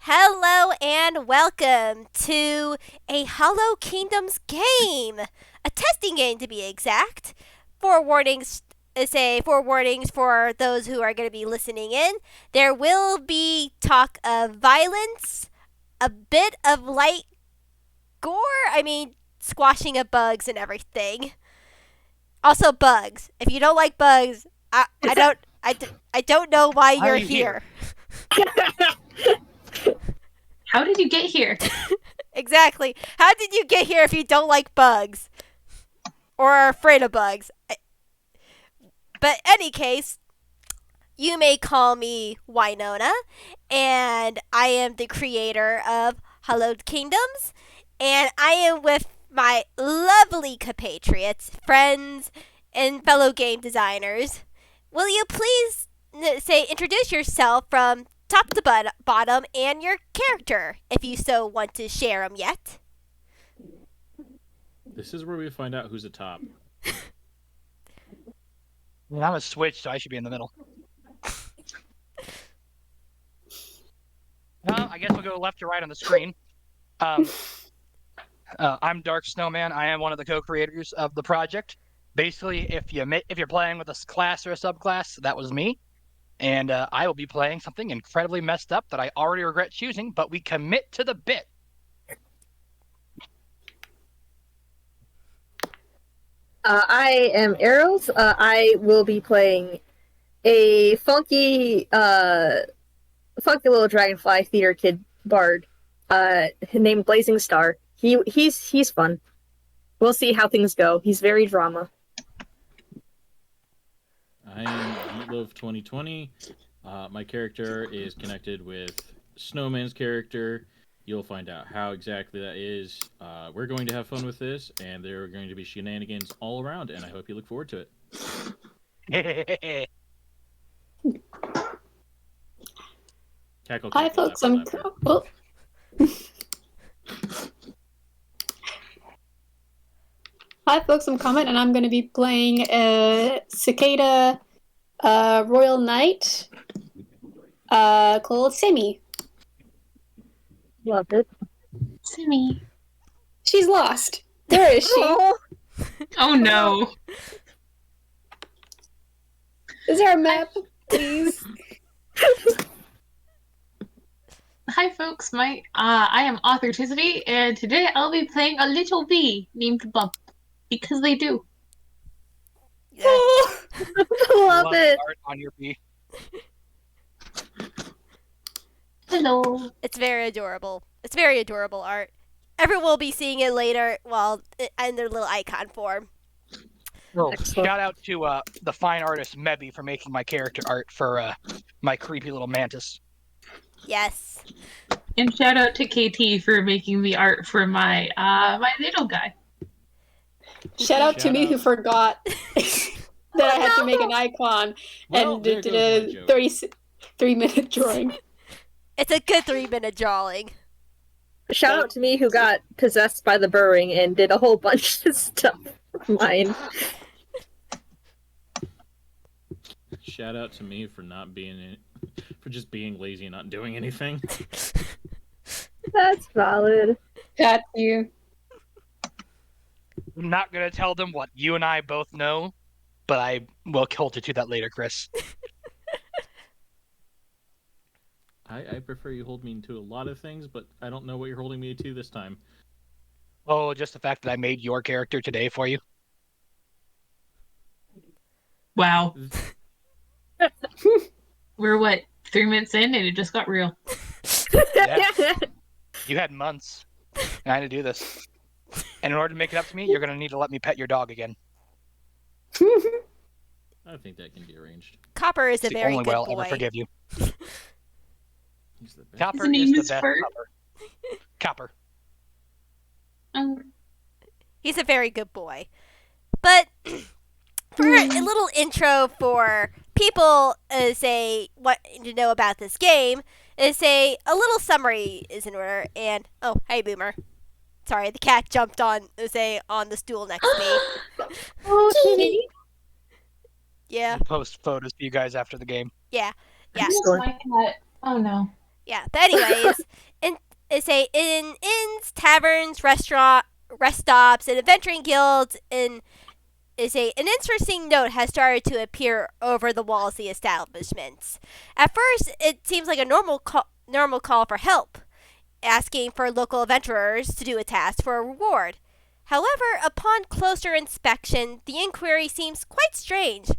Hello and welcome to a Hollow Kingdoms game, a testing game to be exact. Forewarnings, forewarnings for those who are going to be listening in. There will be talk of violence, a bit of light gore. Squashing of bugs and everything. Also bugs. If you don't like bugs, I don't know why Why you're are you here. How did you get here? Exactly. How did you get here if you don't like bugs? Or are afraid of bugs? But any case, you may call me Winona, and I am the creator of Hallowed Kingdoms, and I am with my lovely compatriots, friends, and fellow game designers. Will you please introduce yourself from top to bottom and your character, if you so want to share them yet? This is where we find out who's a top. I'm a switch, so I should be in the middle. I guess we'll go left to right on the screen. I'm Darksnowman. I am one of the co-creators of the project. Basically, if you're playing with a class or a subclass, that was me. And I will be playing something incredibly messed up that I already regret choosing, but we commit to the bit. I am Arrows. I will be playing a funky little dragonfly theater kid bard, named Blazing Star. He's fun. We'll see how things go. He's very drama. I am Yeetloaf 2020. My character is connected with Snowman's character. You'll find out how exactly that is. We're going to have fun with this, and there are going to be shenanigans all around, and I hope you look forward to it. Cackle, Hi, cackle, folks. laugh, laugh. Hi, folks. I'm Comet, and I'm going to be playing a cicada royal knight called Simi. Love it. Simi. She's lost. Where is she? Oh no. Is there a map, please? Hi folks, I am Authenticity, and today I'll be playing a little bee named Bumpp. Because they do. Yeah. Love it. Art on your bee. Hello. It's very adorable. It's very adorable art. Everyone will be seeing it later, in their little icon form. Well, Excellent. shout out to the fine artist Mebby for making my character art for my creepy little mantis. Yes. And shout out to KT for making the art for my my little guy. Shout out to me out. who forgot that I had to make an icon Well, and there did goes my a joke. 33-minute drawing. It's a good 3-minute drawing. Shout out to me who got possessed by the burrowing and did a whole bunch of stuff for mine. Shout out to me for for just being lazy and not doing anything. That's valid. Got you. I'm not gonna tell them what you and I both know, but I will hold you to that later, Chris. I prefer you hold me to a lot of things, but I don't know what you're holding me to this time. Oh, just the fact that I made your character today for you. Wow. We're what, 3 minutes in and it just got real. Yeah. You had months, and I had to do this. And in order to make it up to me, you're gonna need to let me pet your dog again. I think that can be arranged. Copper is It's a the very only good way I'll boy. ever forgive you. He's the best. Copper His name is the is best Bert? copper. Copper. He's a very good boy. But for a little intro for people what to know about this game, a little summary is in order. And oh, hey Boomer. Sorry, the cat jumped on the stool next to me. Oh, kitty. Yeah. I'll post photos for you guys after the game. Yeah. I miss my cat. Oh no. Yeah, but anyways, in inns, taverns, rest stops, and adventuring guilds, an interesting note has started to appear over the walls of the establishments. At first, it seems like a normal call for help, asking for local adventurers to do a task for a reward. However, upon closer inspection, the inquiry seems quite strange.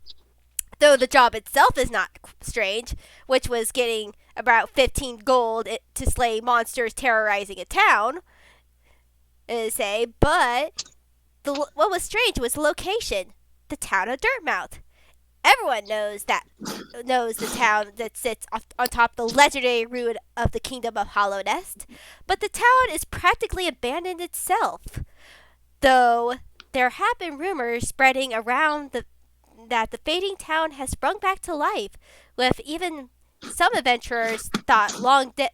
Though the job itself is not strange, which was getting about 15 gold to slay monsters terrorizing a town, but what was strange was the location, the town of Dirtmouth. Everyone knows the town that sits on top of the legendary ruin of the Kingdom of Hallownest, but the town is practically abandoned itself. Though there have been rumors spreading around that the fading town has sprung back to life, with even some adventurers thought long dead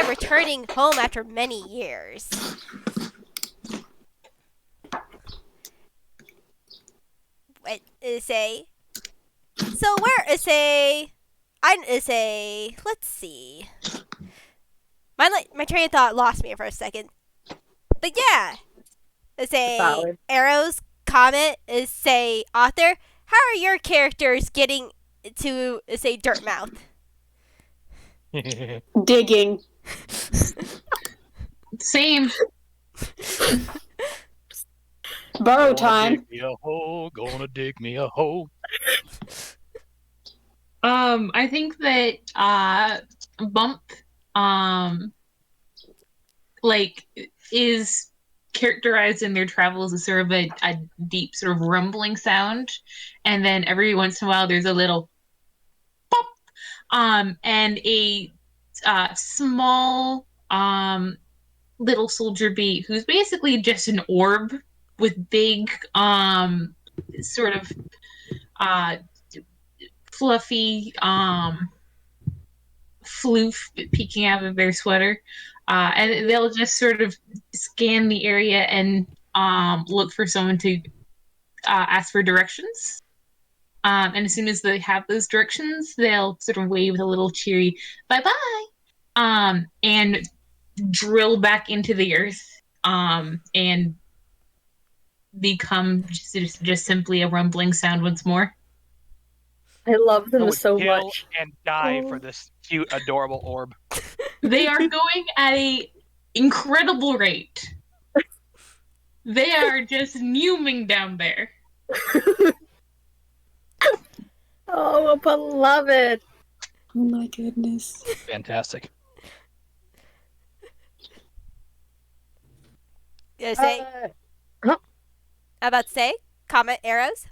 returning home after many years. Let's see. My train of thought lost me for a second. But yeah, Valid. Arrows, Comet, author, how are your characters getting to, Dirtmouth? Digging. Same. Burrow time. Gonna dig me a hole. I think that Bumpp is characterized in their travels as sort of a deep sort of rumbling sound, and then every once in a while there's a little pop, and a small little soldier bee who's basically just an orb with big sort of fluffy floof peeking out of their sweater. And they'll just sort of scan the area and look for someone to ask for directions. And as soon as they have those directions, they'll sort of wave with a little cheery bye-bye, and drill back into the earth and become just simply a rumbling sound once more. I love them would so kill much. and die for this cute, adorable orb. They are going at a incredible rate. They are just fuming down there. Oh, beloved. Oh my goodness. Fantastic. I'm about to say, Comet, Arrows.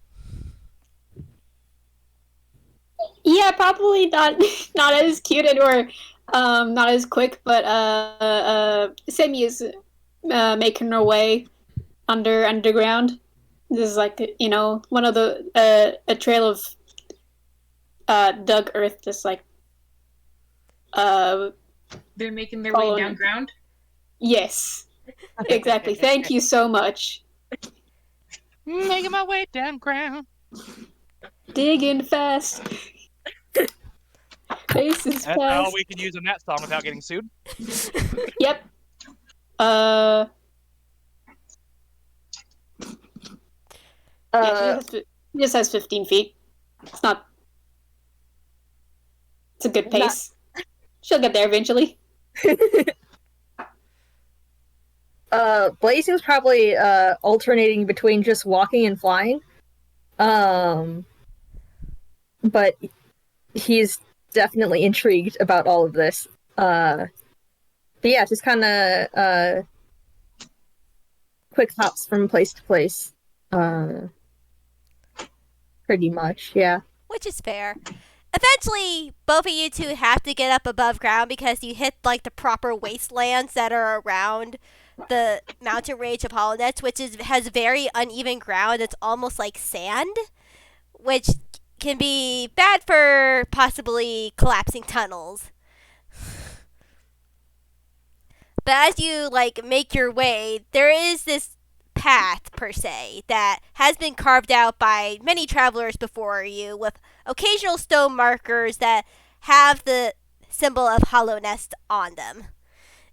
Yeah, probably not as cute or not as quick, but Sammy is making her way underground. This is like, one of the a trail of dug earth, just like They're making their way down ground. yes, exactly. Thank you so much. Making my way down ground. Digging fast. Faces That's all fast. we can use in that song without getting sued. Yep. Yeah, she just has 15 feet. It's not. It's a good pace. She'll get there eventually. Blazing's probably alternating between just walking and flying. But he's definitely intrigued about all of this. But yeah, just kind of quick hops from place to place. Pretty much, yeah. Which is fair. Eventually, both of you two have to get up above ground because you hit like the proper wastelands that are around the mountain range of Hallownest, which has very uneven ground. It's almost like sand, which can be bad for possibly collapsing tunnels. But as you make your way, there is this path per se that has been carved out by many travelers before you, with occasional stone markers that have the symbol of Hallownest on them.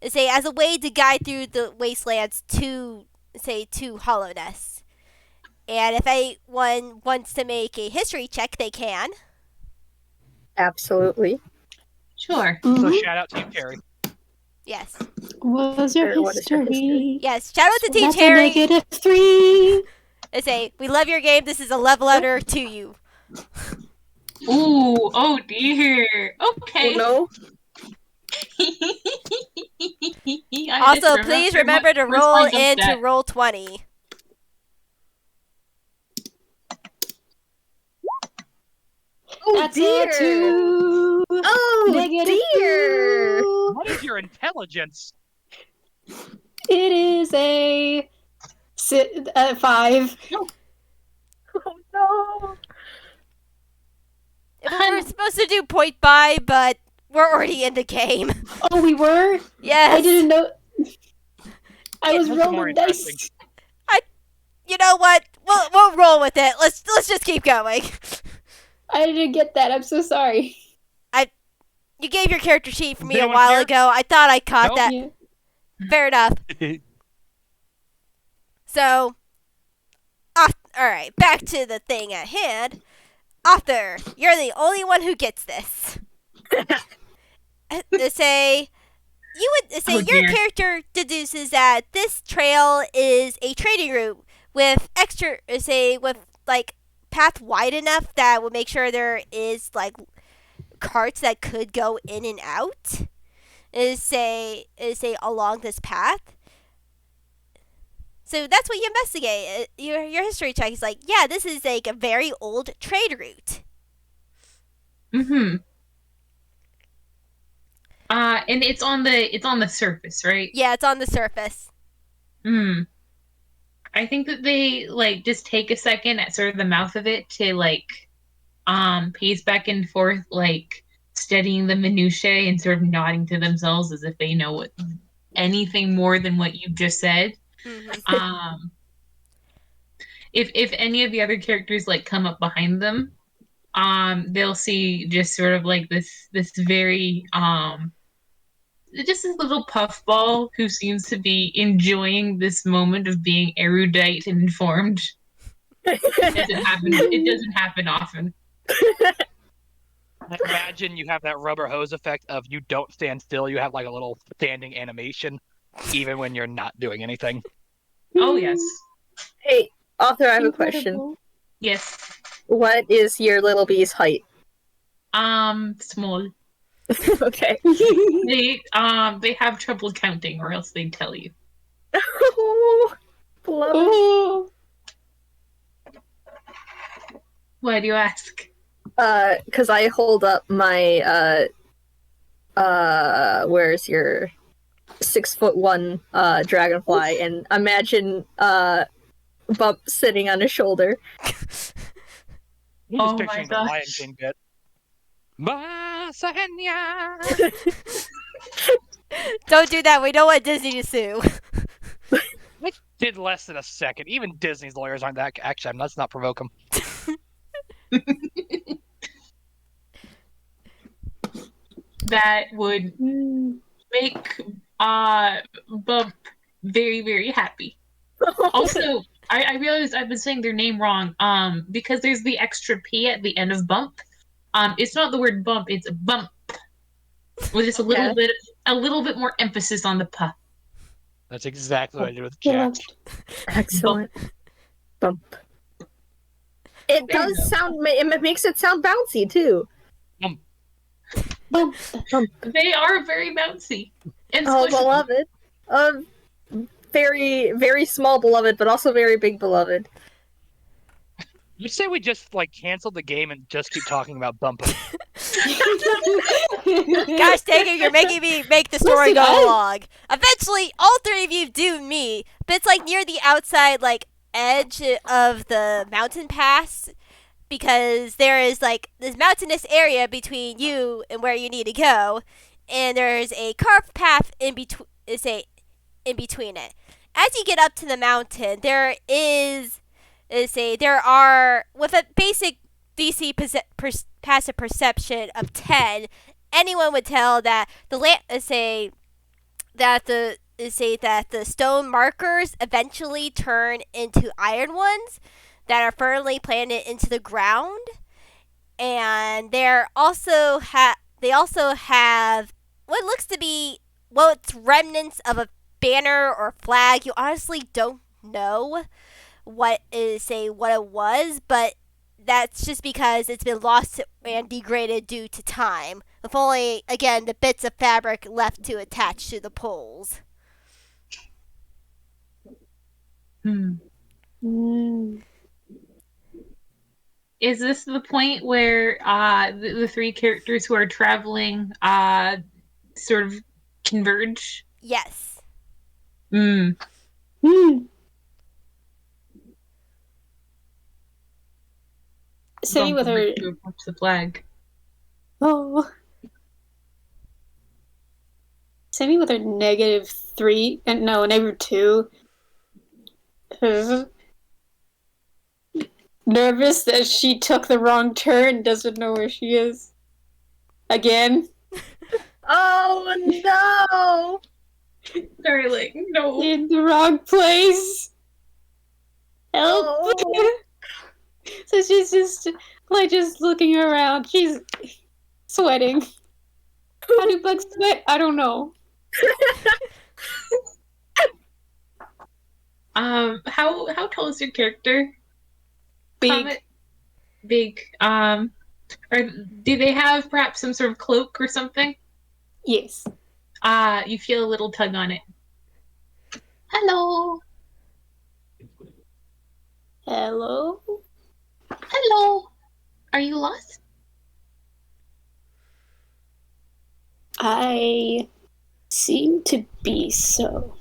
Say as a way to guide through the wastelands to Hallownest. And if anyone wants to make a history check, they can. Absolutely. Sure. So shout out to you, Carrie. Yes. What was your What is your history? history? Yes. Shout out to Team That's a Terry. -3. We love your game. This is a love letter to you. Ooh, oh dear. Okay. No. Also, please remember to roll into Roll20. Oh That's dear. a 2. Oh dear. -2. What is your intelligence? It is a 5. Oh no. We were supposed to do point buy, but we're already in the game. Oh, we were? Yes. I didn't know. I was That's more rolling interesting. dice. You know what? We'll roll with it. Let's just keep going. I didn't get that. I'm so sorry. You gave your character sheet for me a Anyone while here? ago. I thought I caught Nope. that. Yeah. Fair enough. So, all right, back to the thing at hand. Arthur, you're the only one who gets this. Your dear. character deduces that this trail is a trading route with path wide enough that will make sure there is carts that could go in and out. Along this path. So that's what you investigate. Your history check is yeah, this is a very old trade route. Mm-hmm. And it's on the surface, right? Yeah, it's on the surface. I think that they just take a second at sort of the mouth of it to pace back and forth, studying the minutiae and sort of nodding to themselves as if they know anything more than what you just said. Mm-hmm. If any of the other characters come up behind them, they'll see just sort of this very just this little puffball who seems to be enjoying this moment of being erudite and informed. It doesn't happen often. I imagine you have that rubber hose effect of you don't stand still. You have a little standing animation, even when you're not doing anything. Oh yes, Hey, author, I have a question. Incredible. yes. What is your little bee's height? Small. Okay. They have trouble counting, or else they'd tell you. Oh, love it. Oh. Why do you ask? Because I hold up my where's your 6'1" dragonfly and imagine Bumpp sitting on his shoulder. I'm Oh just my picturing the Lion gosh. King bit. Masanya! Don't do that. We don't want Disney to sue. It did less than a second. Even Disney's lawyers aren't that. Actually, let's not provoke them. That would make Bumpp very, very happy. Also, I realized I've been saying their name wrong. Because there's the extra P at the end of Bumpp. It's not the word bump, it's Bumpp. With just a little bit more emphasis on the P. That's exactly what I did with Jakk. Excellent. Bump. It There you does go. sound. It makes it sound bouncy too. Bump. They are very bouncy. And Oh, squishable. beloved. Very, very small beloved, but also very big beloved. You say we just canceled the game and just keep talking about Bumpp. Gosh dang it, you're making me make the story Listen, go along. Eventually, all three of you do meet, but it's near the outside, edge of the mountain pass, because there is, this mountainous area between you and where you need to go, and there's a carved path in between it. As you get up to the mountain, there are, with a basic DC passive perception of 10, anyone would tell that the stone markers eventually turn into iron ones that are firmly planted into the ground, and they also have what looks to be it's remnants of a banner or flag. You honestly don't know what it was, but that's just because it's been lost and degraded due to time, with only, again, the bits of fabric left to attach to the poles. Is this the point where the three characters who are traveling sort of converge? Yes. Sitting with her. Watch the flag. Oh. Sitting with her -3 and no -2. Nervous that she took the wrong turn, doesn't know where she is. Again. Oh no! Darling, no. In the wrong place. Help! Oh. So she's just looking around. She's sweating. How do bugs sweat? I don't know. How tall is your character? Big. Comet? Big. Or do they have perhaps some sort of cloak or something? Yes. You feel a little tug on it. Hello. Hello? Hello. Are you lost? I seem to be so.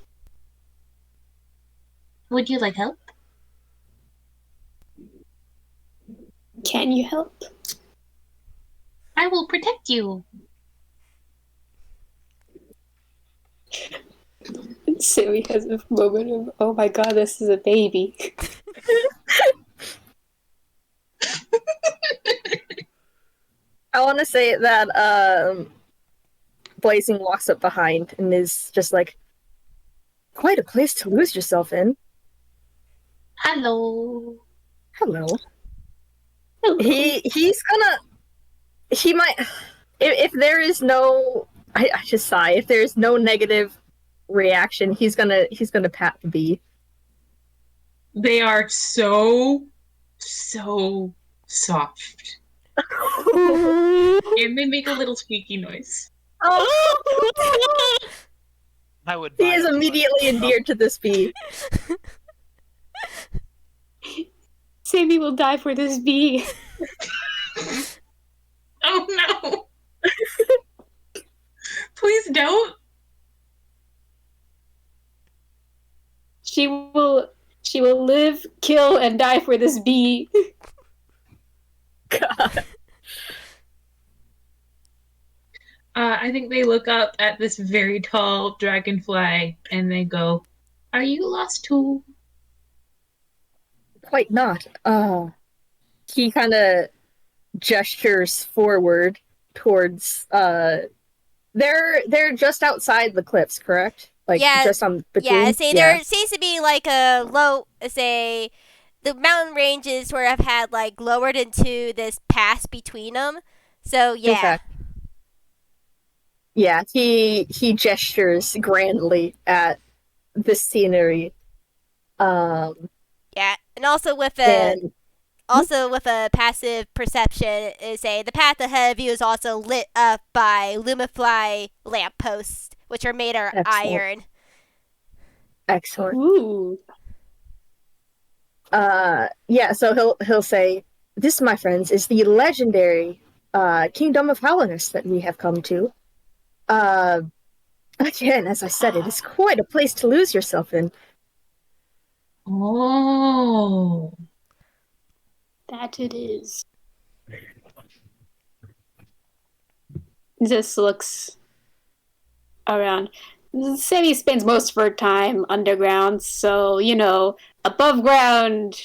Would you like help? Can you help? I will protect you. Sammy has a moment of, oh my god, this is a baby. I want to say that Blazing walks up behind and is just like, quite a place to lose yourself in. Hello. Hello. Hello. He might, if there is no, I just sigh, if there's no negative reaction, he's gonna pat the bee. They are so soft. And they make a little squeaky noise. Oh, I would. he is immediately endeared to this bee. Sammy will die for this bee. Oh no! Please don't. She will live, kill, and die for this bee. God. I think they look up at this very tall dragonfly and they go, "Are you lost too?" Quite not. He kind of gestures forward towards. They're just outside the cliffs, correct? Like Yeah, just on between. Yeah, there seems to be like a the mountain ranges sort of had like lowered into this pass between them. So yeah. Okay. Yeah, he gestures grandly at the scenery. Yeah, and also with a passive perception, the path ahead of you is also lit up by lumify lampposts, which are made of iron. Excellent. Ooh. Yeah, so he'll say, "This, my friends, is the legendary Kingdom of Hallownest that we have come to. Again, as I said, it is quite a place to lose yourself in." Oh. That it is. Just looks around. Sammy spends most of her time underground, so, above ground.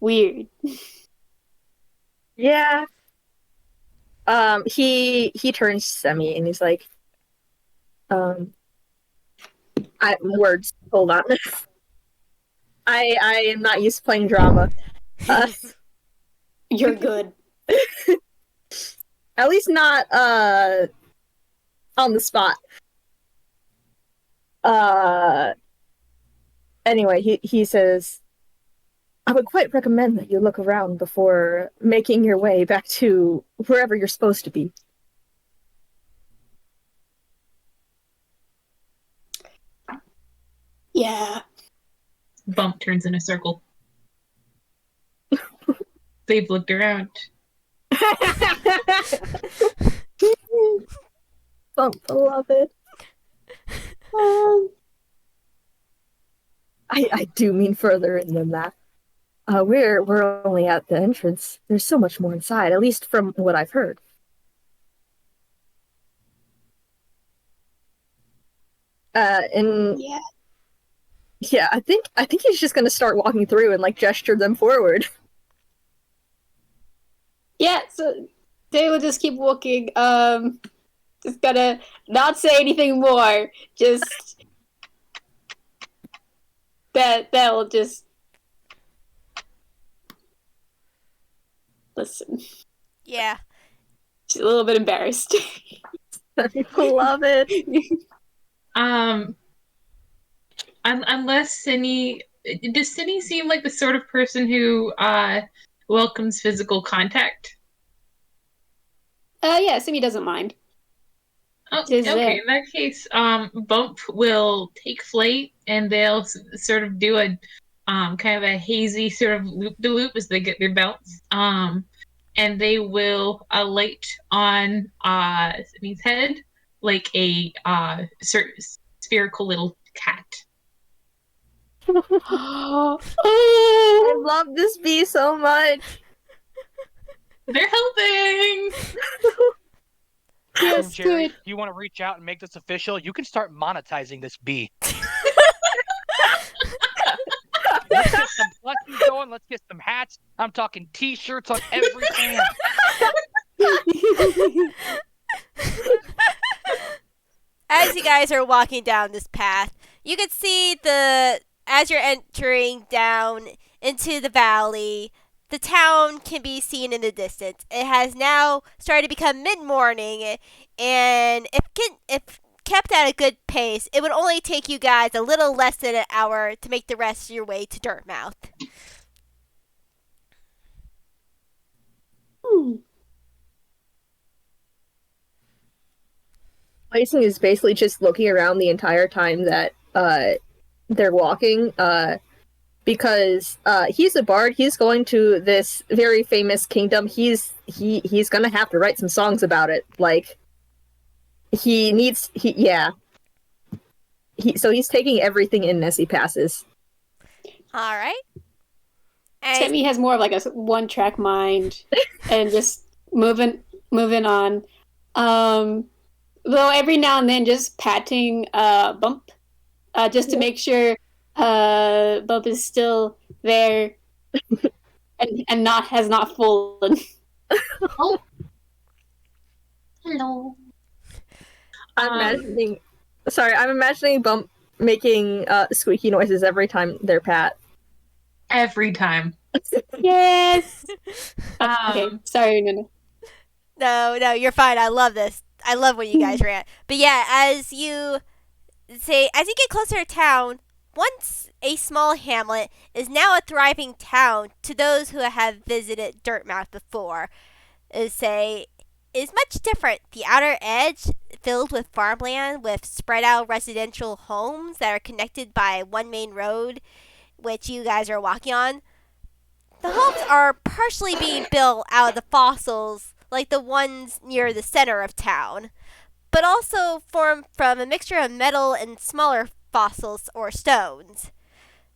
Weird. Yeah. He turns Semi and he's like, words. Hold on. I am not used to playing drama. You're good. At least not on the spot. Anyway, he says, I would quite recommend that you look around before making your way back to wherever you're supposed to be. Yeah. Bumpp turns in a circle. They've looked around. Bump, beloved. I do mean further in than that. We're only at the entrance. There's so much more inside, at least from what I've heard. And yeah, I think he's just gonna start walking through and like gesture them forward. Yeah, so they will just keep walking. Just gotta not say anything more. Just that'll just listen. Yeah. She's a little bit embarrassed. Beloved. Unless Cindy, does Cindy seem like the sort of person who welcomes physical contact? Yeah, Simi doesn't mind. Oh, okay. In that case, Bumpp will take flight, and they'll sort of do a kind of a hazy sort of loop-de-loop as they get their belts. And they will alight on Simi's head like a spherical little cat. I love this bee so much. They're helping. Yes, Jerry, good. if you want to reach out and make this official, you can start monetizing this bee. Let's get some plushies going. Let's get some hats. I'm talking t-shirts on every can. As you guys are walking down this path, you can see as you're entering down into the valley, the town can be seen in the distance. It has now started to become mid-morning, and if kept at a good pace, it would only take you guys a little less than an hour to make the rest of your way to Dirtmouth. Tyson is basically just looking around the entire time that they're walking, because he's a bard. He's going to this very famous kingdom. He's gonna have to write some songs about it. Like so he's taking everything in as he passes. All right. Simi has more of like a one-track mind and just moving on. Though every now and then just patting Bumpp just to make sure Bumpp is still there and has not fallen. Oh. Hello. I'm imagining Bumpp making squeaky noises every time they're pat. Every time. Yes. Okay, sorry, Nuna. No, you're fine. I love this. I love when you guys rant. But yeah, as you get closer to town, once a small hamlet is now a thriving town to those who have visited Dirtmouth before. Is much different. The outer edge, filled with farmland with spread out residential homes that are connected by one main road, which you guys are walking on. The homes are partially being built out of the fossils, like the ones near the center of town, but also formed from a mixture of metal and smaller fossils or stones.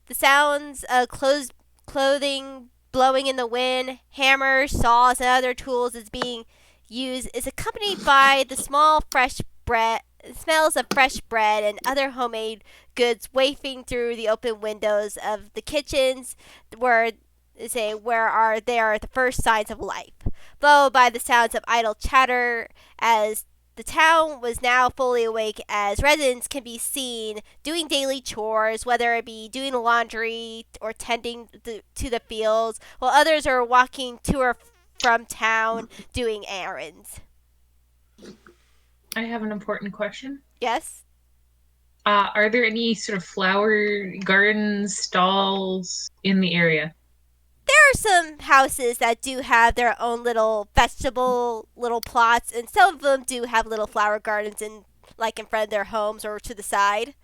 The sounds of clothing blowing in the wind, hammers, saws, and other tools is being used is accompanied by the smells of fresh bread and other homemade goods wafting through the open windows of the kitchens where say there are the first signs of life, followed by the sounds of idle chatter as the town was now fully awake, as residents can be seen doing daily chores, whether it be doing laundry or tending to the fields, while others are walking to or from town doing errands. I have an important question. Yes? Are there any sort of flower gardens, stalls in the area? There are some houses that do have their own little vegetable little plots, and some of them do have little flower gardens in front of their homes or to the side.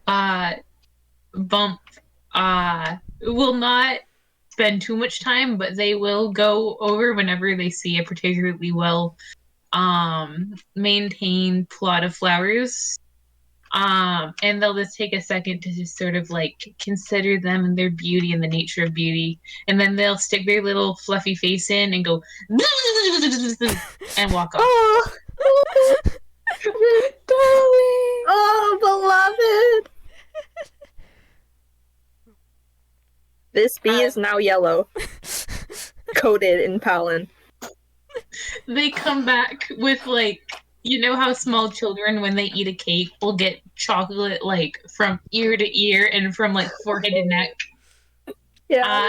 Bumpp will not spend too much time, but they will go over whenever they see a particularly well maintained plot of flowers. And they'll just take a second to just sort of consider them and their beauty and the nature of beauty. And then they'll stick their little fluffy face in and go and walk off. Oh, Darling. oh, beloved. This bee is now yellow, coated in pollen. They come back with you know how small children, when they eat a cake, will get chocolate from ear to ear and from forehead to neck. Yeah.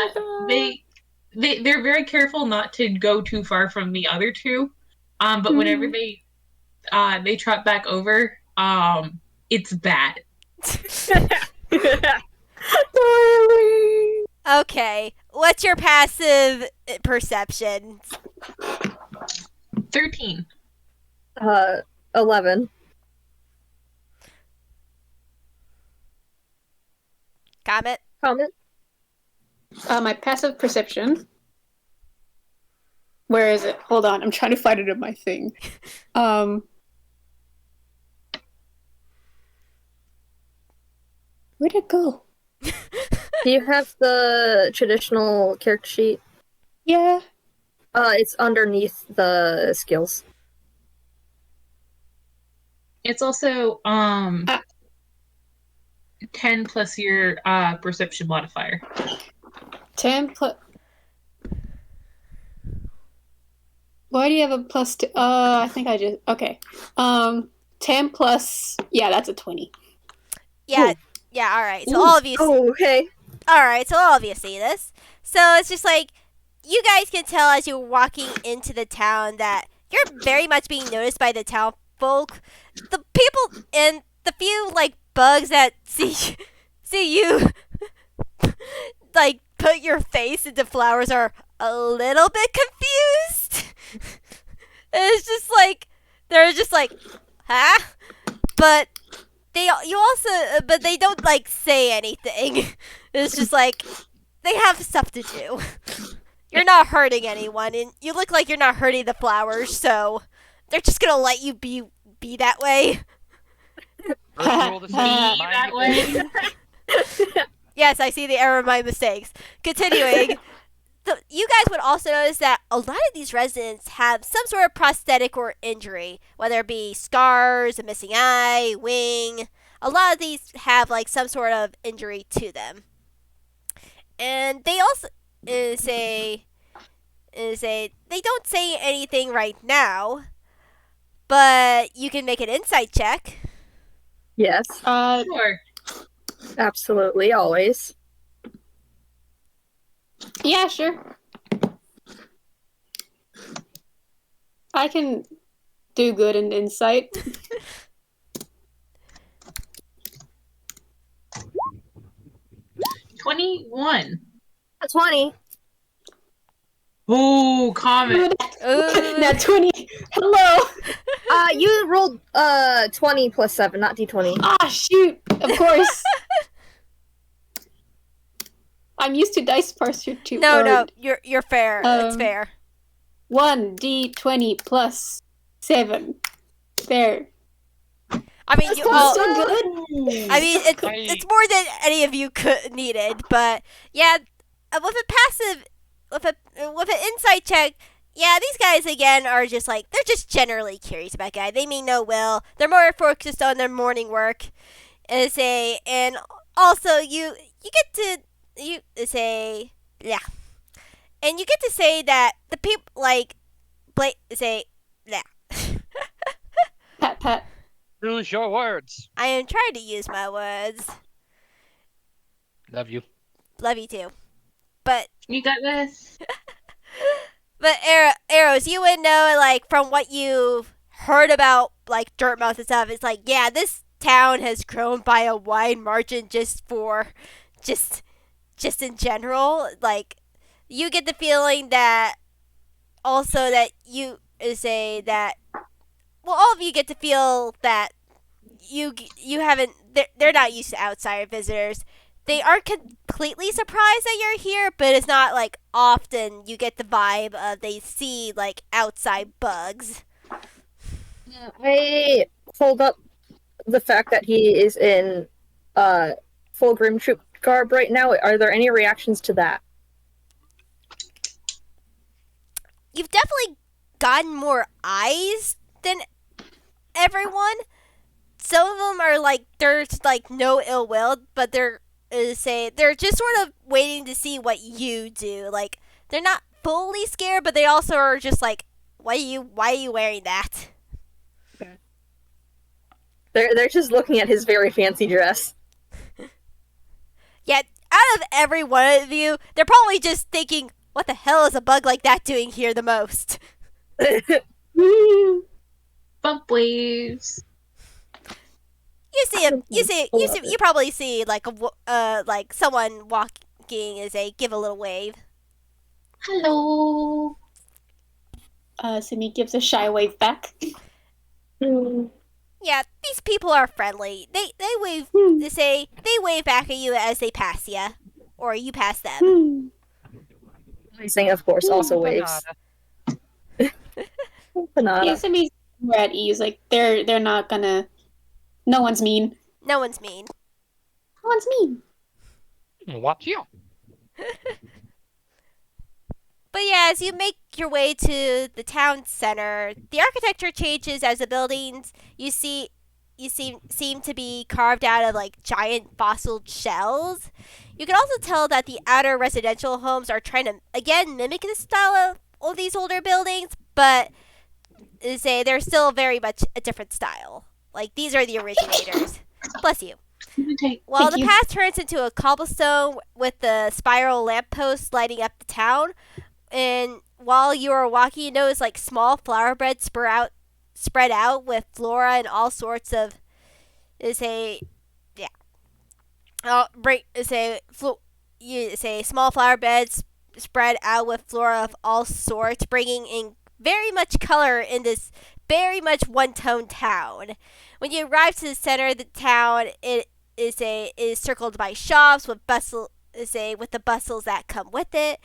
They're very careful not to go too far from the other two. But whenever they trot back over, it's bad. Darling. Okay, what's your passive perception? 13. 11. Comet? Comment? My passive perception. Where is it? Hold on, I'm trying to find it in my thing. Where'd it go? Do you have the traditional character sheet? Yeah. It's underneath the skills. It's also 10 plus your perception modifier. 10 plus. Why do you have a plus two? I think I just. Okay. 10 plus. Yeah, that's a 20. Yeah, yeah, alright. So all of you Oh, okay. Alright, so all of you see this. So it's just you guys can tell as you're walking into the town that you're very much being noticed by the town folk. The people and the few bugs that see you put your face into flowers are a little bit confused. It's just they're just huh? But they don't say anything. It's just they have stuff to do. You're not hurting anyone, and you look like you're not hurting the flowers, so they're just gonna let you be that way. First rule of the Be game, that mind your way. Yes, I see the error of my mistakes. Continuing, you guys would also notice that a lot of these residents have some sort of prosthetic or injury, whether it be scars, a missing eye, wing. A lot of these have some sort of injury to them. And they also say they don't say anything right now, but you can make an insight check. Yes, Sure. absolutely, always. Yeah, sure. I can do good in insight. 21. A 20. Oh, Comet. Ooh. Now 20. Hello. You rolled 20 plus 7, not d20. Ah, shoot. Of course. I'm used to dice parser too. No, you're fair. It's Um, fair. 1d20 plus 7. There. I mean, That's you all. so good. I mean, it's more than any of you could needed, but yeah, with a passive, with an insight check, yeah, these guys again are just they're just generally curious about guy. They mean no will. They're more focused on their morning work, and also you get to you say, yeah. And you get to say that the people, like, say, yeah. Pat, pat. Use your words. I am trying to use my words. Love you. Love you too. But You got this. Arrows, you would know, like, from what you've heard about, like, Dirtmouth and stuff, it's like, yeah, this town has grown by a wide margin just in general. Like, you get the feeling that also that you say that, well, all of you get to feel that you haven't, they're not used to outsider visitors. They aren't completely surprised that you're here, but it's not like often you get the vibe of they see like outside bugs. I hold up the fact that he is in full Grim Troop garb right now. Are there any reactions to that? You've definitely gotten more eyes than everyone. Some of them are like, there's like no ill will, but they're just sort of waiting to see what you do. Like, they're not fully scared, but they also are just like, why are you wearing that? They're just looking at his very fancy dress. Yet, out of every one of you, they're probably just thinking, what the hell is a bug like that doing here the most? Bump waves. You probably see like like someone walking as they give a little wave. Hello. Simi gives a shy wave back. Yeah, these people are friendly. They wave. They wave back at you as they pass you, or you pass them. Sing, of course, also waves. Panada. Yeah, Simi's at ease. Like they're not gonna. No one's mean. No one's mean. No one's mean. Watch you. But yeah, as you make your way to the town center, the architecture changes as the buildings seem to be carved out of like giant fossil shells. You can also tell that the outer residential homes are trying to again mimic the style of all these older buildings, but they're still very much a different style. Like, these are the originators. Bless you. While the path turns into a cobblestone with the spiral lampposts lighting up the town, and while you are walking, you notice like small flower beds spread out with flora and all sorts of small flower beds spread out with flora of all sorts, bringing in very much color in this very much one-tone town. When you arrive to the center of the town, it is circled by shops with with the bustles that come with it,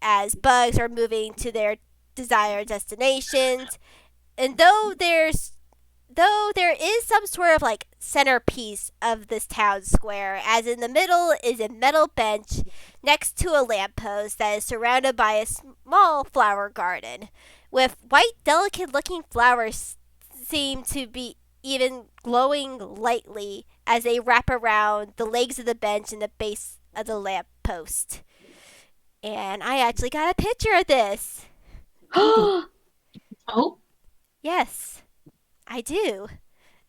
as bugs are moving to their desired destinations. And though there is some sort of like centerpiece of this town square, as in the middle is a metal bench next to a lamppost that is surrounded by a small flower garden, with white, delicate-looking flowers seem to be even glowing lightly as they wrap around the legs of the bench and the base of the lamppost. And I actually got a picture of this. Oh. Yes, I do.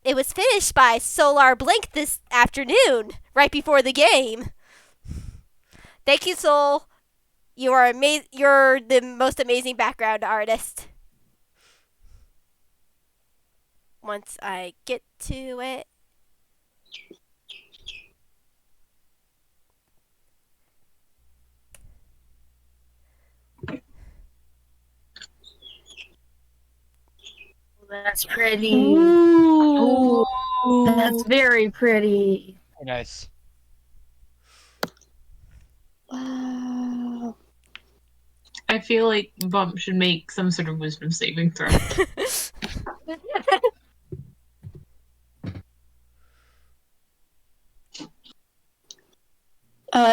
It was finished by Solar Blink this afternoon, right before the game. Thank you, Sol. You're the most amazing background artist. Once I get to it. That's pretty. Ooh. That's very pretty. Very nice. Wow. I feel like Bumpp should make some sort of wisdom saving throw.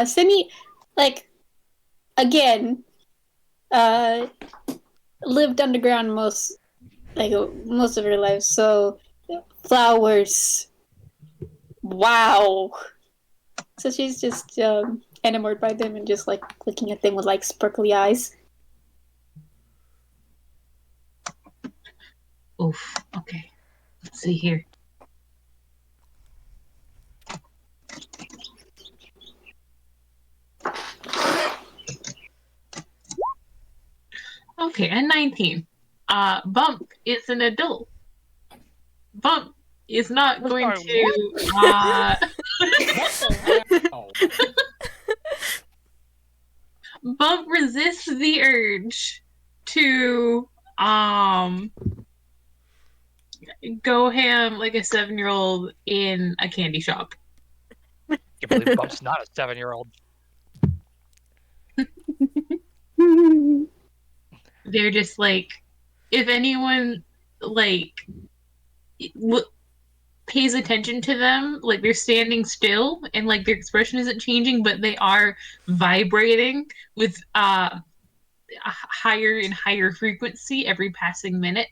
Simi, like, again, lived underground most of her life, so flowers. Wow. So she's just enamored by them and just like looking at them with like sparkly eyes. Oof. Okay. Let's see here. Okay, and 19. Bumpp is an adult. Bumpp is not going Sorry, to. Wow. Bumpp resists the urge to go ham like a 7-year-old in a candy shop. I can't believe Bump's not a 7-year-old. They're just like, if anyone like pays attention to them, like they're standing still and like their expression isn't changing, but they are vibrating with a higher and higher frequency every passing minute.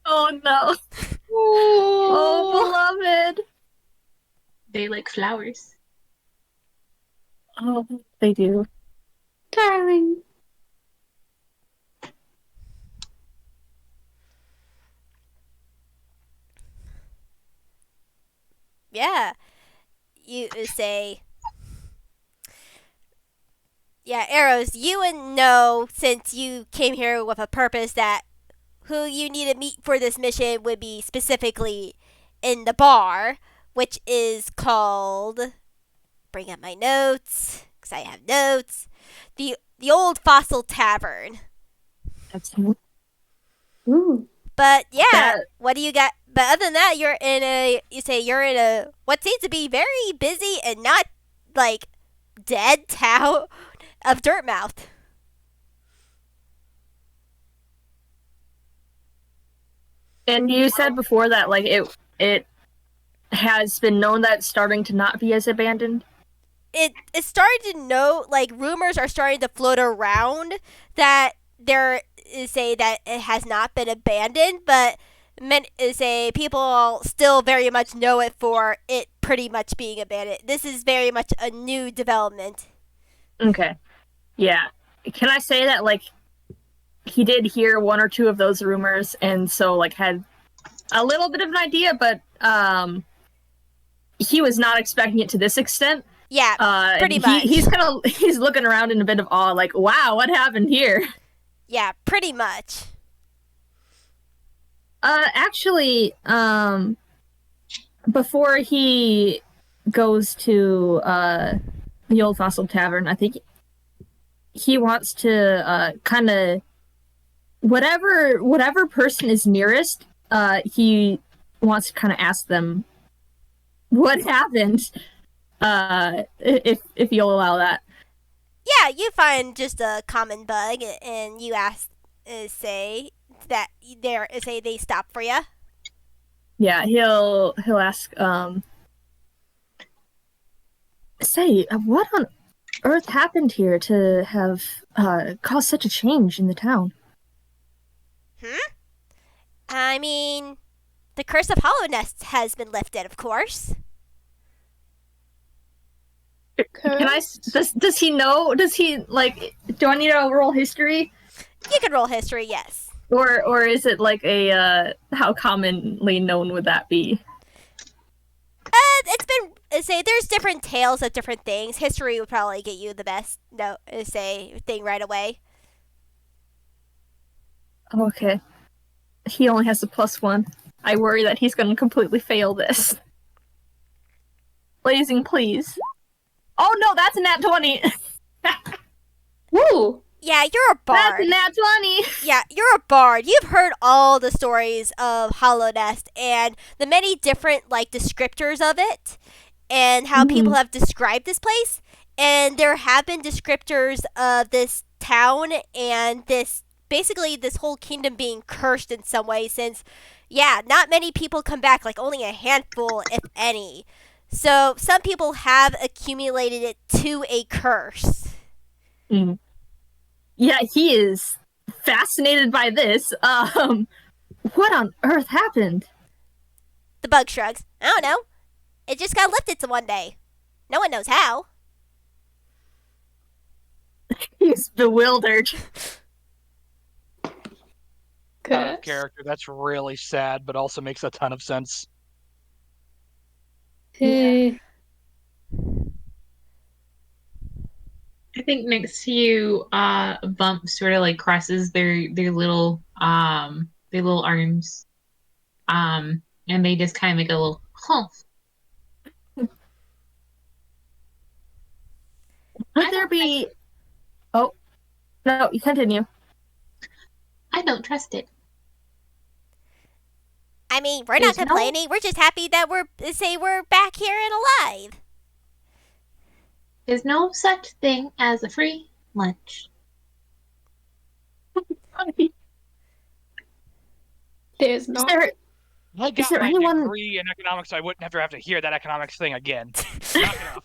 Oh no. Oh, beloved. They like flowers. Oh, they do. Darling. Yeah. You say. Yeah, Arrows, you would know since you came here with a purpose that who you need to meet for this mission would be specifically in the bar, which is called. Bring up my notes, because I have notes. The Old Fossil Tavern. That's Ooh. But yeah, That- what do you got? But other than that, you're in a what seems to be very busy and not like dead town of Dirtmouth. And you said before that like it has been known that it's starting to not be as abandoned. It's starting to know, like, rumors are starting to float around that there is say that it has not been abandoned, but people still very much know it for it pretty much being abandoned. This is very much a new development. Okay. Yeah. Can I say that like he did hear one or two of those rumors and so like had a little bit of an idea, but he was not expecting it to this extent. Yeah, pretty much. He's looking around in a bit of awe, like, wow, what happened here? Yeah, pretty much. Actually, before he goes to the Old Fossil Tavern, I think he wants to kind of whatever person is nearest, he wants to kind of ask them what happened. If you'll allow that. Yeah, you find just a common bug, and you ask, say that they stop for you. Yeah, he'll ask. Say, what on earth happened here to have caused such a change in the town? I mean, the curse of Hallownest has been lifted, of course. Can I? Does he know? Does he like? Do I need to roll history, You can roll history, yes. or is it like a how commonly known would that be? It's been there's different tales of different things. History would probably get you the best thing right away. Okay, he only has a +1. I worry that he's going to completely fail this. Blazing, please. Oh no, that's a nat 20. Woo! Yeah, you're a bard. That's a nat 20. Yeah, you're a bard. You've heard all the stories of Hallownest and the many different like descriptors of it and how people have described this place. And there have been descriptors of this town and this whole kingdom being cursed in some way since not many people come back, like only a handful if any. So some people have accumulated it to a curse. Mm. Yeah, he is fascinated by this. What on earth happened? The bug shrugs. I don't know. It just got lifted to one day. No one knows how. He's bewildered. Out Good. of character. That's really sad, but also makes a ton of sense. Hey. I think next to you, Bumpp sort of like crosses their little arms, and they just kind of make a little huh. Would there be? Oh, no, you continue. I don't trust it. I mean, we're There's not complaining. We're just happy that we're back here and alive. There's no such thing as a free lunch. There's Is no. there? I got there my anyone- degree in economics, so I wouldn't have to hear that economics thing again. Knock it off.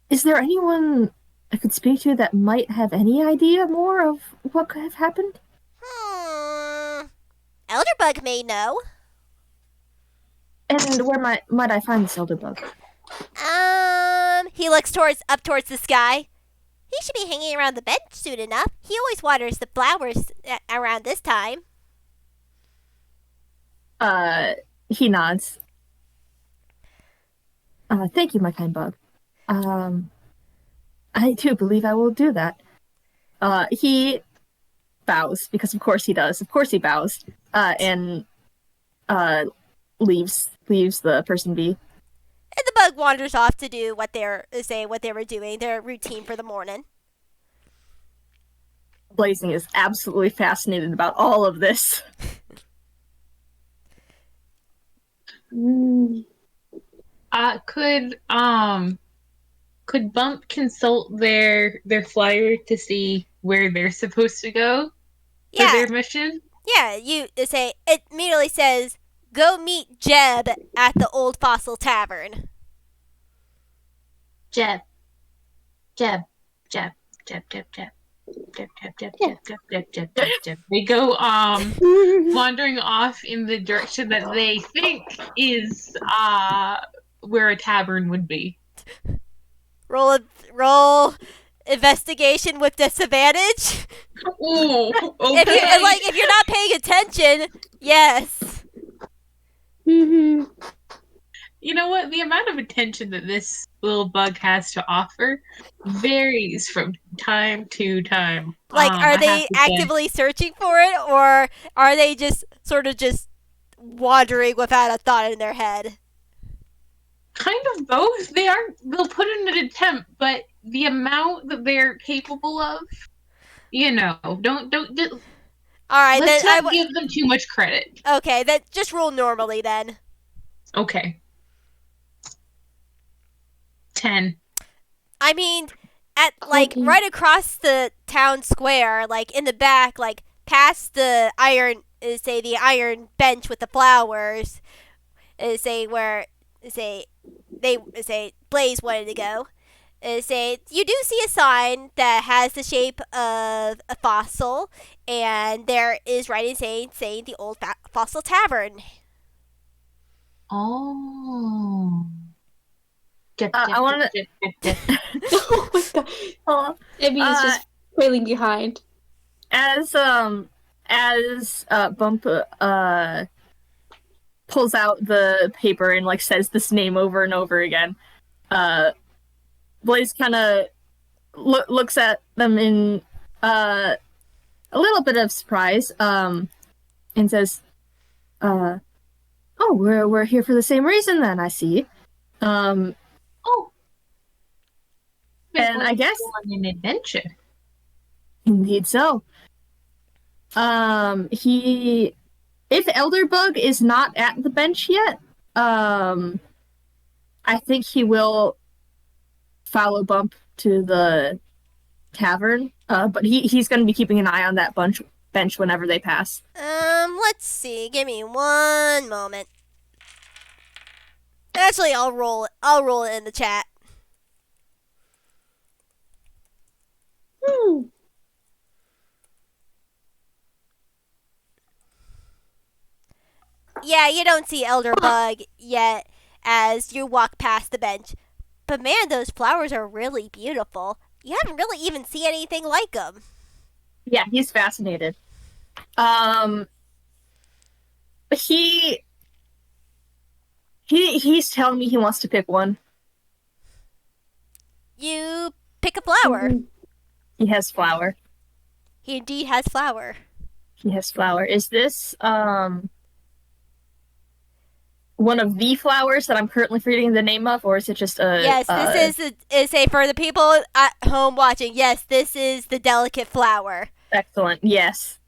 Is there anyone I could speak to that might have any idea more of what could have happened? Elderbug may know. And where might I find this Elderbug? He looks up towards the sky. He should be hanging around the bench soon enough. He always waters the flowers around this time. He nods. Thank you, my kind bug. I do believe I will do that. He bows, because of course he does. Of course he bows. And leaves the person be. And the bug wanders off to do what they were doing, their routine for the morning. Blazing is absolutely fascinated about all of this. Could Bumpp consult their flyer to see where they're supposed to go for Yeah, their mission? yeah. It immediately says, "Go meet Jeb at the Old Fossil Tavern." Jeb. They go wandering off in the direction that they think is where a tavern would be. Roll investigation with disadvantage. Ooh, okay. If you're not paying attention, yes. Mm-hmm. You know what? The amount of attention that this little bug has to offer varies from time to time. Like, I are they have to say. actively searching for it, or are they just sort of just wandering without a thought in their head? Kind of both. They'll put in an attempt, but the amount that they're capable of, don't All right, let's then not give them too much credit. okay, then just roll normally then. Okay. 10. I mean, at Okay. right across the town square, like in the back, like past the iron bench with the flowers, where Blaze wanted to go. You do see a sign that has the shape of a fossil, and there is writing saying the Old Fossil Tavern. Oh. I wanna- Oh my god. Oh, Abby is just trailing behind. as Bumpp pulls out the paper and like says this name over and over again, Blaze kind of looks at them in a little bit of surprise, and says, "Oh, we're here for the same reason then, I see." Oh. And I guess on an adventure. indeed so. If Elderbug is not at the bench yet, I think he will follow Bumpp to the tavern. But he's going to be keeping an eye on that bench whenever they pass. Let's see. Give me one moment. Actually, I'll roll it in the chat. Yeah, you don't see Elderbug yet as you walk past the bench. But man, those flowers are really beautiful. You haven't really even seen anything like them. Yeah, he's fascinated. He's telling me he wants to pick one. You pick a flower. He has flower. He indeed has flower. He has flower. Is this one of the flowers that I'm currently forgetting the name of, or is it just a? Yes, this is a for the people at home watching. Yes, this is the delicate flower. Excellent. Yes.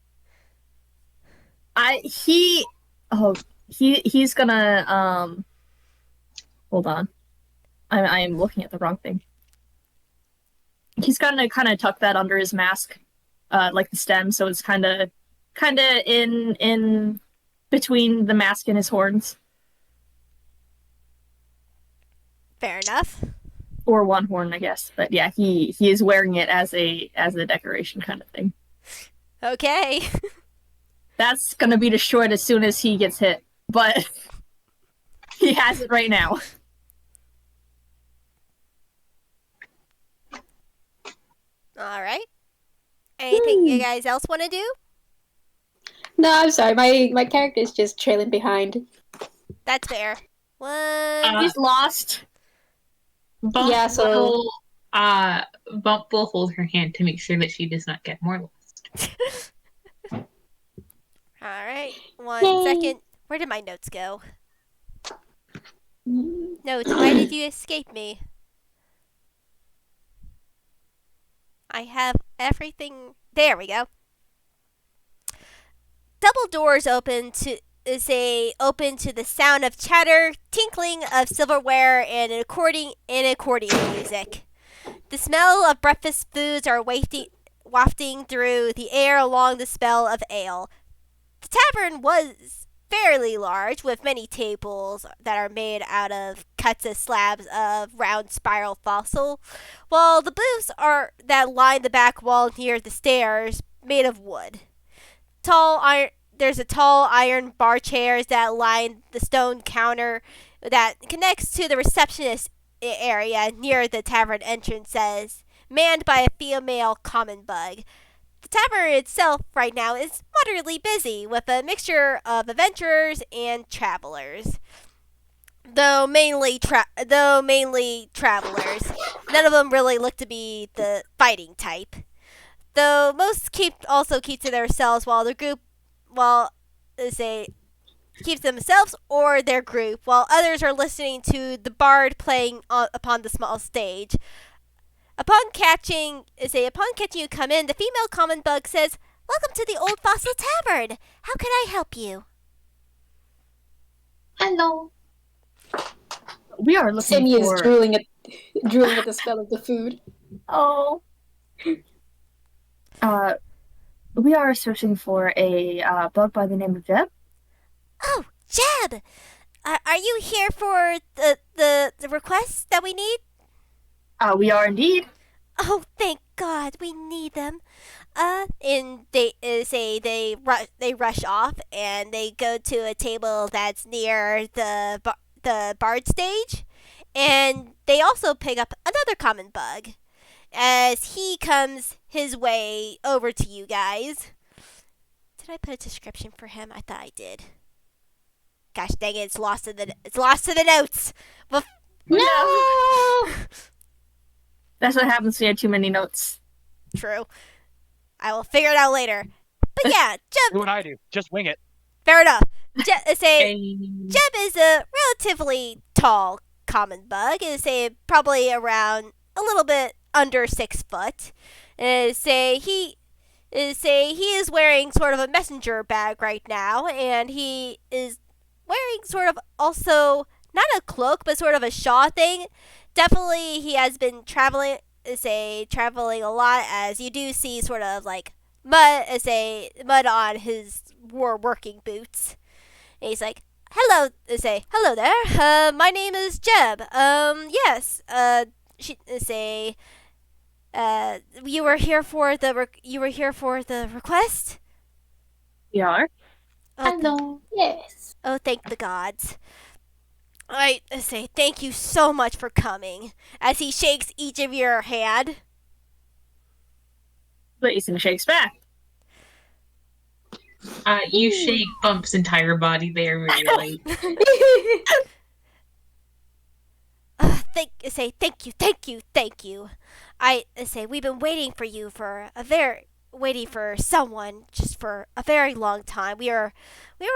He's gonna hold on. I am looking at the wrong thing. He's gonna kind of tuck that under his mask, like the stem, so it's kind of in between the mask and his horns. Fair enough. Or one horn, I guess. But yeah, he is wearing it as a decoration kind of thing. Okay. That's gonna be destroyed as soon as he gets hit, but he has it right now. All right. Anything you guys else want to do? No, I'm sorry. My character is just trailing behind. That's fair. What? He's lost. Bumpp Yeah, so- Bumpp will hold her hand to make sure that she does not get more lost. All right. One Yay. second. Where did my notes go? Notes, why did you escape me? I have everything. There we go. Double doors open to the sound of chatter, tinkling of silverware, and accordion music. The smell of breakfast foods are wafting through the air along the smell of ale. The tavern was fairly large, with many tables that are made out of cuts of slabs of round spiral fossil, while the booths that line the back wall near the stairs made of wood. There's a tall iron bar chairs that line the stone counter that connects to the receptionist area near the tavern entrances, manned by a female common bug. The tavern itself right now is moderately busy with a mixture of adventurers and travelers. Though mainly travelers, none of them really look to be the fighting type. Though most also keep to themselves keeps themselves or their group, while others are listening to the bard playing upon the small stage. Upon catching you come in, the female common bug says, "Welcome to the Old Fossil Tavern. How can I help you?" Hello. We are looking Sammy for. is drooling at the smell of the food. Oh. We are searching for a bug by the name of Jeb. Oh, Jeb! Are you here for the requests that we need? We are indeed. Oh, thank God, we need them. And they rush off and they go to a table that's near the bard stage, and they also pick up another common bug as he comes his way over to you guys. Did I put a description for him? I thought I did. Gosh dang it! It's lost to the notes. Well, No! That's what happens when you have too many notes. true. I will figure it out later. But yeah, Do Jeb. what I do. Just wing it. Fair enough. Jeb is a relatively tall common bug. Probably around a little bit under 6 foot. He is wearing sort of a messenger bag right now, and he is wearing sort of also not a cloak, but sort of a shawl thing. Definitely, he has been traveling a lot, as you do see sort of like mud on his working boots. And he's like, "Hello," "Hello there. My name is Jeb. Yes. You were here for the request." We are. Oh, Hello. Yes. oh, thank the gods. I say thank you so much for coming. As he shakes each of your hand. Blazing shakes back. You shake Bump's entire body there, really. Thank you. I say we've been waiting for you for waiting for someone just for a very long time. We were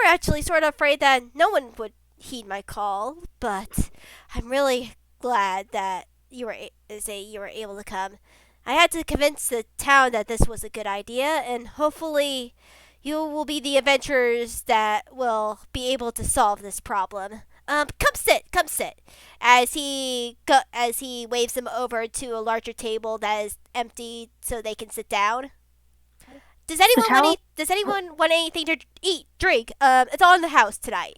actually sort of afraid that no one would heed my call, but I'm really glad that you were able to come. I had to convince the town that this was a good idea, and hopefully you will be the adventurers that will be able to solve this problem. Come sit. As he waves them over to a larger table that is empty, so they can sit down. Does anyone want anything to eat, drink? It's all in the house today.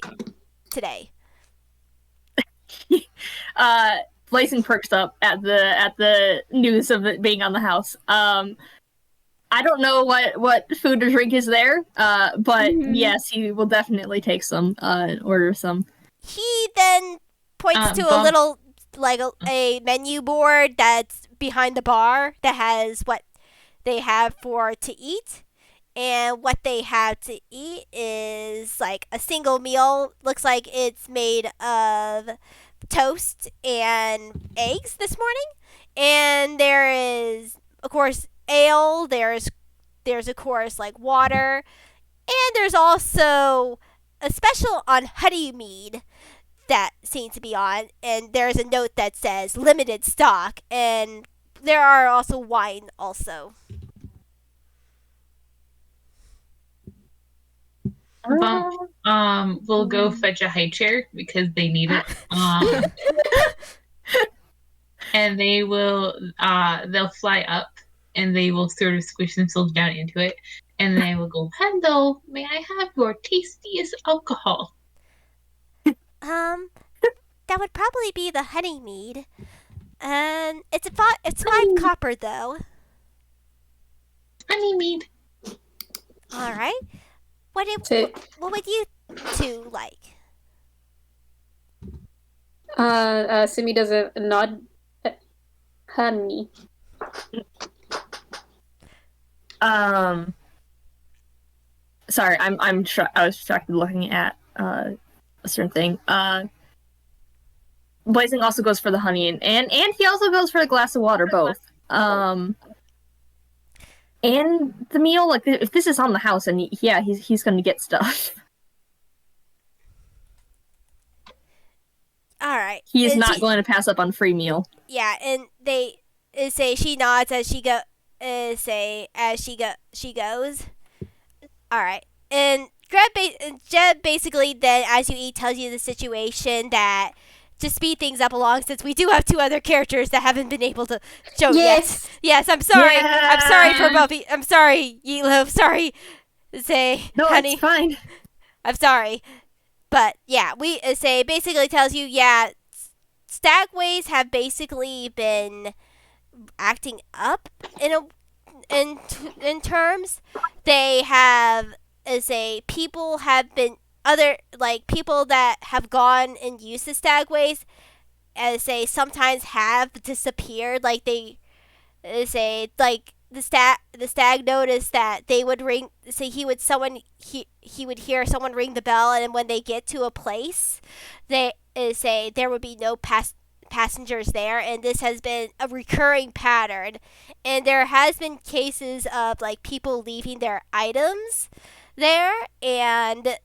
Blazing perks up at the news of it being on the house. I don't know what food or drink is there, but yes, he will definitely take some, order some. He then points to a little, like a menu board that's behind the bar that has what they have to eat. And what they have to eat is like a single meal. Looks like it's made of toast and eggs this morning. And there is, of course, ale. There's of course like water. And there's also a special on honey mead that seems to be on, and there's a note that says limited stock, and there are also wine also. Bump will go fetch a high chair because they need it. And they will they'll fly up and they will sort of squish themselves down into it, and they will go, "Hello, may I have your tastiest alcohol?" That would probably be the honey mead. And it's 5 copper though. Honey mead. All right. What would you two like? Simi does a nod. Honey. Sorry, I was distracted looking at a certain thing. Blazing also goes for the honey, and he also goes for a glass of water, both. And the meal, like, if this is on the house, and he's gonna get stuff. All right. He is not going to pass up on free meal. Yeah, and they say she nods as she goes. All right, and Jeb basically then, as you eat, tells you the situation that to speed things up along, since we do have 2 other characters that haven't been able to show yet. Yes, I'm sorry. Yeah. I'm sorry for Buffy. I'm sorry, Yeetloaf. Sorry. No, honey. It's fine. I'm sorry. But yeah, we say basically tells you, Stagways have basically been acting up in terms. They have people that have gone and used the Stagways sometimes have disappeared. Like they say, like the stag noticed that they would ring. Say he would hear someone ring the bell, and when they get to a place, they say there would be no passengers there, and this has been a recurring pattern. And there has been cases of like people leaving their items there, and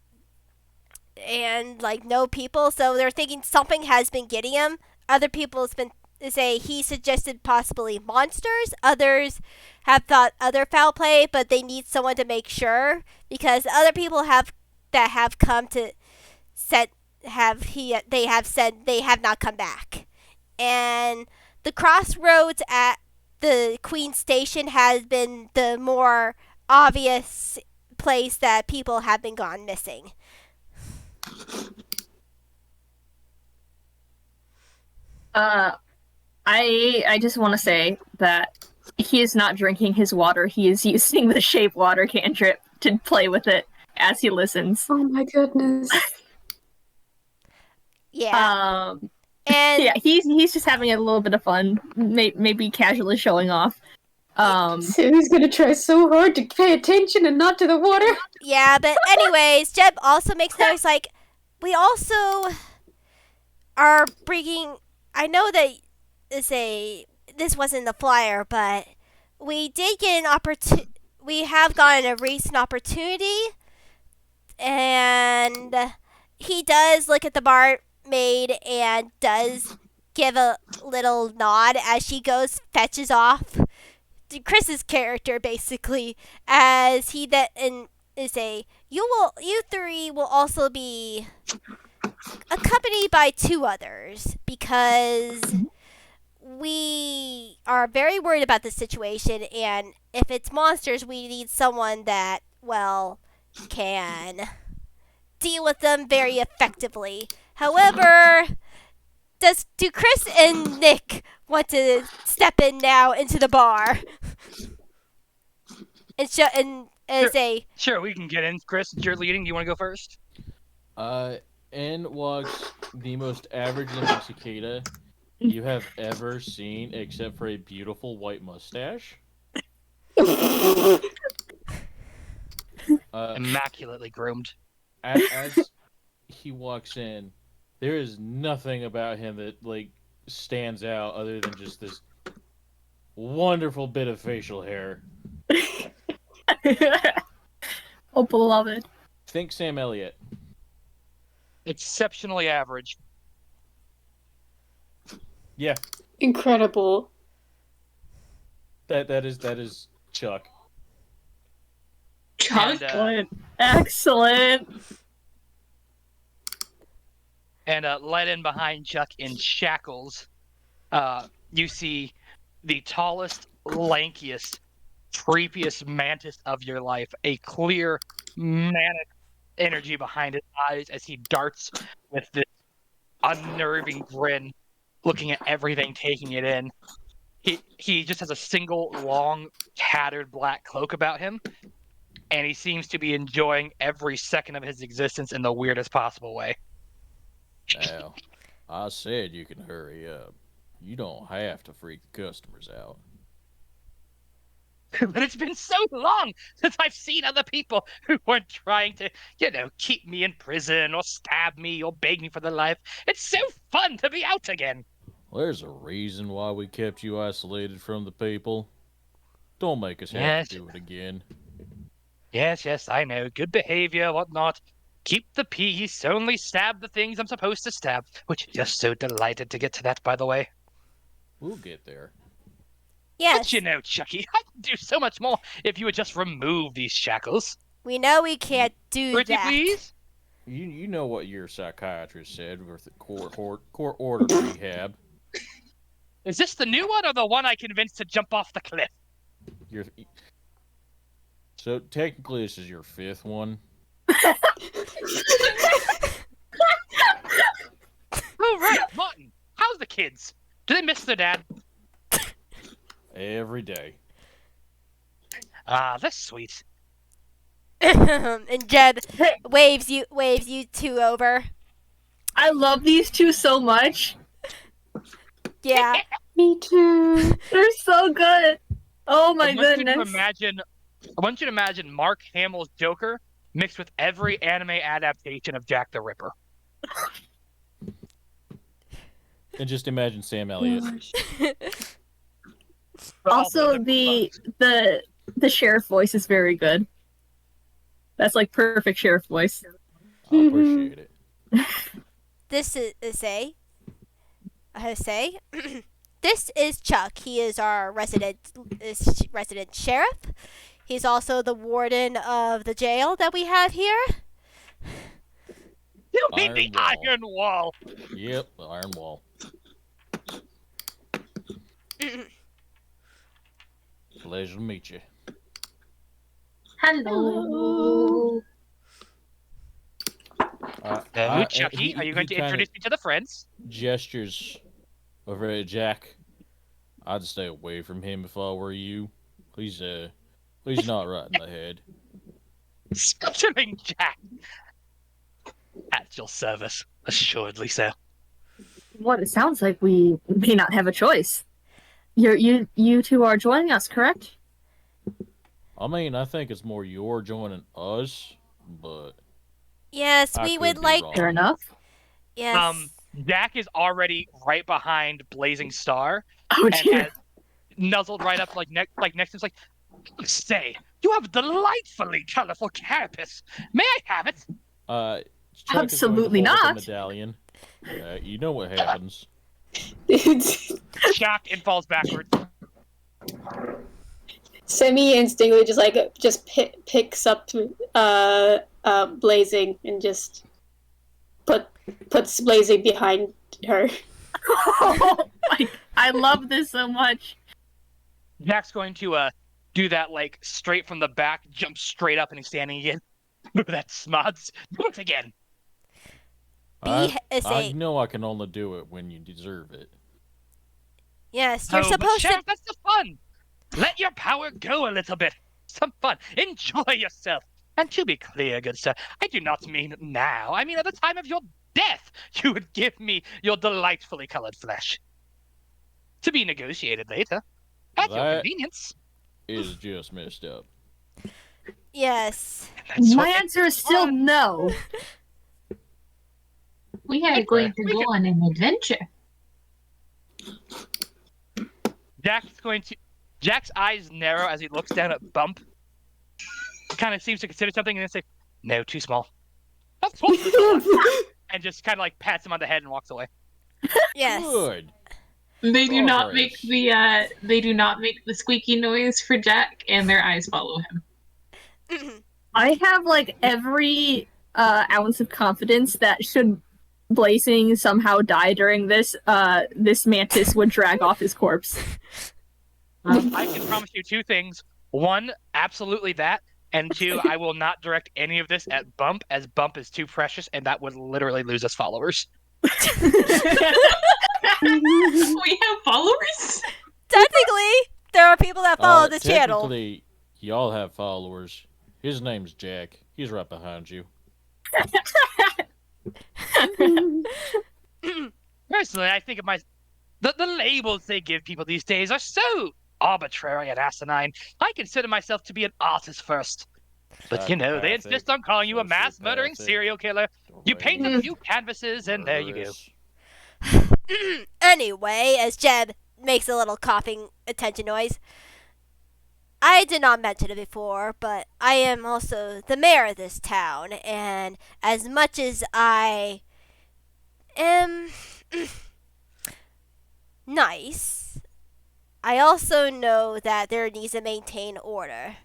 like no people, so they're thinking something has been getting him. Other people has been he suggested possibly monsters. Others have thought other foul play, but they need someone to make sure, because other people have come to they have said they have not come back. And the crossroads at the Queen Station has been the more obvious place that people have been gone missing. I just want to say that he is not drinking his water. He is using the shape water cantrip to play with it as he listens. Oh my goodness. Yeah. Um, And yeah, he's just having a little bit of fun, maybe casually showing off. Sammy's gonna try so hard to pay attention and not to the water. yeah, but anyways, Jeb also makes notes like we also are bringing. I know that this wasn't the flyer, but we did get an opportunity. We have gotten a recent opportunity, and he does look at the barmaid and does give a little nod as she goes fetches off to Chris's character basically as he that and say you three will also be accompanied by two others because we are very worried about this situation, and if it's monsters we need someone that can deal with them very effectively. However, do Chris and Nick want to step in now into the bar and say, Sure, we can get in. Chris, you're leading. Do you want to go first? In walks the most average-looking cicada you have ever seen, except for a beautiful white mustache. Immaculately groomed. As he walks in, there is nothing about him that stands out other than just this wonderful bit of facial hair. Oh, beloved. Think Sam Elliott. Exceptionally average. Yeah, Incredible. that is Chuck. Chuck? And, Excellent. And led in behind Chuck in shackles, you see the tallest, lankiest, creepiest mantis of your life. A clear, manic energy behind his eyes as he darts with this unnerving grin, looking at everything, taking it in. He just has a single, long, tattered black cloak about him, and he seems to be enjoying every second of his existence in the weirdest possible way. Now, I said you can hurry up. You don't have to freak the customers out. But it's been so long since I've seen other people who weren't trying to, keep me in prison or stab me or beg me for their life. It's so fun to be out again. There's a reason why we kept you isolated from the people. Don't make us have Yes. to do it again. Yes, I know. Good behavior, whatnot. Keep the peace, only stab the things I'm supposed to stab. Which, just so delighted to get to that, by the way. We'll get there. yes, But Chucky, I could do so much more if you would just remove these shackles. we know we can't do Pretty that. please? You know what your psychiatrist said with the court ordered rehab. Is this the new one or the one I convinced to jump off the cliff? So technically this is your fifth one. Oh, right, Martin. How's the kids? Do they miss their dad? Every day. Ah, that's sweet. And Jeb waves you two over. I love these two so much. Yeah. Me too. They're so good. Oh my I want goodness. you to imagine Mark Hamill's Joker mixed with every anime adaptation of Jack the Ripper. And just imagine Sam Elliott. Also, the sheriff voice is very good. That's like perfect sheriff voice. I appreciate it. This is this is Chuck. He is our resident sheriff. He's also the warden of the jail that we have here. You mean the Iron Iron Wall? Yep, the Iron Wall. Pleasure to meet you. Hello. Chucky, are you going to introduce me to the friends? Gestures over at Jakk. I'd stay away from him if I were you. He's not right in the head. Skittering Jack. At your service, assuredly so. what it sounds like we may not have a choice. You two are joining us, correct? I mean, I think it's more you're joining us, but Yes, I we could would be like. wrong. Fair enough. Yes. Jakk is already right behind Blazing Star Oh and dear. has nuzzled right up like next to him. Like, say, you have a delightfully colorful carapace. May I have it? Chuck Absolutely is going to hold up not. the medallion. You know what happens. Shocked and falls backwards. Semi instinctively just picks up Blazing and just puts Blazing behind her. Oh my, I love this so much. Jack's going to do that like straight from the back, jump straight up, and he's standing again. That smods. Do it again. I know I can only do it when you deserve it. Yes, you're But supposed to. Sheriff, that's the fun. Let your power go a little bit. Some fun. Enjoy yourself. And to be clear, good sir, I do not mean now. I mean at the time of your death, you would give me your delightfully colored flesh. To be negotiated later. At your That- convenience. Is just messed up. Yes. That's My what answer is still no. We are going to go on an adventure. Jack's eyes narrow as he looks down at Bumpp. Kind of seems to consider something and then say, "No, too small." That's cool. And just kind of like pats him on the head and walks away. Yes. Good. They do not make Progress. the squeaky noise for Jakk, and their eyes follow him. I have like every ounce of confidence that should Blazing somehow die during this, this mantis would drag off his corpse. I can promise you two things. One, absolutely that. And two, I will not direct any of this at Bumpp, as Bumpp is too precious, and that would literally lose us followers. We have followers? Technically, there are people that follow this channel. Technically, y'all have followers. His name's Jakk. He's right behind you. Personally, I think of the labels they give people these days are so arbitrary and asinine. I consider myself to be an artist first. But you know, they Psychopathic, insist on calling you a mass murdering sociopathic, serial killer. You paint a few canvases and there you go. murderous. Anyway, as Jeb makes a little coughing attention noise, I did not mention it before, but I am also the mayor of this town, and as much as I am nice, I also know that there needs to maintain order.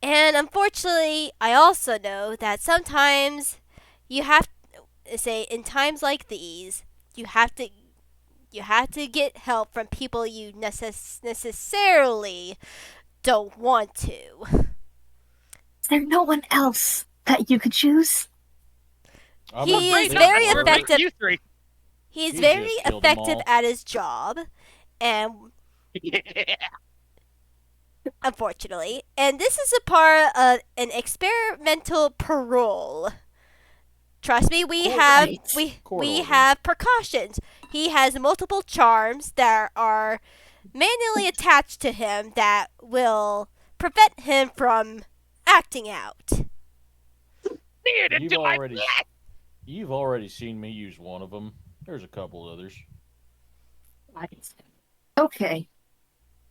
And unfortunately, I also know that sometimes you have to say in times like these, you have to get help from people you necessarily don't want to. Is there no one else that you could choose? I'm He afraid is not. very We're making effective. You three. He's He very just killed them effective all. at his job, and unfortunately, and this is a part of an experimental parole. Trust me, we have Alright. we Court order. have precautions. He has multiple charms that are manually attached to him that will prevent him from acting out. Near to You've do my already- flesh. You've already seen me use one of them. There's a couple others. Okay.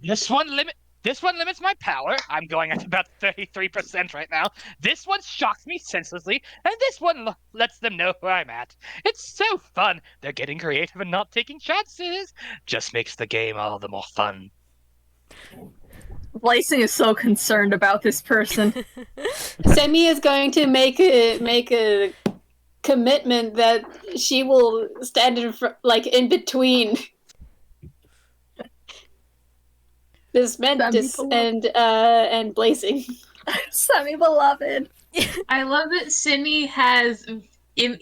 This one limits my power. I'm going at about 33% right now. This one shocks me senselessly, and this one lets them know where I'm at. It's so fun. They're getting creative and not taking chances. Just makes the game all the more fun. Blazing is so concerned about this person. Semi is going to make a commitment that she will stand in between this Mantis and Blazing. Semi beloved. I love that Cindy has in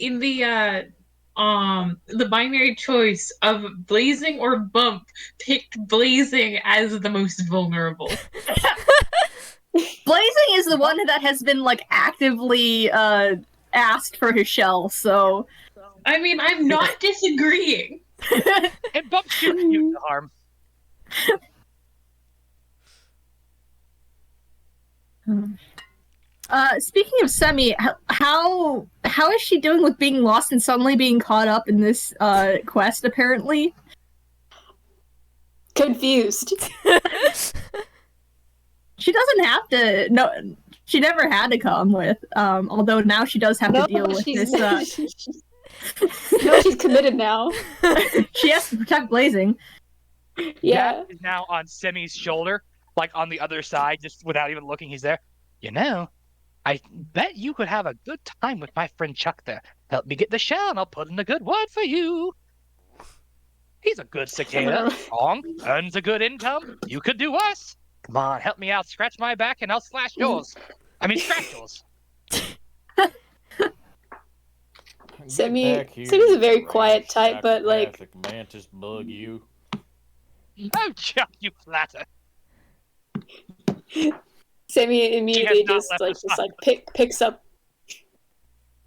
the binary choice of Blazing or Bumpp picked Blazing as the most vulnerable. Blazing is the one that has been like actively asked for his shell, so I mean, I'm not disagreeing. And Bump's too cute to harm. Speaking of Semi, how is she doing with being lost and suddenly being caught up in this quest? Apparently, Confused. she doesn't have to. No, she never had to come with. Although now she does have to deal with this. No, she's committed now. She has to protect Blazing. Yeah. Jack is now on Semi's shoulder, like on the other side, just without even looking. He's there. You know, I bet you could have a good time with my friend Chuck there. Help me get the shell, and I'll put in a good word for you. He's a good cicada, strong, earns a good income. You could do worse. Come on, help me out. Scratch my back, and I'll slash yours. I mean, scratch yours. Semi's a very quiet type, but like mantis bug you. Oh, Chuck, you flatter. Semi immediately not just left picks up,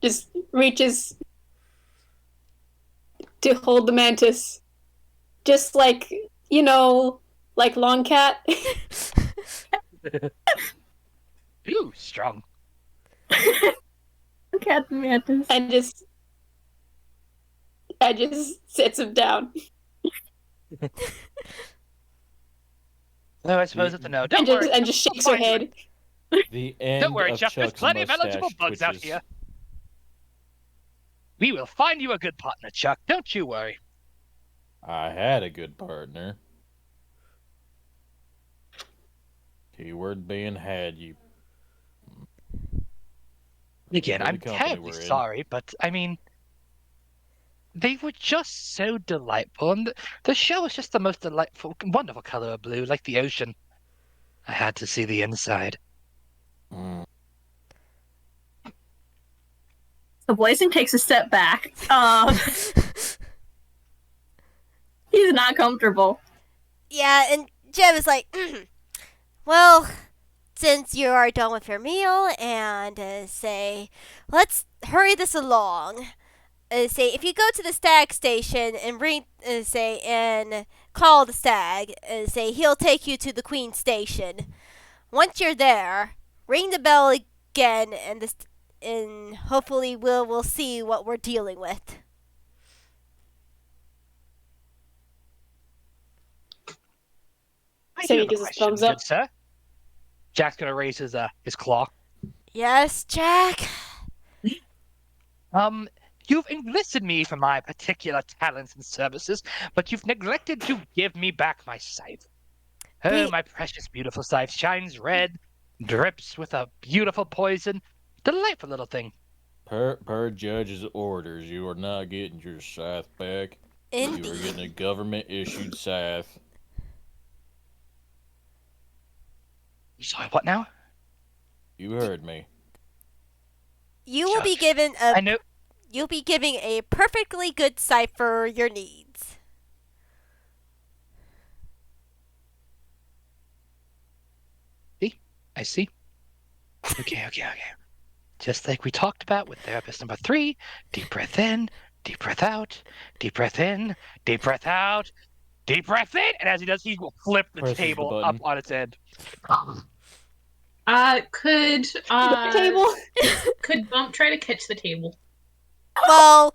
just reaches to hold the mantis, just like like Long Cat. Ooh, strong. Cat the mantis. And just sits him down. No, I suppose it's a no. Don't And worry. just shakes her head. The end Don't worry, of Chuck. There's Chuck's plenty of eligible mustache bugs out twitches. here. We will find you a good partner, Chuck. Don't you worry. I had a good partner. Keyword being had, you. Again, For the I'm company terribly we're in. sorry, but I mean, they were just so delightful, and the show was just the most delightful, wonderful color of blue, like the ocean. I had to see the inside. Mm. So Blazing takes a step back. He's not comfortable. Yeah, and Jeb is like, well, since you are done with your meal, and say, let's hurry this along. Say, if you go to the Stag station and ring, and call the Stag, say he'll take you to the Queen station. Once you're there, ring the bell again, and hopefully we'll see what we're dealing with. I So do he have a gives us question, thumbs up. good sir. Jack's gonna raise his claw. Yes, Jack? You've enlisted me for my particular talents and services, but you've neglected to give me back my scythe. Oh, We- my precious, beautiful scythe shines red, drips with a beautiful poison. Delightful little thing. Per judge's orders, you are not getting your scythe back. You are Indeed. getting a government-issued scythe. Sorry, what now? You heard me. You will be Judge, given I know. You'll be giving a perfectly good site for your needs. I see. Okay. Just like we talked about with therapist number 3, deep breath in, deep breath out, deep breath in, deep breath out, deep breath in, and as he does, he will flip the Presses the table button. up on its end. Could The table. could Bump try to catch the table? Well,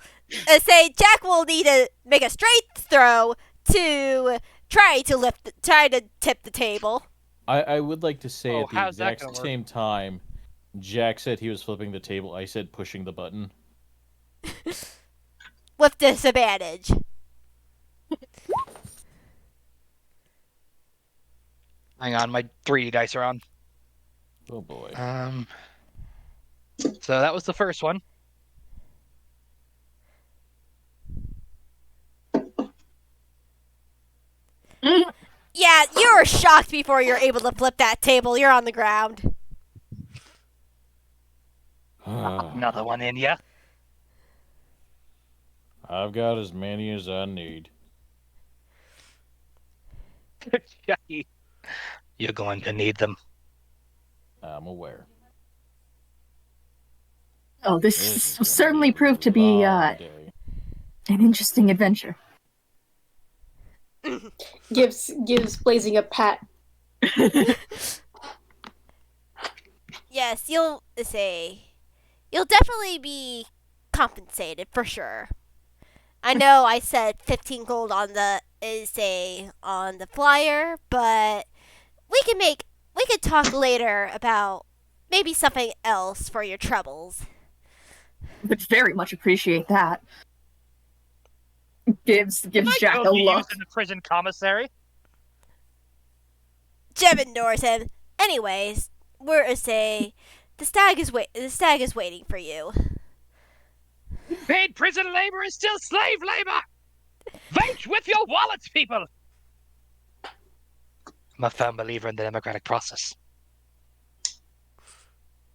say Jack will need to make a straight throw to try to tip the table. I would like to say Oh, at the how's that exact gonna work? same time, Jack said he was flipping the table. I said pushing the button. With disadvantage. Hang on, my 3 dice are on. Oh boy. So that was the first one. Yeah, you were shocked before you're able to flip that table. You're on the ground. Another one in ya. I've got as many as I need. Chucky, you're going to need them. I'm aware. Oh, This this is certainly gonna proved to a be long day. an interesting adventure. Gives Blazing a pat. Yes, you'll definitely be compensated for sure. I know I said 15 gold on the flyer, but we can talk later about maybe something else for your troubles. Would very much appreciate that. Gives Jakk a Be look. used in the prison commissary. Jeb ignores him. Anyways, the stag is waiting for you. Paid prison labor is still slave labor. Vote with your wallets, people. I'm a firm believer in the democratic process.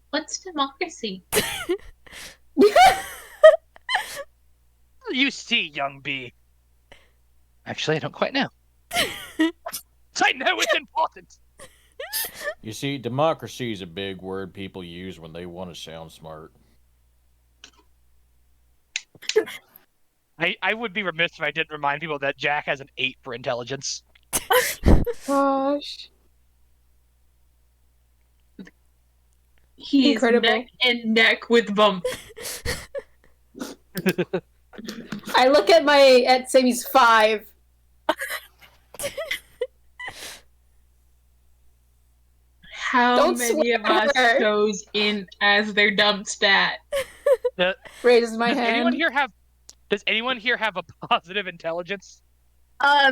What's democracy? You see, young bee. Actually, I don't quite know. I know it's important. You see, democracy is a big word people use when they want to sound smart. I would be remiss if I didn't remind people that Jakk has an 8 for intelligence. Gosh. He's Incredible. neck and neck with Bumpp. I look at Sammy's 5. How Don't many of us swear. goes in as their dumb stat? Raises my Does hand. anyone here have a positive intelligence?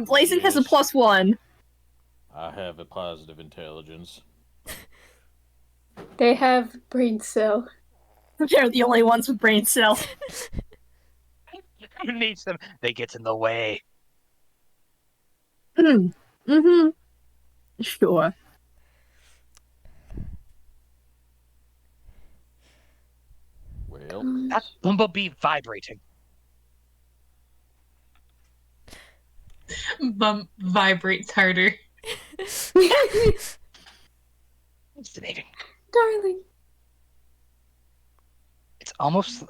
Blazing has a Yes. +1. I have a positive intelligence. They have brain cell. They're the only ones with brain cells. Who needs them? They get in the way. Mm-hmm. Sure. Well, That bumblebee vibrating. Bumpp vibrates harder. Fascinating. Darling. It's almost...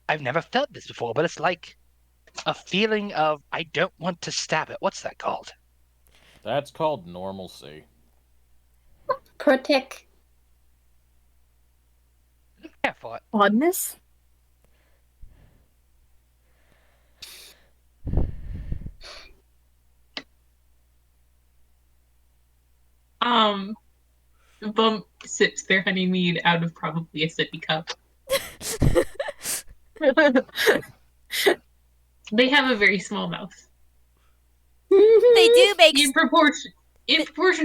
I've never felt this before, but it's like a feeling of I don't want to stab it. What's that called? that's called normalcy. Protect. Yeah, for it. Oddness? Bumpp sips their honey mead out of probably a sippy cup. They have a very small mouth. They do make In proportion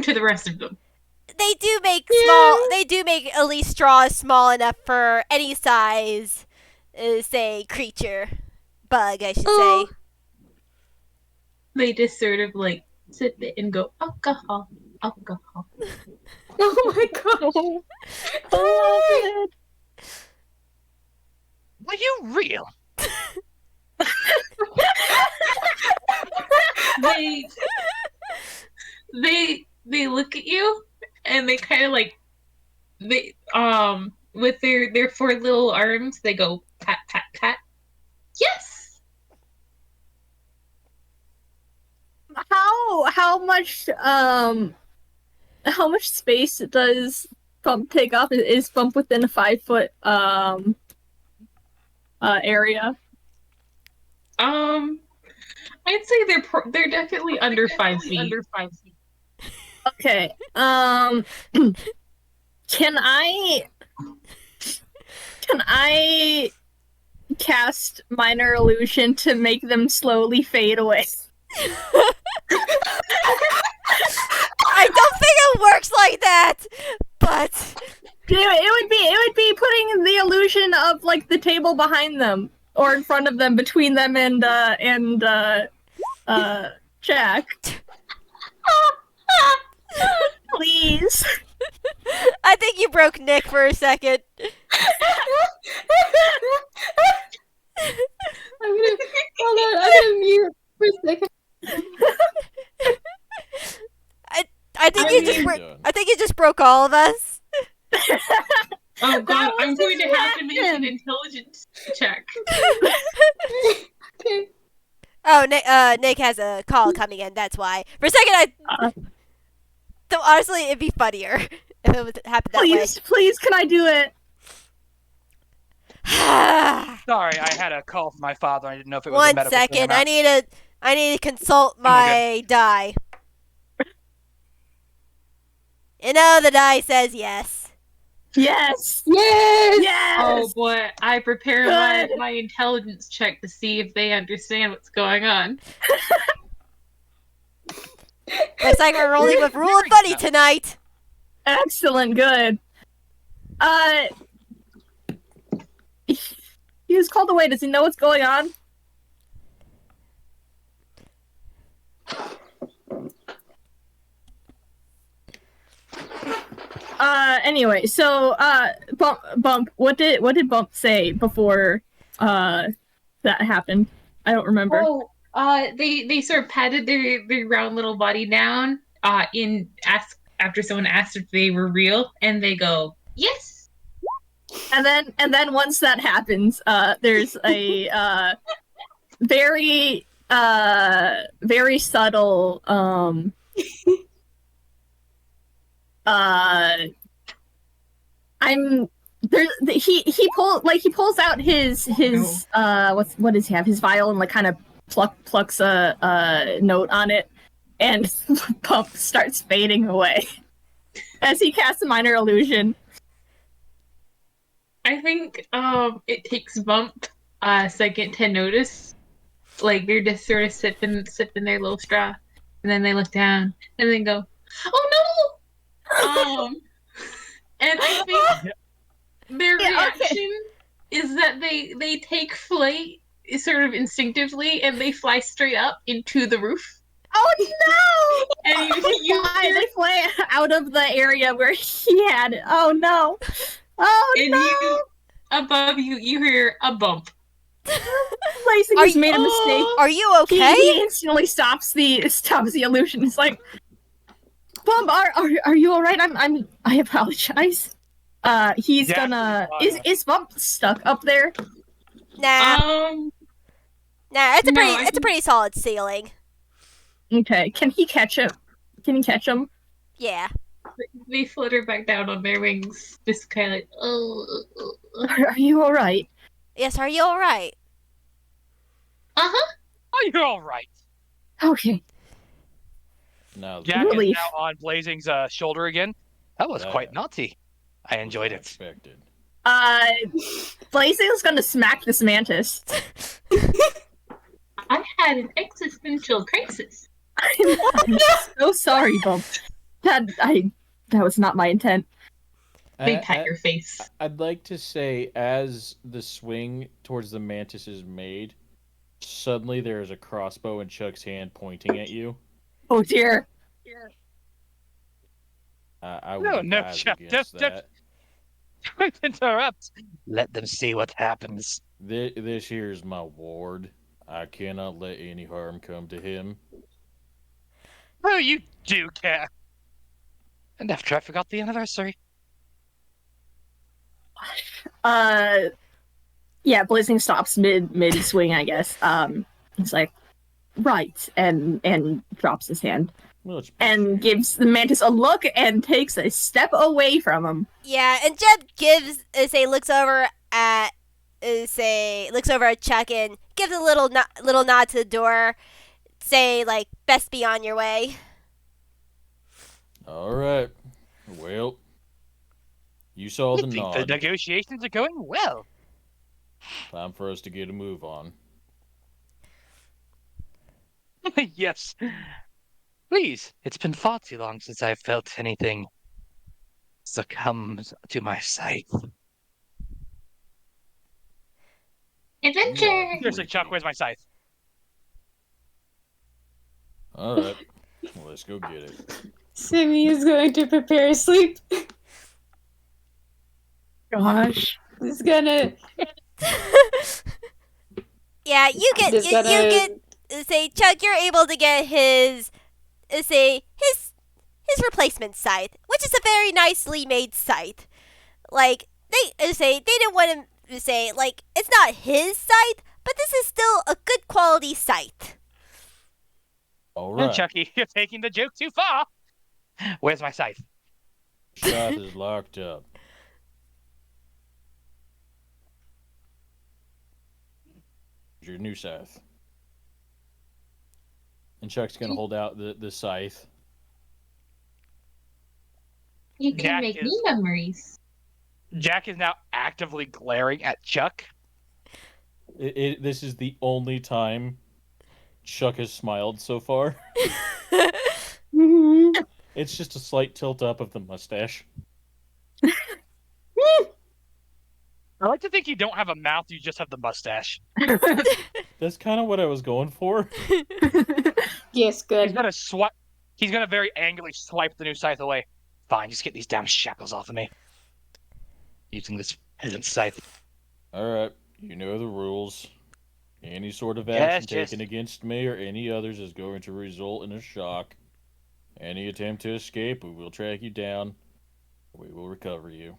to the rest of them. they do make small. They do make at least straws small enough for any size, say creature, bug, I should say. They just sort of like sip it and go alcohol, alcohol. Oh my gosh. Oh, Are you real? They look at you and they kind of like they with their 4 little arms they go pat pat pat. Yes. How much space does Bumpp take up? Is Bumpp within a 5-foot area? I'd say they're definitely under 5 feet. Okay. Can I cast minor illusion to make them slowly fade away? I don't think it works like that, but It would be putting the illusion of like the table behind them or in front of them, between them and Jakk. Please. I think you broke Nick for a second. Hold on, I'm gonna mute for a second. I think you just I think you just broke all of us. Oh god, That I'm was going to his have to make an weapon. intelligence check. Okay. Oh, Nick has a call coming in. That's why. For a second, so honestly, it'd be funnier if it would happen that Please, can I do it? way. Sorry, I had a call from my father. I didn't know if it was a One medical thing or second. not. I need to consult my die. You know, the die says yes. Yes. Yes! Yes. Oh boy, I prepare Good. my intelligence check to see if they understand what's going on. Looks like we're rolling with Rule of Buddy tonight. Excellent. Good. He was called away. Does he know what's going on? Anyway, so Bumpp, what did Bumpp say before that happened? I don't remember. Oh, they sort of patted their round little body down, after someone asked if they were real, and they go, yes. And then once that happens, there's a very subtle he pulls out his what does he have? His vial, and like kind of plucks a note on it, and Bumpp starts fading away as he casts a minor illusion. I think it takes Bumpp a second to notice. Like they're just sort of sipping their little straw, and then they look down and then go, "Oh no!" And I think their reaction is that they take flight sort of instinctively, and they fly straight up into the roof. Oh no! And they fly out of the area where he had it. Oh no! Oh and no! Above you hear a bump. Lacing has made a mistake. Are you okay? He instantly stops the illusion. He's like, Bumpp, are you all right? I apologize. He's gonna. Is Bumpp stuck up there? Nah, it's a pretty solid ceiling. Okay. Can he catch it? Can he catch him? Yeah. They flutter back down on their wings, just kind of like, oh. Are you all right? Yes, are you all right? Uh-huh. Oh, you're all right. Okay. Now, Jakk is Relief. now on Blazing's shoulder again. That was quite naughty. I enjoyed it. expected. Blazing's gonna smack this mantis. I had an existential crisis. I'm so sorry, Bumpp. That was not my intent. They pat your face. I'd like to say, as the swing towards the mantis is made, suddenly there is a crossbow in Chuck's hand pointing at you. Oh dear. I would No, advise Chuck, against that. Don't interrupt. Let them see what happens. This here's my ward. I cannot let any harm come to him. Oh, you do care. And after I forgot the anniversary. Yeah, Blazing stops mid swing, I guess. He's like, right, and drops his hand and gives the mantis a look and takes a step away from him. Yeah, and Jeb looks over at Chuck and gives a little nod to the door. Say, like, best be on your way. All right. Well, you saw the I think nod. the negotiations are going well. Time for us to get a move on. Yes. Please, it's been far too long since I've felt anything succumb to my sight. Adventure! Seriously, Chuck, where's my scythe? All right. Well, let's go get it. Simi is going to prepare sleep. Gosh. He's gonna. Yeah, Chuck, you're able to get his replacement scythe, which is a very nicely made scythe. Like, they didn't want him to say, like, it's not his scythe, but this is still a good quality scythe. All right. Chucky, you're taking the joke too far. Where's my scythe? Scythe is locked up. Here's your new scythe. And Chuck's gonna hold out the scythe. You can Jakk make is- new memories. Jakk is now actively glaring at Chuck. This is the only time Chuck has smiled so far. Mhm. It's just a slight tilt up of the mustache. I like to think you don't have a mouth, you just have the mustache. That's kind of what I was going for. Yes, He's good. gonna swipe. He's gonna very angrily swipe the new scythe away. Fine, just get these damn shackles off of me. Using this peasant scythe. Alright, you know the rules. Any sort of Yes, action yes. taken against me or any others is going to result in a shock. Any attempt to escape, we will track you down. We will recover you.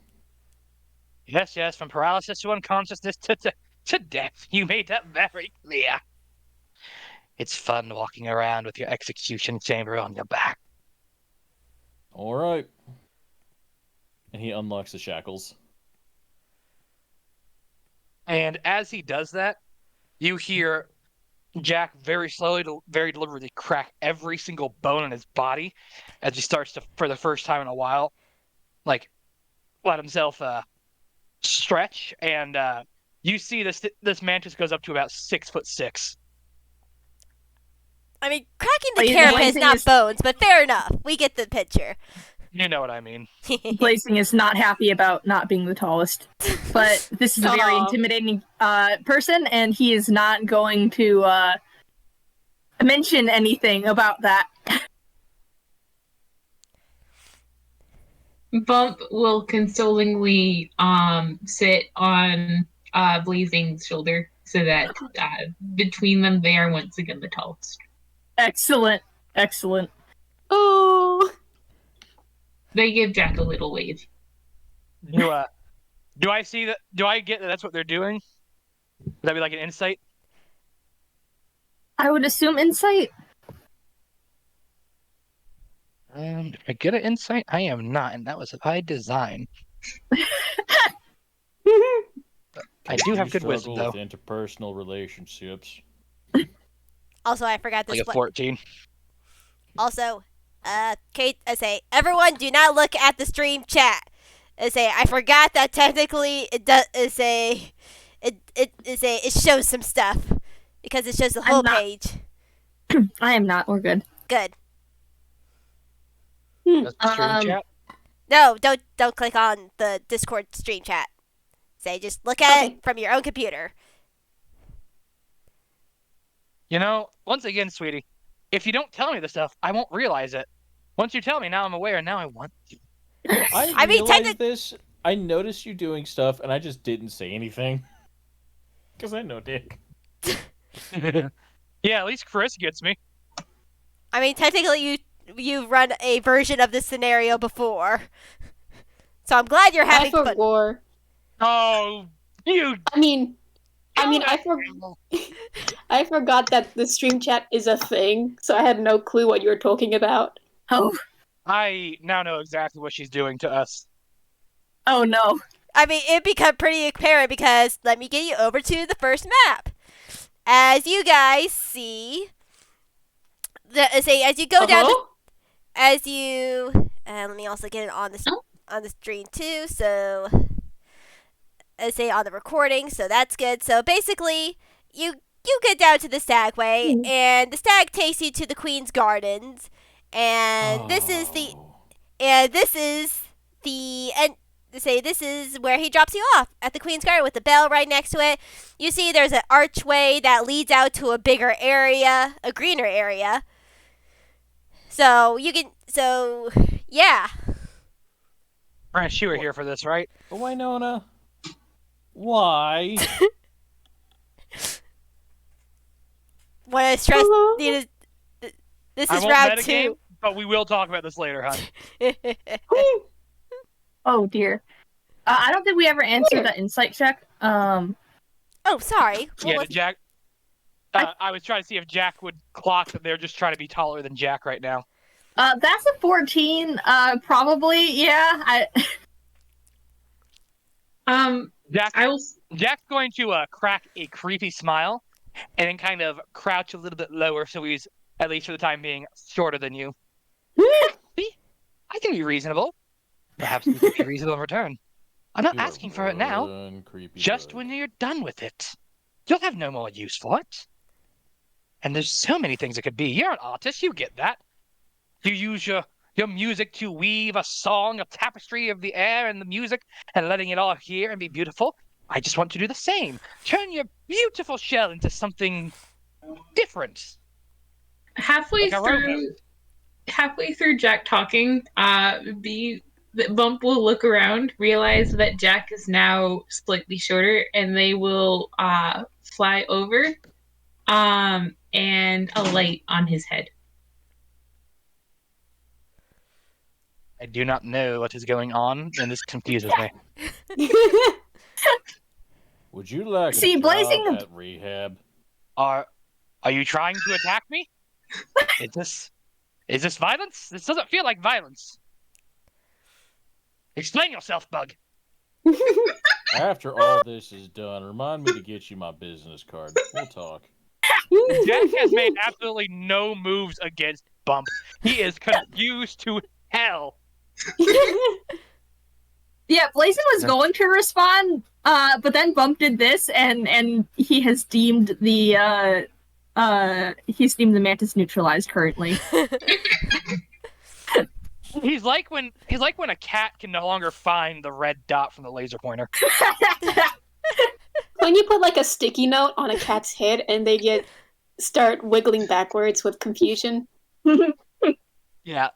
Yes, yes, from paralysis to unconsciousness to death. You made that very clear. It's fun walking around with your execution chamber on your back. Alright. And he unlocks the shackles. And as he does that, you hear Jakk very slowly, very deliberately crack every single bone in his body as he starts to, for the first time in a while, like, let himself stretch. And you see this mantis goes up to about 6'6". I mean, cracking the Blazing carapace is not is- bones, but fair enough. We get the picture. You know what I mean. Blazing is not happy about not being the tallest, but this is a very Aw. intimidating person, and he is not going to mention anything about that. Bump will consolingly sit on Blazing's shoulder so that between them they are once again the tallest. Excellent, excellent. Oh, They give Jakk a little wave. Do I see that? Do I get that that's what they're doing? Would that be like an insight? I would assume insight. Did I get an insight? I am not, and that was by design. I do have good wisdom, struggle though. with interpersonal relationships. Also, I forgot this. Like a 14. Also, Kate, I say, everyone, do not look at the stream chat. I say, I forgot that technically it does. It shows some stuff because it shows the I'm whole not- page. I am not. We're good. Good. That's the stream Um, chat. No, don't click on the Discord stream chat. Say, just look at Okay. it from your own computer. You know, once again, sweetie, if you don't tell me the stuff, I won't realize it. Once you tell me, now I'm aware, and now I want to. I mean, realized this. I noticed you doing stuff, and I just didn't say anything. Because I know Dick. Yeah, at least Chris gets me. I mean, technically, you've run a version of this scenario before, so I'm glad you're I having fun. forgot. Oh, you. I forgot that the stream chat is a thing, so I had no clue what you were talking about. Oh, I now know exactly what she's doing to us. oh no. I mean, it become pretty apparent because let me get you over to the first map. As you guys see, as you go down, Uh-huh. as you, let me also get it on the screen too. So, on the recording, so that's good. So basically, you get down to the Stagway, and the stag takes you to the Queen's Gardens, and this is the this is where he drops you off at the Queen's Garden with the bell right next to it. You see there's an archway that leads out to a bigger area, a greener area. So yeah. Branch, you were here for this, right? Winona. Why? Want to stress Hello? this I is won't round metagame, 2. but we will talk about this later, hon. Oh dear. I don't think we ever answered the insight check. Oh, sorry. What Yeah, was- Jack. I was trying to see if Jack would clock that they're just trying to be taller than Jack right now. That's a 14. Probably, yeah. Jack, I will. Jack's going to crack a creepy smile and then kind of crouch a little bit lower so he's, at least for the time being, shorter than you. See? I can be reasonable. Perhaps you can be reasonable in return. I'm not asking for it now. Just when you're done with it. You'll have no more use for it. And there's so many things it could be. You're an artist, you get that. You use your music to weave a song, a tapestry of the air and the music, and letting it all hear and be beautiful. I just want to do the same. Turn your beautiful shell into something different. Halfway Like a robot. through Jack talking, Bumpp will look around, realize that Jack is now slightly shorter, and they will fly over and alight on his head. I do not know what is going on, and this confuses me. Would you like See, a blazing job the- at rehab? Are you trying to attack me? Is this violence? This doesn't feel like violence. Explain yourself, Bug. After all this is done, remind me to get you my business card. We'll talk. Jack has made absolutely no moves against Bumpp. He is confused to hell. Yeah, Blazon was going to respond, but then Bumpp did this, and he has deemed the mantis neutralized currently. He's like when a cat can no longer find the red dot from the laser pointer. When you put like a sticky note on a cat's head and they start wiggling backwards with confusion. Yeah.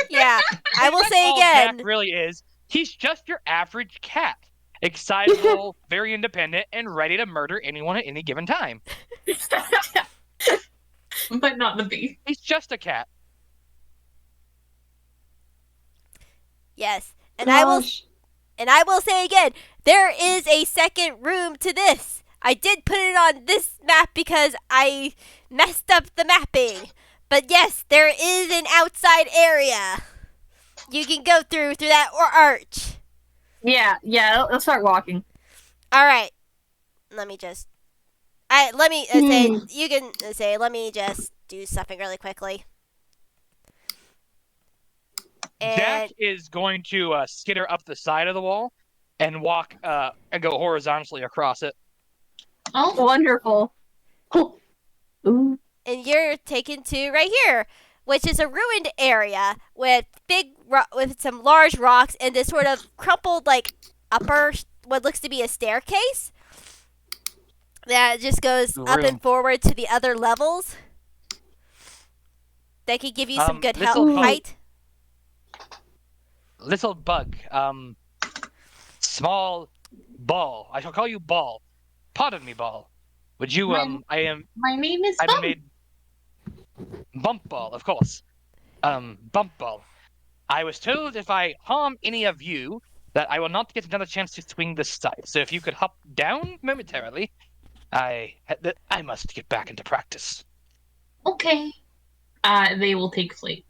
Yeah, I will That's say all again. Jack really is. He's just your average cat. Excitable, very independent, and ready to murder anyone at any given time. But not the bee. He's just a cat. Yes, and I will say again, there is a second room to this. I did put it on this map because I messed up the mapping. But yes, there is an outside area you can go through that arch. Yeah, let's start walking. All right, let me just. Let me say. You can say. Let me just do something really quickly. And Jack is going to skitter up the side of the wall and walk and go horizontally across it. Oh, Wonderful. Ooh. and you're taken to right here, which is a ruined area with with some large rocks and this sort of crumpled upper what looks to be a staircase that just goes up and forward to the other levels. That could give you some good height. Little bug, small ball. I shall call you Ball. Pardon me, Ball. Would you my name is I've been Bumpp. made Bump Ball, of course. Bump Ball. I was told if I harm any of you, that I will not get another chance to swing this side. So if you could hop down momentarily, I must get back into practice. Okay. They will take flight.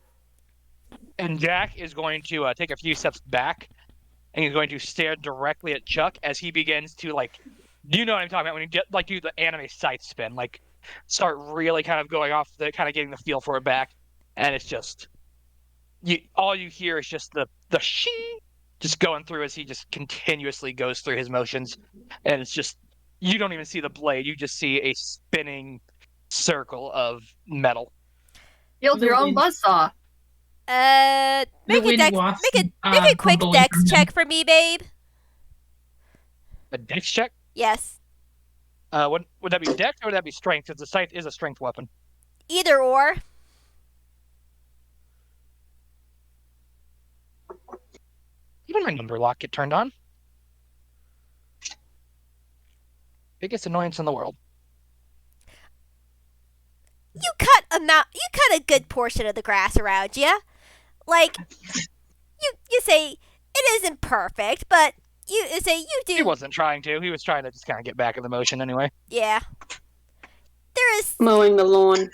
And Jack is going to take a few steps back, and he's going to stare directly at Chuck as he begins to you know what I'm talking about when you get do the anime side spin, start really kind of going off kind of getting the feel for it back, and it's just all you hear is just the shing just going through as he just continuously goes through his motions, and it's just you don't even see the blade, you just see a spinning circle of metal. Build your own buzzsaw. Make a quick dex check for me, babe. A dex check? Yes. Would that be dex or would that be strength? Because the scythe is a strength weapon. Either or. Even my number lock get turned on. Biggest annoyance in the world. You cut a good portion of the grass around you. You say it isn't perfect, but you do. He wasn't trying to. He was trying to just kind of get back in the motion anyway. Yeah. There is. Mowing the lawn.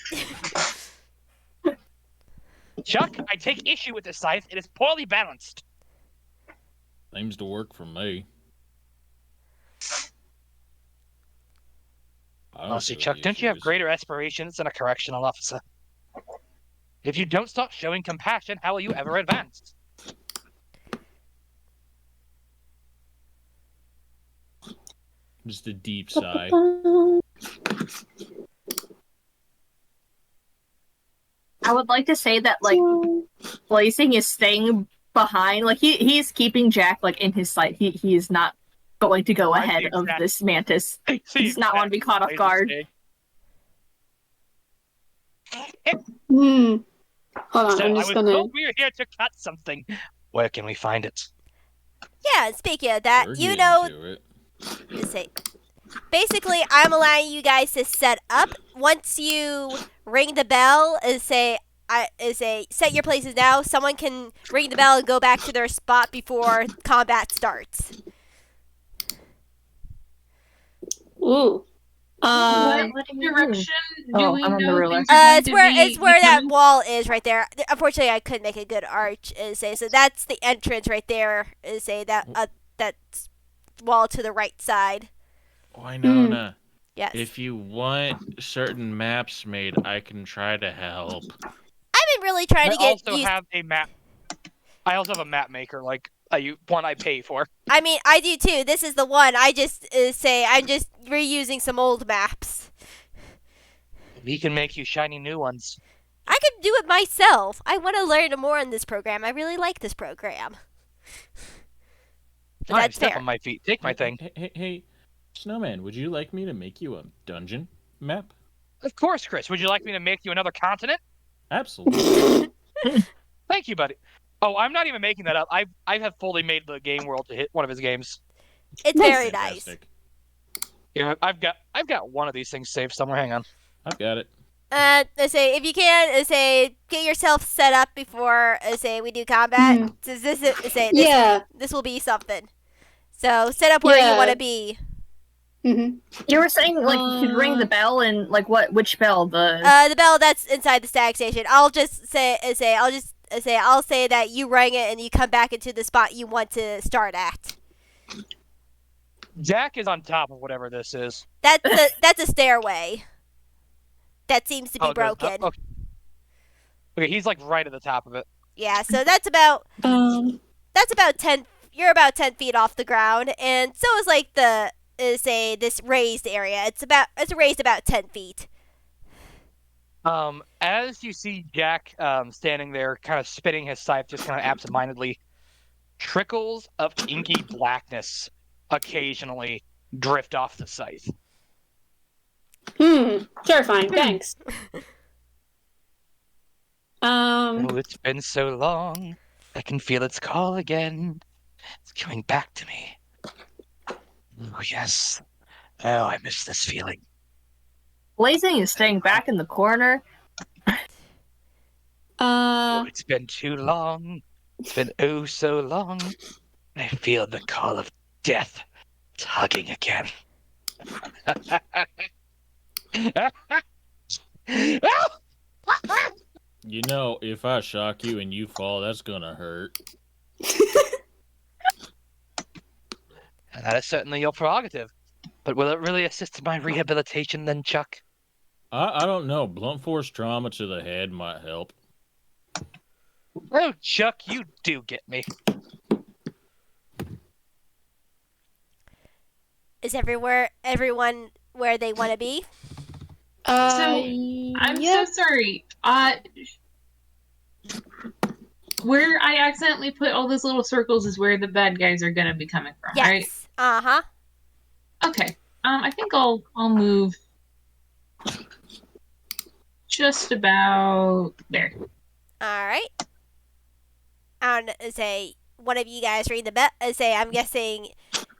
Chuck, I take issue with this scythe. It is poorly balanced. Seems to work for me. Honestly, Chuck, don't you have greater aspirations than a correctional officer? If you don't start showing compassion, how will you ever advance? Just a deep sigh. I would like to say that like Blazing is staying behind. Like he's keeping Jakk like in his sight. He is not going to go ahead of this mantis. He does not want to be caught off guard. Hold on, So I'm I just was gonna. told we were here to cut something. Where can we find it? Yeah. Speaking of that, We're you getting know, to it. let's say, basically, I'm allowing you guys to set up. Once you ring the bell, set your places now. Someone can ring the bell and go back to their spot before combat starts. Ooh. What direction do Oh, we I'm on the know ruler. things are It's going where to it's be where that becoming? wall is right there. Unfortunately, I couldn't make a good arch. So that's the entrance right there. That wall to the right side. Winona, Yes. if you want certain maps made, I can try to help. I've been really trying I to get also used. have a map. I also have a map maker, like one I pay for. I mean, I do too. This is the one. I just I'm just reusing some old maps. We can make you shiny new ones. I could do it myself. I want to learn more on this program. I really like this program. But Fine, that's step fair. on my feet. Take my thing. Hey, Snowman, would you like me to make you a dungeon map? Of course, Chris. Would you like me to make you another continent? Absolutely. Thank you, buddy. Oh, I'm not even making that up. I have fully made the game world to hit one of his games. It's very nice. Fantastic. Yeah, I've got one of these things saved somewhere. Hang on. I've got it. Let's say if you can, get yourself set up before, we do combat. This will be something. So set up where you want to be. Mm-hmm. You were saying like you could ring the bell and like which bell? The bell that's inside the stag station. I'll say that you ring it and you come back into the spot you want to start at. Jakk is on top of whatever this is. That's a stairway. That seems to be Oh, it goes up? broken. Okay, he's like right at the top of it. Yeah, so that's about 10. You're about 10 feet off the ground, and so is like this raised area. It's raised about 10 feet. As you see Jakk standing there, kind of spinning his scythe, just kind of absentmindedly, trickles of inky blackness occasionally drift off the scythe. Terrifying. Thanks. Oh, it's been so long. I can feel its call again. It's coming back to me. Oh, yes. Oh, I miss this feeling. Blazing is staying back in the corner. Oh, it's been too long. It's been oh so long. I feel the call of death tugging again. You know, if I shock you and you fall, that's gonna hurt. That is certainly your prerogative. But will it really assist in my rehabilitation then, Chuck? I don't know. Blunt force trauma to the head might help. Oh, Chuck, you do get me. Is everyone where they want to be? I'm so sorry. Where I accidentally put all those little circles is where the bad guys are gonna be coming from, right? Yes. Uh-huh. Okay. I think I'll move just about there. All right. And one of you guys ring the bell. I'm guessing.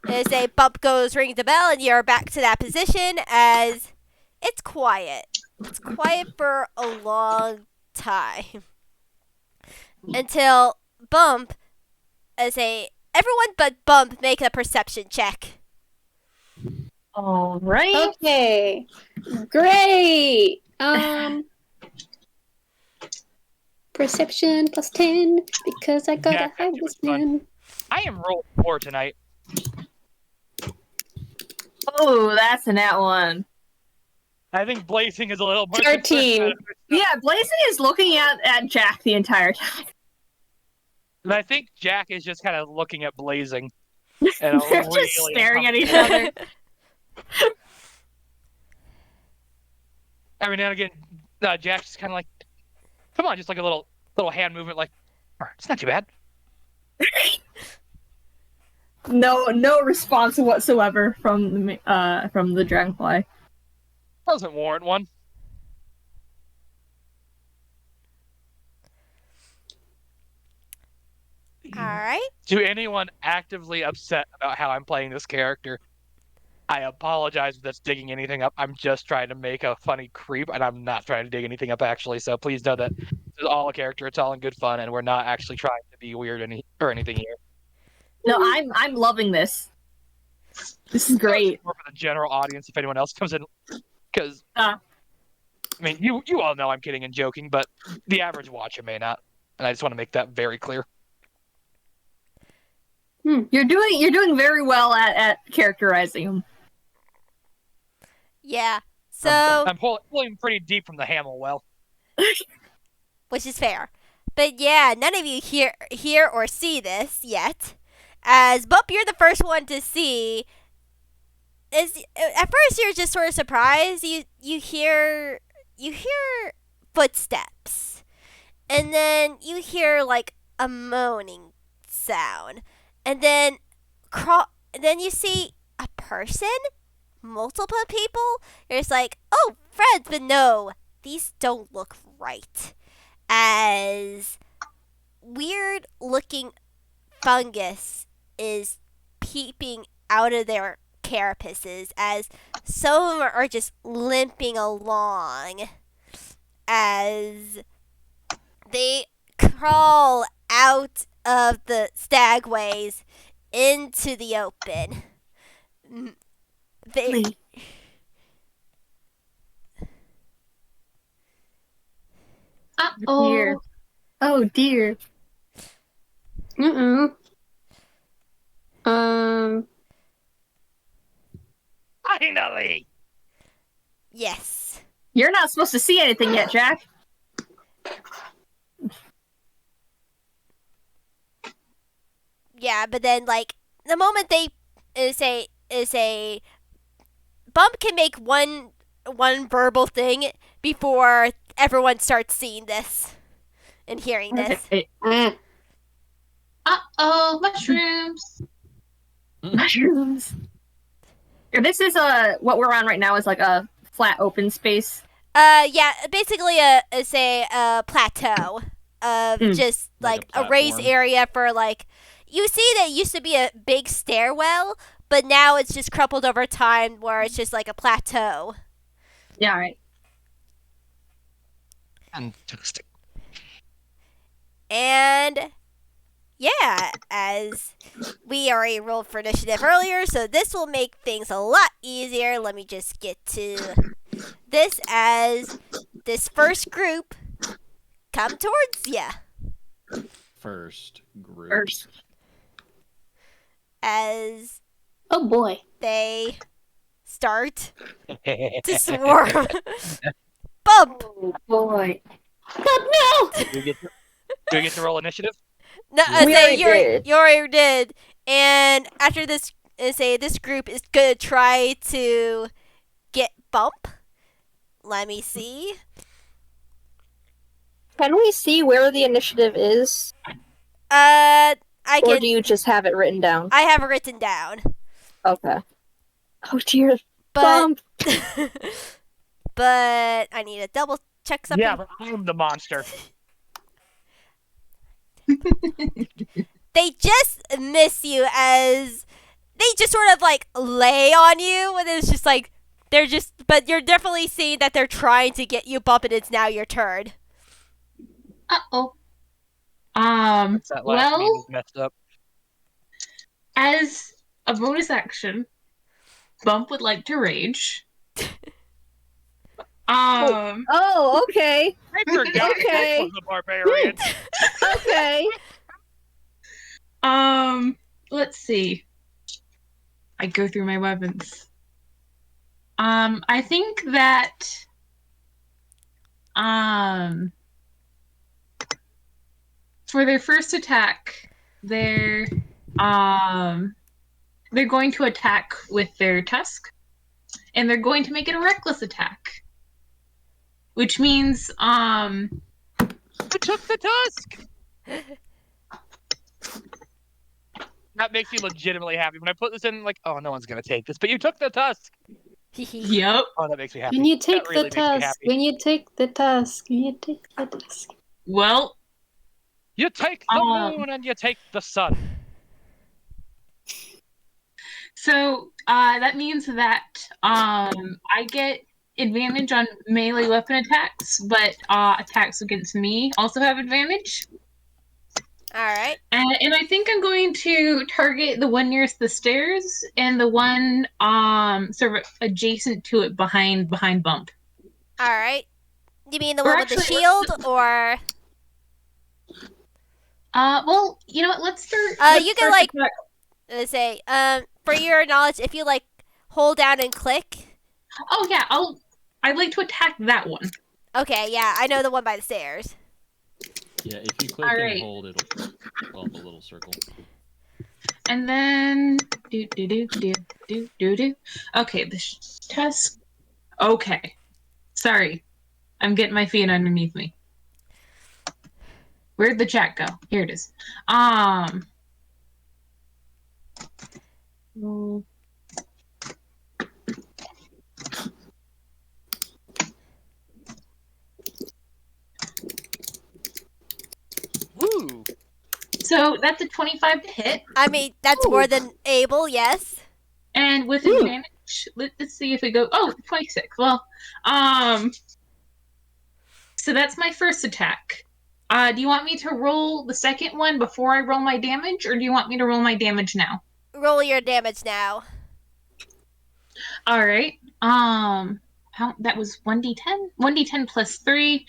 Bumpp goes, ring the bell, and you're back to that position as it's quiet. It's quiet for a long time until Bumpp everyone but Bumpp make a perception check. All right. Okay. Great. Perception plus 10 because I got Yeah, a high that was fun. wisdom. I am rolled 4 tonight. Oh, that's a nat one. I think Blazing is a little more 13. Yeah, Blazing is looking at Jakk the entire time. And I think Jakk is just kind of looking at Blazing. And They're just staring at each other. Every now and again, Jack's just kind of like, come on, just like a little hand movement, like, it's not too bad. No response whatsoever from the dragonfly. Doesn't warrant one. All right. To anyone actively upset about how I'm playing this character, I apologize if that's digging anything up. I'm just trying to make a funny creep, and I'm not trying to dig anything up, actually. So please know that this is all a character. It's all in good fun, and we're not actually trying to be weird or anything here. No, I'm loving this. This is great. More for the general audience, if anyone else comes in, because I mean, you all know I'm kidding and joking, but the average watcher may not, and I just want to make that very clear. You're doing very well at characterizing them. Yeah. So I'm pulling pretty deep from the Hamel well. Which is fair. But yeah, none of you hear or see this yet. As Bumpp, you're the first one to see. At first you're just sort of surprised. You hear footsteps. And then you hear like a moaning sound. And then you see a person, multiple people. You're just like, oh, friends, but no, these don't look right. As weird looking fungus is peeping out of their carapaces, as some of them are just limping along as they crawl out of the Stagways into the open. They Dear. Oh dear. Finally! Yes. You're not supposed to see anything yet, Jakk. Yeah, but then like the moment they say Bumpp can make one verbal thing before everyone starts seeing this and hearing this. Uh-oh, mushrooms. Mushrooms. This is what we're on right now is like a flat open space. Yeah, basically a plateau of just Like like a a raised platform. area for like you see that it used to be a big stairwell, but now it's just crumpled over time where it's just like a plateau. Yeah, right. Fantastic. And yeah, as we already rolled for initiative earlier, so this will make things a lot easier. Let me just get to this as this first group come towards ya. First group. First. As Oh boy. they start to swarm. Bumpp! Oh boy. Oh no! Do we get to roll initiative? No, We already did. you already did. And after this, this group is gonna try to get Bumpp. Let me see. Can we see where the initiative is? I Or can. do you just have it written down? I have it written down, Okay. Oh dear. but Bump. but I need to double check something. Yeah, but I'm the monster. They just miss you as they just sort of like lay on you, and it's just like they're just. But you're definitely seeing that they're trying to get you, Bumpp, and it's now your turn. Uh-oh. That last meme Well, is messed up. As a bonus action, Bumpp would like to rage. Oh, okay. I forgot Okay. Bumpp was a barbarian. Okay. Let's see. I go through my weapons. I think that for their first attack, they're going to attack with their tusk, and they're going to make it a reckless attack, which means You took the tusk. That makes me legitimately happy. When I put this in, like, oh, no one's gonna take this, but you took the tusk. yep. Oh, that makes me happy. When you That take really the makes me tusk, happy. when you take the tusk, when you take the tusk. Well, You take the moon and you take the sun. so that means that I get advantage on melee weapon attacks, but attacks against me also have advantage. Alright. And I think I'm going to target the one nearest the stairs and the one sort of adjacent to it behind Bumpp. Alright. You mean the Or one with the actually, shield, or... well, you know what? Let's start. you can, like, let's say, for your knowledge, if you, like, hold down and click... Oh yeah, I'd like to attack that one. Okay, yeah, I know the one by the stairs. Yeah, if you click and hold, it'll bump a little circle. And then do. Okay, the tusk. Okay, sorry, I'm getting my feet underneath me. Where'd the chat go? Here it is. Woo! So that's a 25 to hit. I mean, that's more than able, yes. And with advantage, let's see if we go. Oh, 26. Well, so that's my first attack. Do you want me to roll the second one before I roll my damage, or do you want me to roll my damage now? Roll your damage now. All right. That was 1d10. 1d10 plus 3.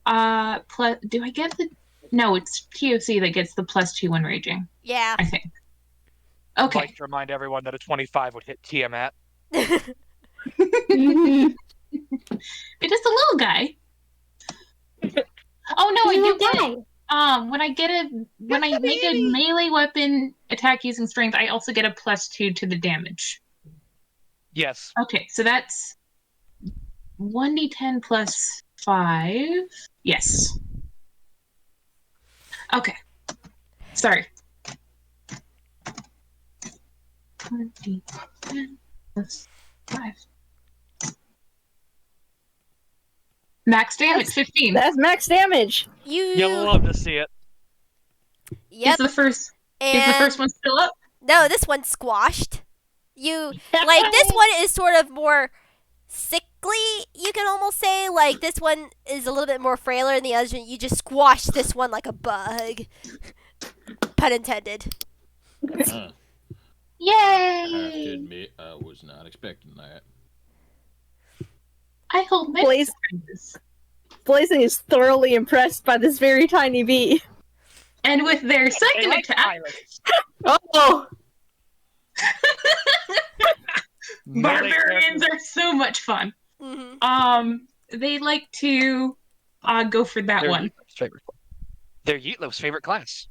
Plus, do I get the? No, it's TOC that gets the +2 when raging. Yeah. I think. I'd Okay. like to remind everyone that a 25 would hit Tiamat. It is a little guy. Oh no, I do get. When I make a melee weapon attack using strength, I also get a +2 to the damage. Yes. Okay, so that's 1d10 plus 5. Yes. Okay. Sorry. 1d10 plus 5. Max damage 15. That's max damage. You'll love to see it. Yep. Is the first one still up? No, this one's squashed. This one is sort of more sickly, you can almost say. Like, this one is a little bit more frailer than the other. You just squash this one like a bug. Pun intended. Yay! I have to admit, I was not expecting that. I hope my Blazing is thoroughly impressed by this very tiny bee. And with their second attack, Oh! barbarians are so much fun. Mm-hmm. They like to go for that one. They're Yeetloaf's favorite class,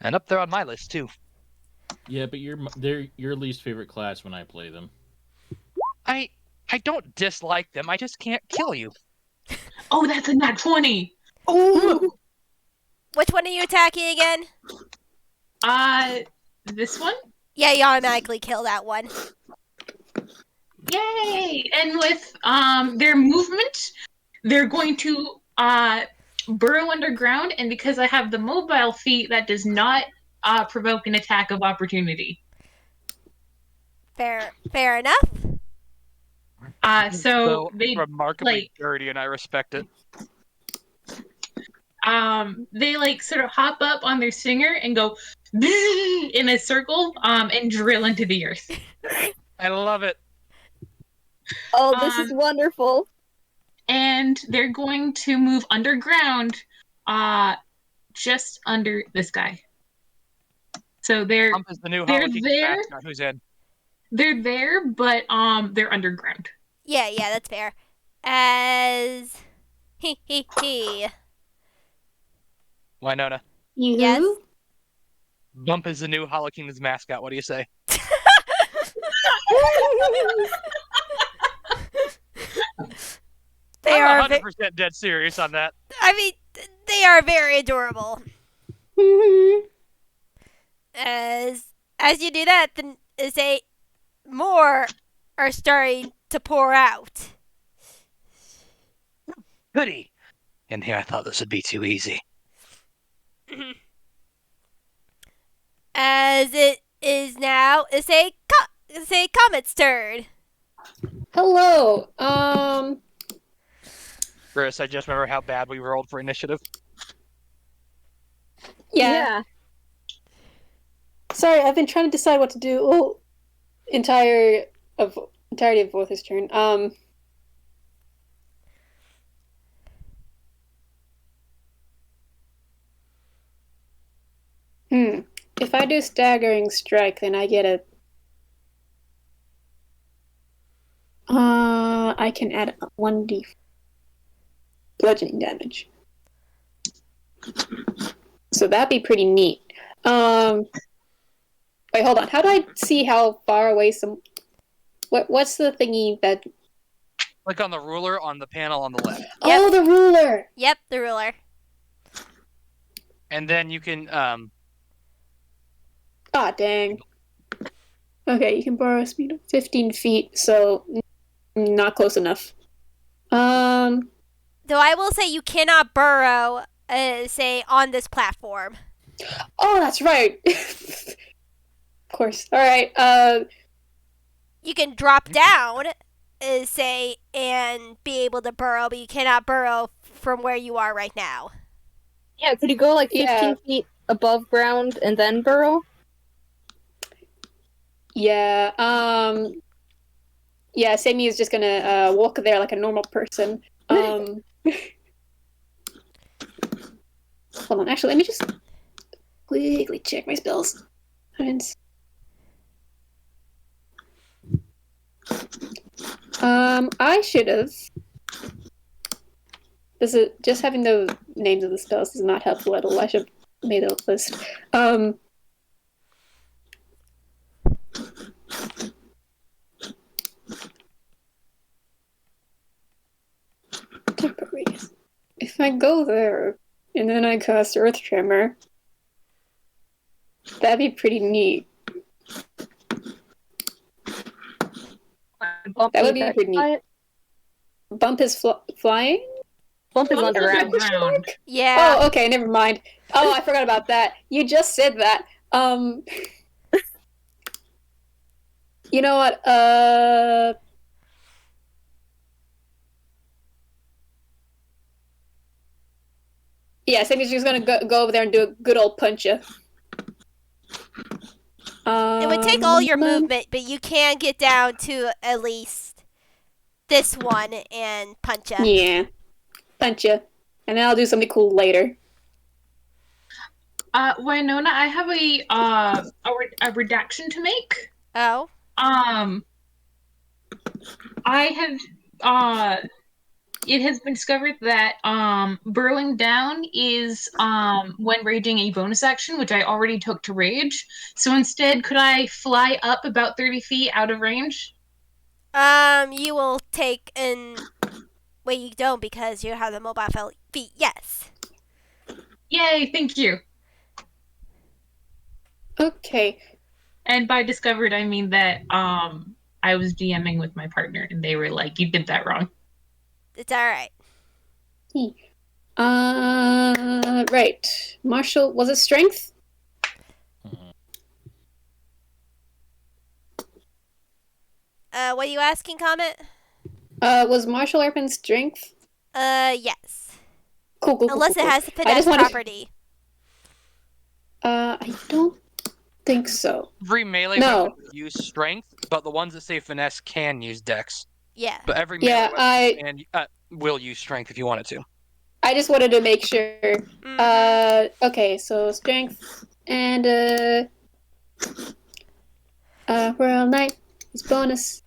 and up there on my list too. Yeah, but they're your least favorite class when I play them. I don't dislike them. I just can't kill you. Oh, that's a nat 20. Ooh! Which one are you attacking again? This one? Yeah, you automatically kill that one. Yay! And with their movement, they're going to burrow underground, and because I have the mobile feat, that does not provoke an attack of opportunity. Fair enough. So they remarkably dirty, and I respect it. They sort of hop up on their stinger and go in a circle and drill into the earth. I love it. Oh, this is wonderful. And they're going to move underground, just under this guy. So they're Bumpp is the new they're Halloween there. mascot who's in. They're there, but they're underground. Yeah, that's fair. As he. Winona. You? Yes? Bumpp is the new Hollow Kingdom's mascot. What do you say? They I'm are. 100% dead serious on that. I mean, they are very adorable. As you do that, then say more are starting to pour out. Goody. In here, I thought this would be too easy. As it is now, say Comet's turn. Hello. Chris, I just remember how bad we rolled for initiative. Yeah. Sorry, I've been trying to decide what to do. Oh, entirety of Vorth's turn. If I do staggering strike, then I get a. I can add 1d bludgeoning damage. So that'd be pretty neat. Wait, hold on. How do I see how far away some? What's the thingy that? Click on the ruler on the panel on the left. Yep. Oh, the ruler. Yep, the ruler. And then you can Ah, dang. Okay, you can borrow a speed of 15 feet, so not close enough. Though I will say you cannot burrow, say, on this platform. Oh, that's right. Of course. All right. You can drop down, say, and be able to burrow, but you cannot burrow from where you are right now. Yeah, could you go like 15 Yeah. feet above ground and then burrow? Yeah. Yeah. Sammy is just gonna walk there like a normal person. Hold on. Actually, let me just quickly check my spells. I should have. Just having the names of the spells is not helpful at all. I should have made a list. If I go there and then I cast Earth Tremor, that'd be pretty neat. Bump That would be affected pretty by neat. it? Bump is flying? Bump is Bump is underground. underground. Yeah. Oh, okay, never mind. Oh, I forgot about that. You just said that. You know what? Yeah, Sammy's just gonna go over there and do a good old puncher. It would take all your movement, but you can get down to at least this one and punch up. Yeah, puncher, and then I'll do something cool later. Winona, I have a redaction to make. Oh. I have it has been discovered that burrowing down is when raging a bonus action, which I already took to rage. So instead, could I fly up about 30 feet out of range? You will take an. Wait, you don't because you have the mobile feet. Yes. Yay! Thank you. Okay. And by discovered, I mean that I was DMing with my partner, and they were like, "You did that wrong." It's all right. Right. Marshall, was it strength? What are you asking, Comet? Was martial weapon strength? Yes. Cool. Unless cool. it has the I just finesse wanted- property. I don't think so. Every melee No. weapon use strength, but the ones that say finesse can use dex. Yeah. But every Yeah, melee weapon will use strength if you want it to. I just wanted to make sure. Mhm. Okay, so strength and we're all night. It's bonus.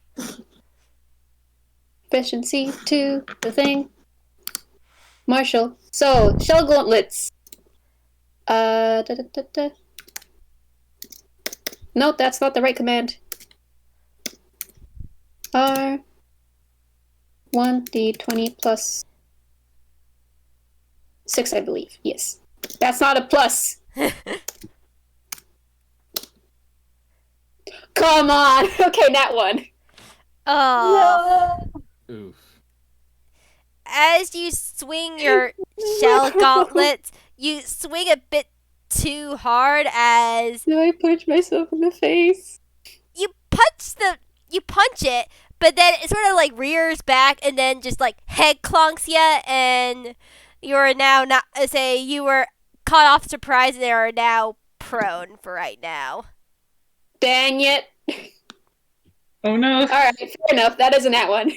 Efficiency 2, the thing. Marshall. So, shell gauntlets. Da, da, da, da. Nope, that's not the right command. R 1d20 plus 6, I believe. Yes. That's not a plus. Come on. Okay, that one. Oh. Oof. As you swing your shell gauntlets, you swing a bit too hard as Do I punch myself in the face? you punch it, but then it sort of like rears back and then just like head clonks ya, and you are now not you were caught off surprise and they are now prone for right now. Dang it. Oh no. Alright, fair enough. That isn't that one.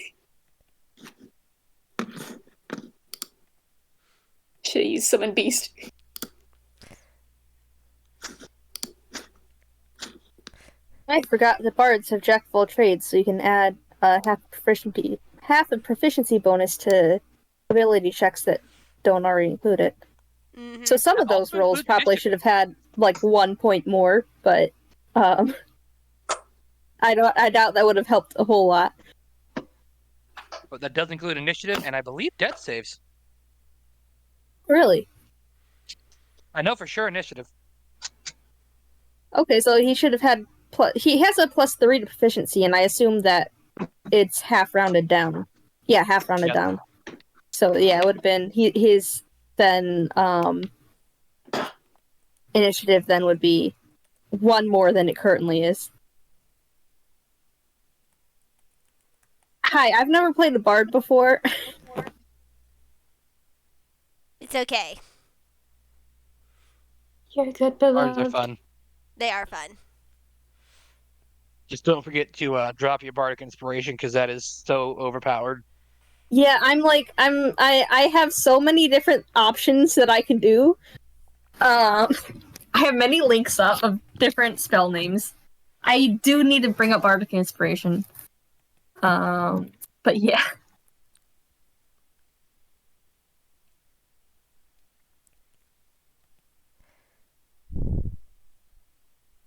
Should've used Summon Beast. I forgot the bards have jack of all trades, so you can add half a proficiency bonus to ability checks that don't already include it. Mm-hmm. So some of those rolls probably should have had like 1 point more, but I doubt that would have helped a whole lot. But that does include initiative and I believe death saves. Really? I know for sure initiative. Okay, so he should have had he has a +3 to proficiency, and I assume that it's half rounded down. Yeah, half rounded down. So yeah, it would have been his then initiative then would be 1 more than it currently is. Hi, I've never played a bard before. It's okay. You're good, Bards are beloved. fun. They are fun. Just don't forget to drop your bardic inspiration because that is so overpowered. Yeah, I have so many different options that I can do. I have many links up of different spell names. I do need to bring up bardic inspiration. But yeah.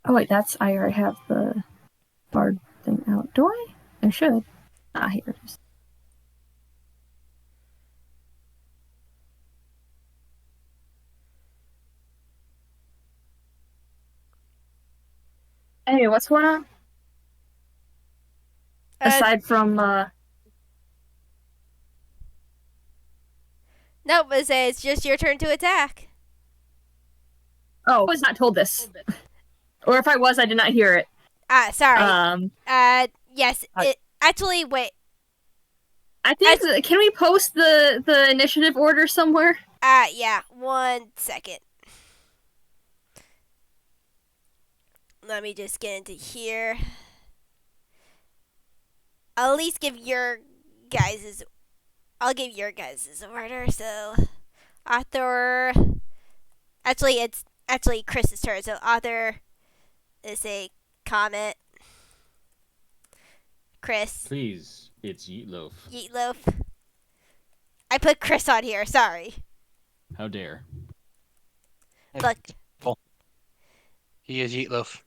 Oh wait, I already have the bard thing out. Do I? I should. Ah, here it is. Anyway, what's going on? Aside from Nope, it's just your turn to attack. I was not told this. Or if I was, I did not hear it. Sorry. Yes. Actually, wait. I think can we post the initiative order somewhere? Yeah. 1 second. Let me just get into here. I'll at least give your guys' order. So, author. Actually, it's Chris's turn. So, author is a Comet. Chris. Please, it's Yeetloaf. Yeetloaf. I put Chris on here. Sorry. How dare. Look. He is Yeetloaf.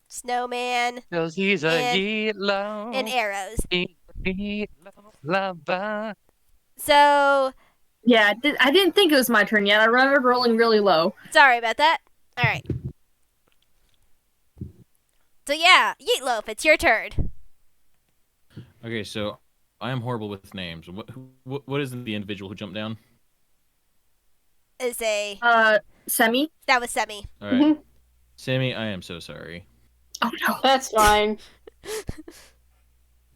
Snowman. Because he's a Yeetloaf. And arrows. Yeetloaf lover. So. Yeah, I didn't think it was my turn yet. I remember rolling really low. Sorry about that. All right. So yeah, Yeetloaf, it's your turn. Okay, so I am horrible with names. What is the individual who jumped down? Is a Semi. That was Semi. All right, Sammy, I am so sorry. Oh no, that's fine.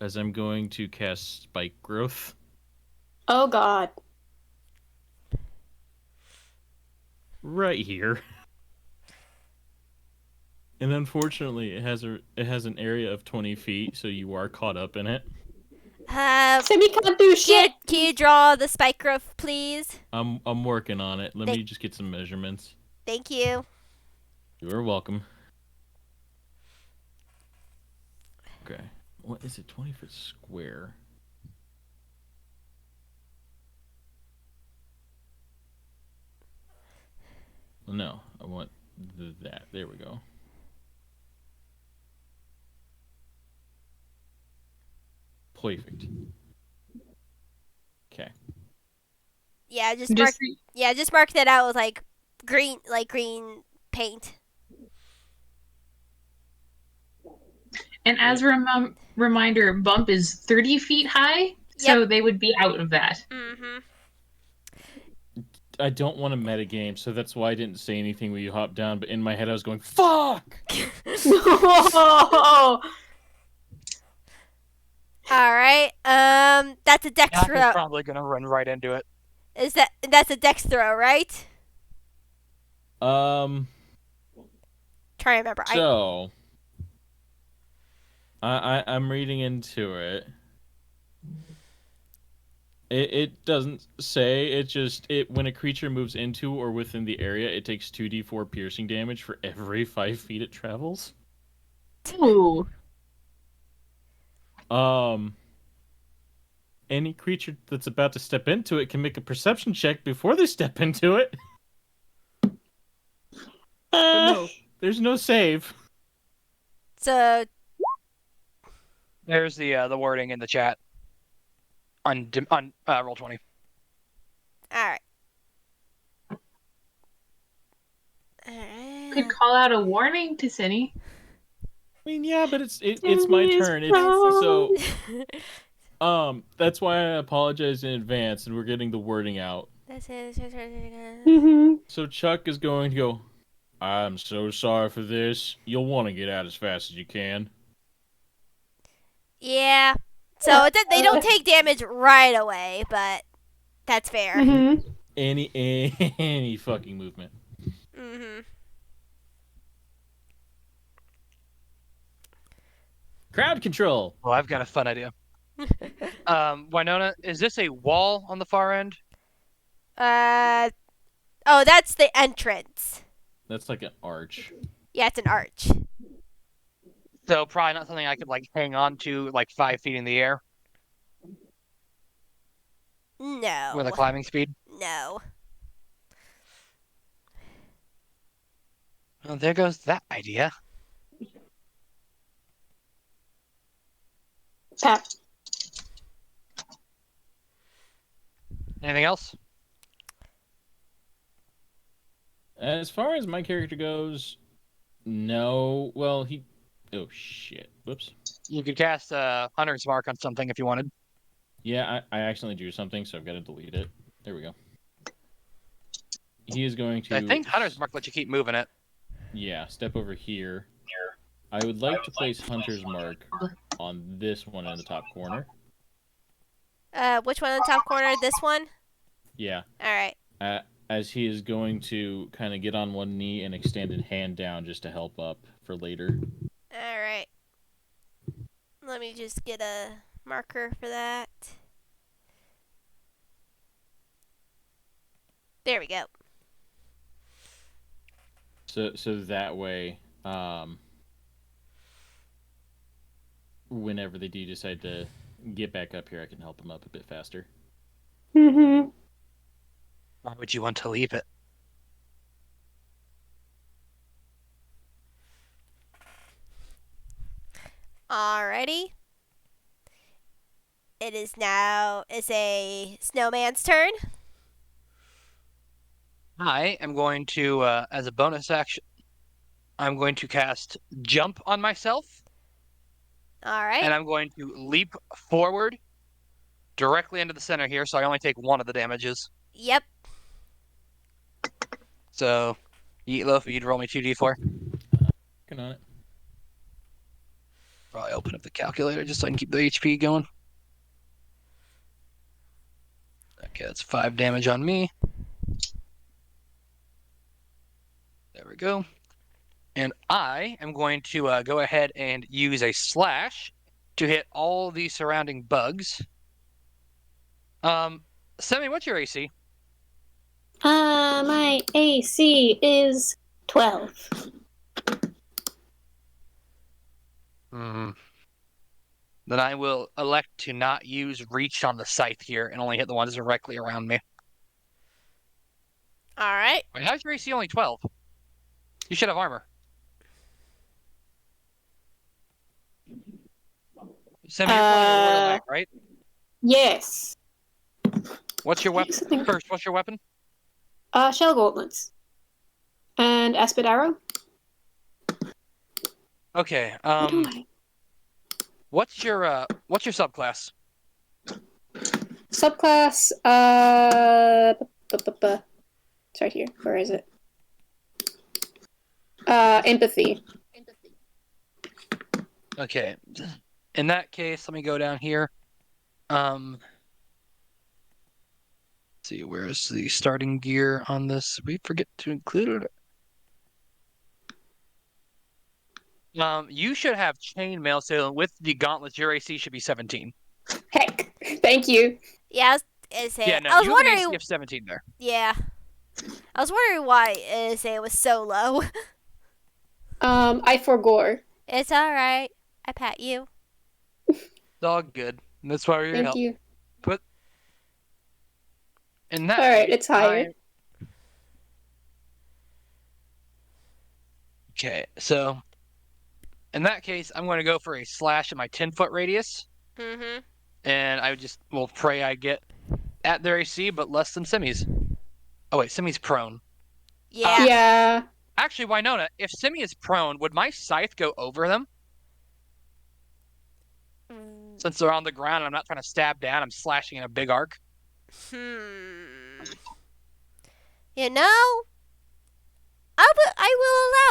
As I'm going to cast Spike Growth. Oh god. Right here. And unfortunately, it has an area of 20 feet, so you are caught up in it. Sammy can't do shit. Can you draw the spike growth, please? I'm working on it. Let me just get some measurements. Thank you. You're welcome. Okay. What is it? 20 foot square. No, I want that. There we go. Perfect. Okay. Yeah, just mark that out with like green paint. And as a reminder, Bumpp is 30 feet high, so they would be out of that. Mm-hmm. I don't want to metagame, so that's why I didn't say anything when you hopped down, but in my head I was going, fuck! No. Alright, that's a dex Jakk throw. is probably gonna run right into it. That's a dex throw, right? Try to remember. So, I'm reading into it. It doesn't say. It just when a creature moves into or within the area, it takes 2d4 piercing damage for every 5 feet it travels. Ooh. Any creature that's about to step into it can make a perception check before they step into it. But no, there's no save. So there's the wording in the chat on Roll20. All right. Could call out a warning to Cindy. I mean, yeah, but it's my turn. So that's why I apologize in advance, and we're getting the wording out. Mm-hmm. So Chuck is going to go, I'm so sorry for this. You'll want to get out as fast as you can. Yeah. So they don't take damage right away, but that's fair. Mm-hmm. Any fucking movement. Mm-hmm. Crowd control. Well, I've got a fun idea. Winona, is this a wall on the far end? Oh, that's the entrance. That's like an arch. Yeah, it's an arch. So probably not something I could like hang on to like 5 feet in the air No. with a climbing speed. No. Well, there goes that idea. Tap. Anything else? As far as my character goes, no. Well, oh shit. Whoops. You could cast Hunter's Mark on something if you wanted. Yeah, I accidentally drew something, so I've got to delete it. There we go. He is going to... I think Hunter's Mark lets you keep moving it. Yeah, step over here. I would like to place Hunter's Mark on this one in the top corner. Which one in the top corner? This one? Yeah. All right. As he is going to kind of get on one knee and extended hand down just to help up for later. All right. Let me just get a marker for that. There we go. So that way, whenever they do decide to get back up here, I can help them up a bit faster. Mm-hmm. Why would you want to leave it? Alrighty. It's a snowman's turn. I am going to, as a bonus action, I'm going to cast Jump on myself. All right. And I'm going to leap forward directly into the center here, so I only take one of the damages. Yep. So, Yeetloaf, you'd roll me 2d4. Working on it. Probably open up the calculator just so I can keep the HP going. Okay, that's 5 damage on me. There we go. And I am going to go ahead and use a slash to hit all the surrounding bugs. Semi, what's your AC? My AC is 12. Then I will elect to not use reach on the scythe here and only hit the ones directly around me. All right. Wait, how's your AC only 12? You should have armor. Semi, you're playing a Royal Knight, right? Yes. What's your weapon? Something- First, what's your weapon? Shell gauntlets. And Aspid Arrow. Okay. What am I? What's your subclass? Subclass, it's right here. Where is it? Empathy. Okay. In that case, let me go down here. Let's see, where's the starting gear on this? We forget to include it. You should have chainmail, so with the gauntlets, your AC should be 17. Heck, thank you. Yeah, I was Yeah, no, I was you have an wondering. AC of 17 there. Yeah, I was wondering why it was so low. I forgore. It's all right. I pat you. It's all good. That's why we're here to Thank help. you. But in that Alright, case, it's higher. Okay, so in that case, I'm going to go for a slash in my 10-foot radius, Mm-hmm. and I will pray I get at their AC, but less than Semi's. Oh wait, Semi's prone. Yeah. Yeah. Actually, Winona, if Semi is prone, would my scythe go over them? Since they're on the ground and I'm not trying to stab down, I'm slashing in a big arc. You know, I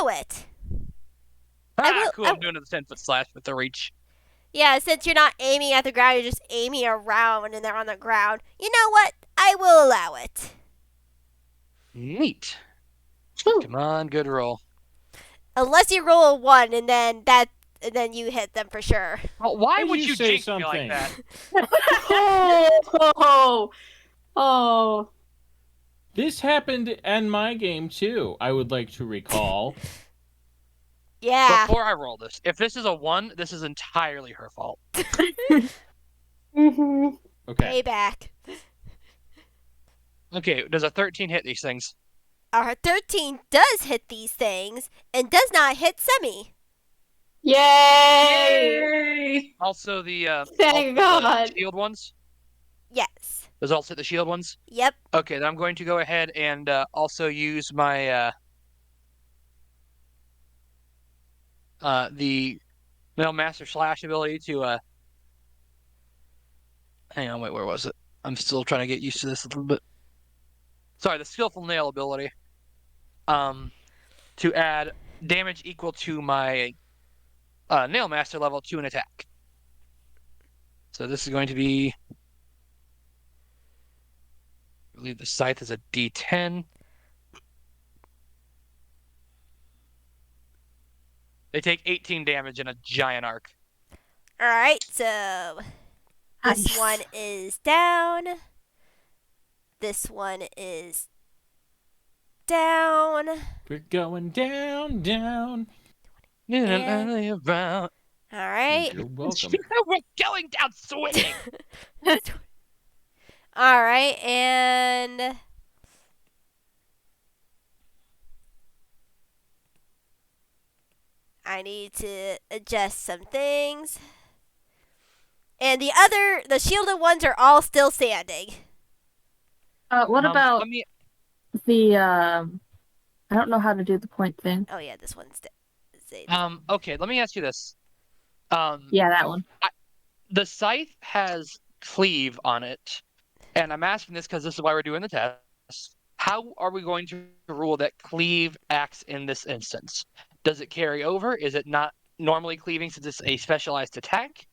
will allow it. Cool, I'm doing a 10-foot slash with the reach. Yeah, since you're not aiming at the ground, you're just aiming around and they're on the ground. You know what? I will allow it. Neat. Whew. Come on, good roll. Unless you roll a 1 and then you hit them for sure. Well, why Would would you you say jinx me like something? that? Oh. This happened in my game too. I would like to recall. Yeah. Before I roll this, if this is a 1, this is entirely her fault. Mm-hmm. Okay. Payback. Okay, does a 13 hit these things? Our 13 does hit these things and does not hit Semi. Yay! Yay! Also the Thank also the God. shield ones? Yes. Does also hit the shield ones? Yep. Okay, then I'm going to go ahead and also use my the Metal Master Slash ability to hang on, wait, where was it? I'm still trying to get used to this a little bit. Sorry, the Skillful Nail ability. To add damage equal to my Nail Master level to an attack. So this is going to be, I believe the scythe is a D10. They take 18 damage in a giant arc. All right. So this Nice. one is down. This one is down. We're going down, down. Yeah. Around. All right. You're welcome. We're going down swinging. All right, and I need to adjust some things. And the shielded ones are all still standing. What about Let me, the I don't know how to do the point thing. Oh yeah, this one's okay, let me ask you this. Yeah, that one. The scythe has cleave on it, and I'm asking this because this is why we're doing the test. How are we going to rule that cleave acts in this instance? Does it carry over? Is it not normally cleaving since it's a specialized attack?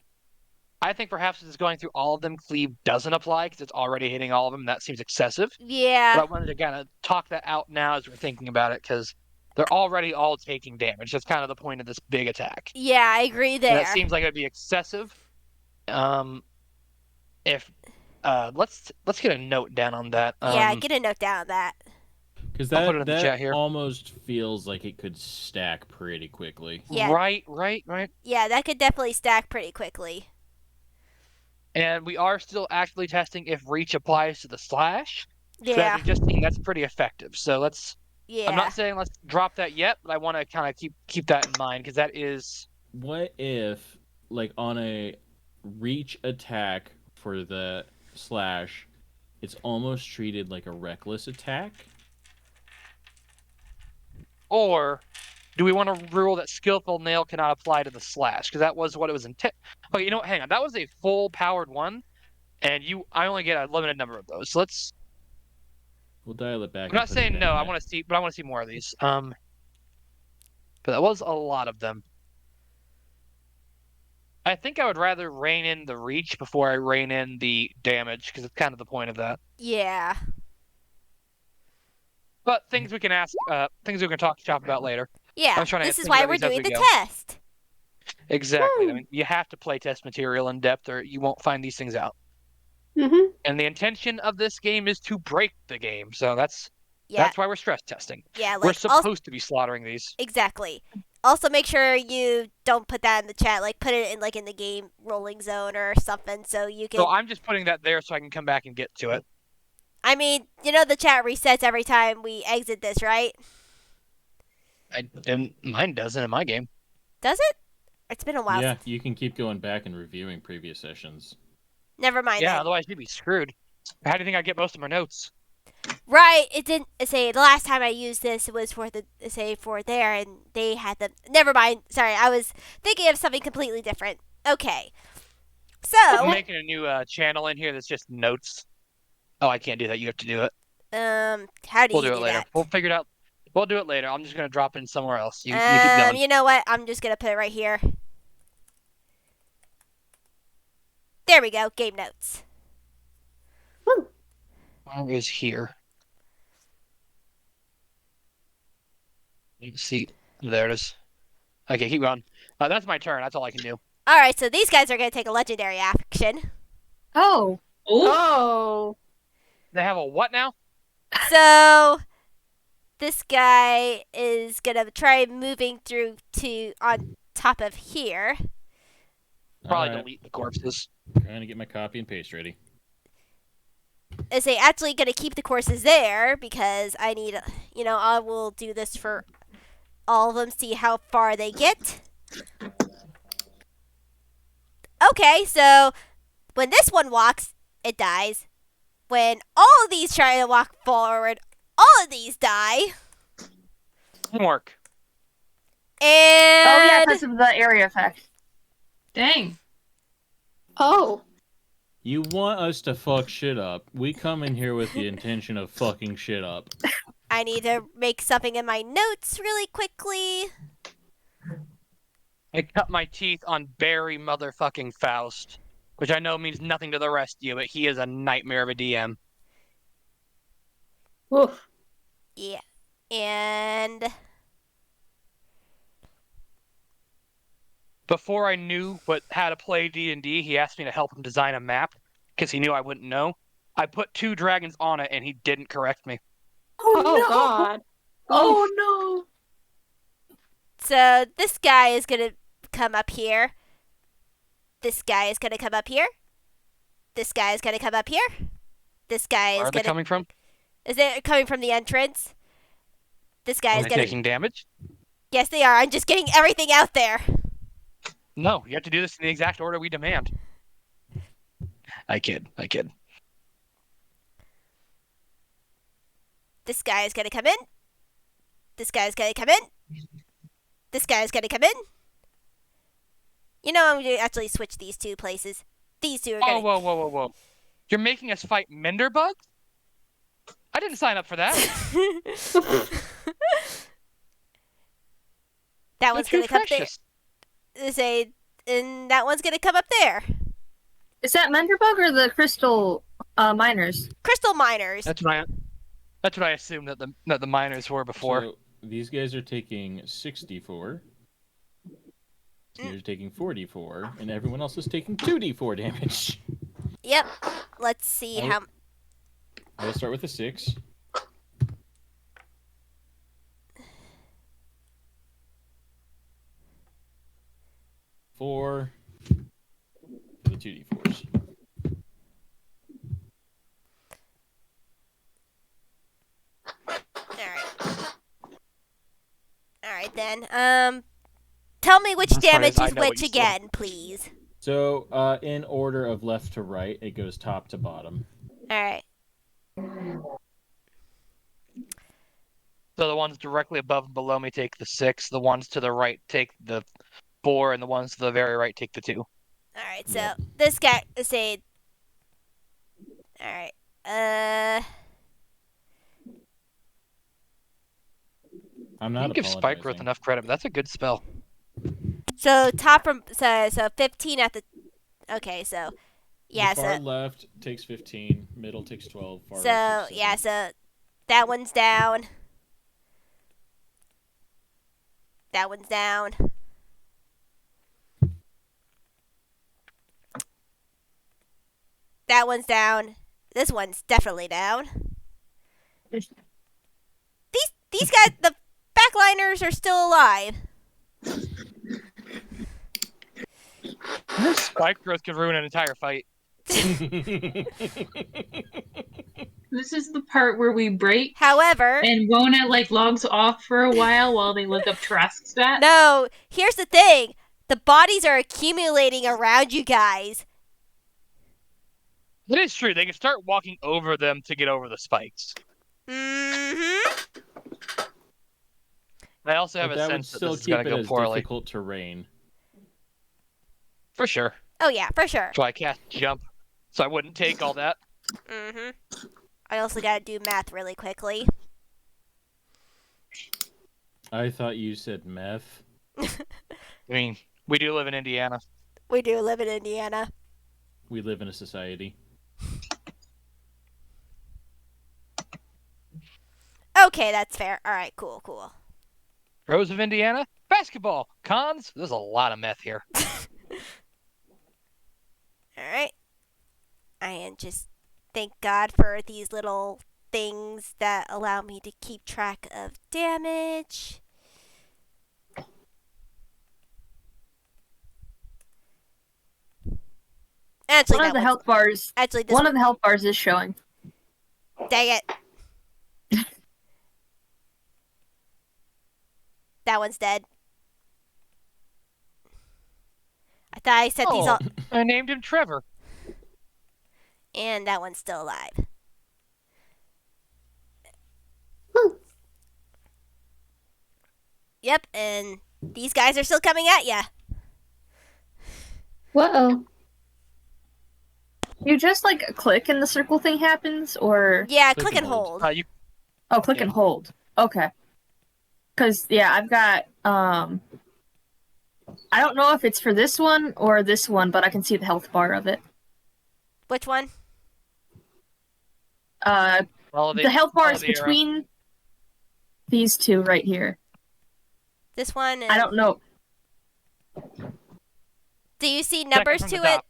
I think perhaps since it's going through all of them, cleave doesn't apply because it's already hitting all of them. That seems excessive. But Yeah. I wanted to kind of talk that out now as we're thinking about it because they're already all taking damage. That's kind of the point of this big attack. Yeah, I agree And there. that seems like it'd be excessive. If let's get a note down on that. Yeah, get a note down on that. Because I'll put it in the chat that here. almost feels like it could stack pretty quickly. Yeah. Right. Yeah, that could definitely stack pretty quickly. And we are still actively testing if reach applies to the slash. So as Yeah. we just seen, that's pretty effective. So let's. Yeah. I'm not saying let's drop that yet, but I want to kind of keep that in mind because that is. What if, like, on a reach attack for the slash, it's almost treated like a reckless attack? Or do we want to rule that skillful nail cannot apply to the slash? Because that was what it was intended. Oh, you know what? Hang on. That was a full powered one, and I only get a limited number of those. So let's. We'll dial it back. I'm not saying no. I want to see, but I want to see more of these. But that was a lot of them. I think I would rather rein in the reach before I rein in the damage because it's kind of the point of that. Yeah. But things we can ask, things we can talk shop about later. Yeah. I'm trying to This is think why about we're these as doing we the go. test. Exactly. I mean, you have to play test material in depth, or you won't find these things out. Mm-hmm. And the intention of this game is to break the game, so that's Yeah. why we're stress testing. Yeah. Like We're supposed to be slaughtering these. Exactly. Also, make sure you don't put that in the chat. Like, put it in in the game rolling zone or something, so you can. So I'm just putting that there so I can come back and get to it. I mean, the chat resets every time we exit this, right? And mine doesn't in my game. Does it? It's been a while. Yeah, you can keep going back and reviewing previous sessions. Never mind. Yeah, then. otherwise you'd be screwed. How do you think I get most of my notes? Right. It didn't say the last time I used this was for there, and they had them. Never mind. Sorry, I was thinking of something completely different. Okay. I'm So, making a new channel in here that's just notes. Oh, I can't do that. You have to do it. how do We'll you do it later. that? We'll figure it out. We'll do it later. I'm just gonna drop in somewhere else. You keep going. You know what? I'm just gonna put it right here. There we go. Game notes. Where is here? Let's see. There it is. Okay, keep going. That's my turn. That's all I can do. All right. So these guys are gonna take a legendary action. Oh. Oh. They have a what now? So this guy is gonna try moving through to on top of here. Probably Alright, delete the corpses. trying to get my copy and paste ready. Is they actually gonna keep the courses there because I need, I will do this for all of them. See how far they get. Okay, so when this one walks, it dies. When all of these try to walk forward, all of these die. Homework. And Oh yeah, because of the area effect. Dang. Oh. You want us to fuck shit up. We come in here with the intention of fucking shit up. I need to make something in my notes really quickly. I cut my teeth on Barry motherfucking Faust, which I know means nothing to the rest of you, but he is a nightmare of a DM. Oof. Yeah. And Before I knew how to play D&D, he asked me to help him design a map because he knew I wouldn't know. I put 2 dragons on it, and he didn't correct me. Oh, no. God. Oh no. so this guy is gonna come up here. This guy is gonna come up here. This guy is gonna come up here. This guy Where is are they gonna. coming from? Is it coming from the entrance? This guy Are is they gonna. taking damage? Yes, they are. I'm just getting everything out there. No, you have to do this in the exact order we demand. I kid. This guy is gonna come in. This guy is gonna come in. This guy is gonna come in. I'm gonna actually switch these 2 places. These 2 are Oh, gonna. whoa. You're making us fight Menderbugs? I didn't sign up for that. That one's They're gonna too come there. precious. And that one's gonna come up there. Is that Menderbug or the crystal miners? Crystal miners. That's what I assumed that the miners were before. So, these guys are taking 64. You're taking 44, and everyone else is taking 2d4 damage. Yep. Let's see how. I will start with a 6. 4 for the 2d4s. All right then. Tell me which damage is which again, please. So, in order of left to right, it goes top to bottom. All right. So the ones directly above and below me take the 6. The ones to the right take the 4, and the ones to the very right take the 2. All right. So this guy say. All right. I'm not. You can give Spike Growth enough credit, but that's a good spell. So top from so 15 at the. Okay, so yeah, the far so left takes 15, middle takes 12. Far so right takes 7. yeah, so that one's down. That one's down. That one's down. This one's definitely down. These guys, the backliners are still alive. Spike Growth could ruin an entire fight. This is the part where we break. However, and Winona logs off for a while they look up Trask stats. No, here's the thing: the bodies are accumulating around you guys. It is true. They can start walking over them to get over the spikes. Mm-hmm. I also have a sense that this is going to go poorly. Difficult terrain. For sure. Oh yeah, for sure. So I cast Jump, so I wouldn't take all that. Mm-hmm. I also gotta do math really quickly. I thought you said meth. I mean, we do live in Indiana. We do live in Indiana. We live in a society. Okay, that's fair. All right, cool. Pros of Indiana? Basketball. Cons? There's a lot of meth here. All right. And just thank God for these little things that allow me to keep track of damage. Actually, one of the health bars. Actually, one of the health bars is showing. Dang it! That one's dead. I thought I set these all. I named him Trevor. And that one's still alive. Yep, and these guys are still coming at ya. Whoa. You just click and the circle thing happens, or yeah, click and hold. Click and hold. Okay. Because I've got I don't know if it's for this one or this one, but I can see the health bar of it. Which one? The health bar is between these two right here. This one? I don't know. Do you see numbers to it?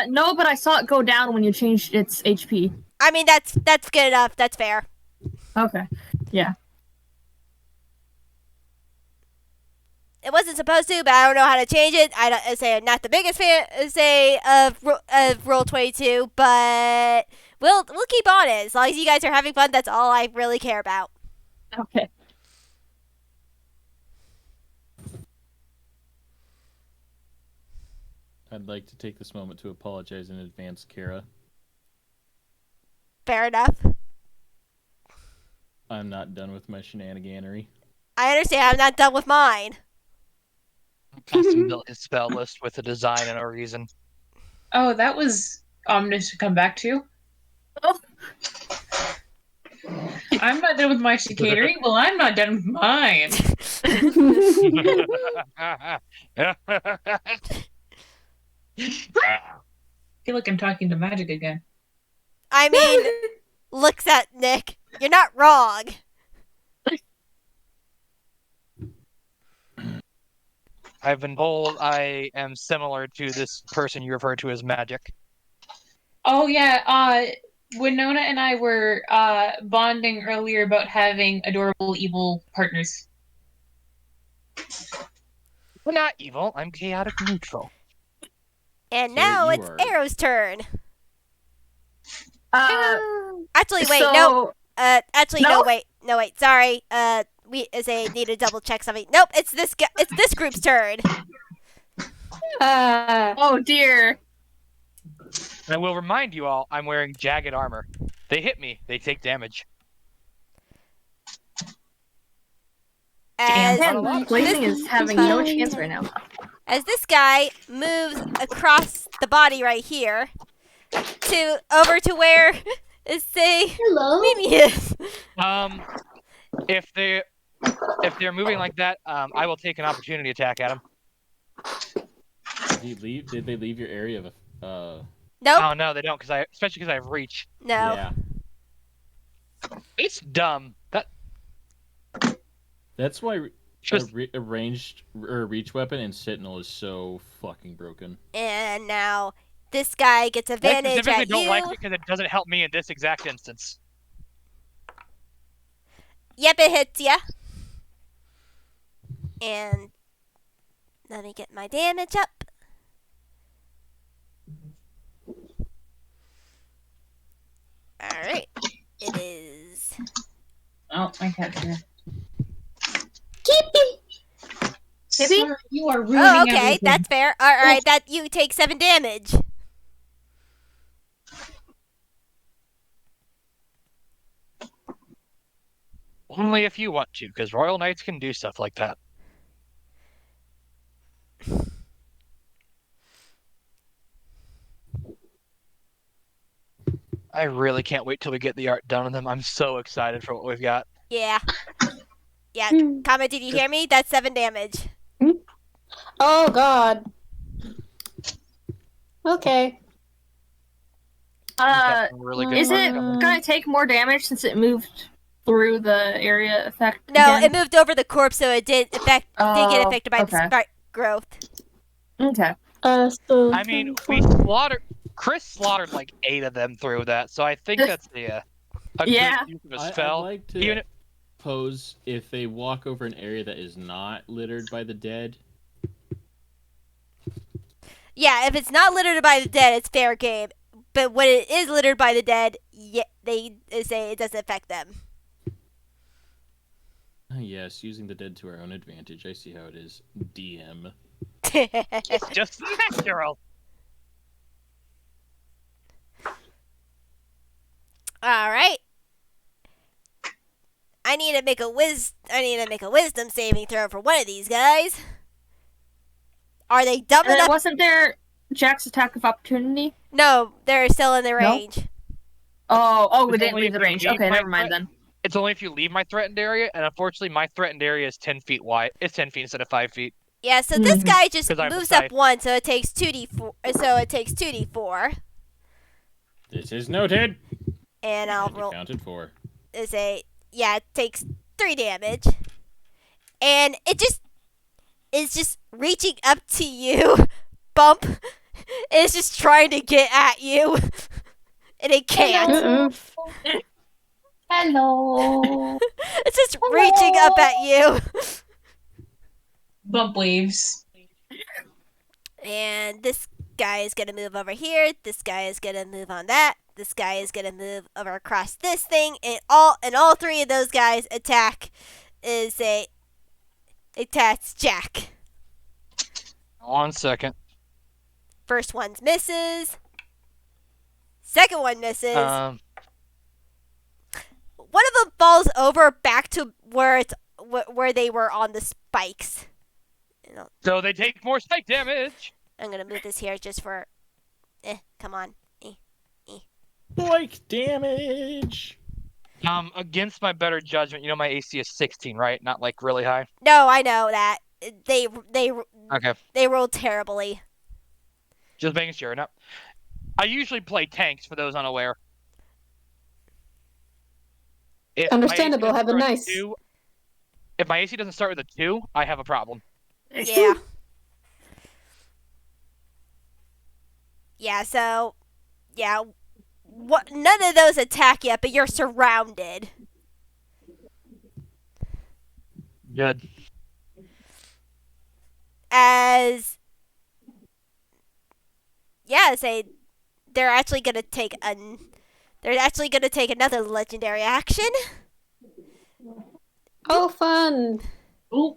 No, but I saw it go down when you changed its HP. I mean, that's good enough. That's fair. Okay. Yeah. It wasn't supposed to, but I don't know how to change it. I say I'm not the biggest fan of Roll20, but we'll keep on it. As long as you guys are having fun, that's all I really care about. Okay. I'd like to take this moment to apologize in advance, Kara. Fair enough. I'm not done with my shenaniganery. I understand. I'm not done with mine. Custom built his spell list with a design and a reason. Oh, that was ominous to come back to. Oh. I'm not done with my catering. Well, I'm not done with mine. I feel like I'm talking to magic again. I mean, looks at Nick. You're not wrong. I've been told I am similar to this person you referred to as Magic. Oh yeah, Winona and I were bonding earlier about having adorable evil partners. We're not evil. I'm chaotic neutral. And So now you it's are- Arrow's turn. Uh, Actually, wait, so, no. Actually, No? no, wait. Sorry. We need to double check something. Nope, it's this guy. It's this group's turn. Oh dear. I will remind you all, I'm wearing jagged armor. They hit me, they take damage. As Man, Blazing is having no chance right now. as this guy moves across the body right here to over to where is say Hello. Mimi is. If they're moving like that, I will take an opportunity attack at them. Did they leave your area of Nope. Oh no, they don't, especially because I have reach. No. Yeah. It's dumb. That's why Just a ranged or reach weapon in Sentinel is so fucking broken. And now this guy gets I advantage specifically at don't you. like it because it doesn't help me in this exact instance. Yep, it hits ya. And let me get my damage up. Alright. It is. Oh, my cat's here. Kitty. Maybe? Sir, you are ruining Oh, okay, everything. that's fair. Alright, that you take 7 damage. Only if you want to, because Royal Knights can do stuff like that. I really can't wait till we get the art done on them. I'm so excited for what we've got. Yeah. Yeah, Comet, did you hear me? That's 7 damage. Oh God. Okay. We've got some really good Is art it coming. gonna take more damage since it moved through the area effect? No, again? it moved over the corpse, so it did get affected by the okay. spark growth. Okay. So. I mean, Chris slaughtered like 8 of them through that, so I think that's a Yeah. good use of a I'd spell. like to Even if, pose if they walk over an area that is not littered by the dead. Yeah, if it's not littered by the dead, it's fair game. But when it is littered by the dead, yeah, they say it doesn't affect them. Yes, using the dead to our own advantage. I see how it is. DM. it's just natural. All right. I need to make a wisdom saving throw for one of these guys. Are they dumb And then enough? wasn't there Jack's attack of opportunity? No, they're still in the range. Oh, we It's didn't only leave the if you range. leave Okay, my never mind threat- then. It's only if you leave my threatened area, and unfortunately, my threatened area is 10 feet wide. It's 10 feet instead of 5 feet. Yeah, so this Mhm. guy just 'Cause I have a moves up scythe. 1, so it takes 2d4. So it takes 2d4, This is noted. and I'll And you roll. counted 4. It takes 3 damage, and is just reaching up to you, Bumpp. It's just trying to get at you, and it can't. Hello. It's just reaching up at you. Bump waves. And this guy is gonna move over here. This guy is gonna move on that. This guy is gonna move over across this thing, and all 3 of those guys attacks Jakk. 1 second. First one misses. Second one misses. One of them falls over back to where they were on the spikes. So they take more spike damage. I'm gonna move this here just for. Come on. Like damage. Against my better judgment, my AC is 16, right? Not like really high. No, I know that they Okay, rolled terribly. just making sure. No, I usually play tanks for those unaware. If my AC Understandable, doesn't have a start with nice. 2 if my AC doesn't start with a 2, I have a problem. Yeah. Yeah, so yeah, none of those attack yet, but you're surrounded. Good. As yeah, say they're actually gonna take another legendary action. Oh, fun! Ooh.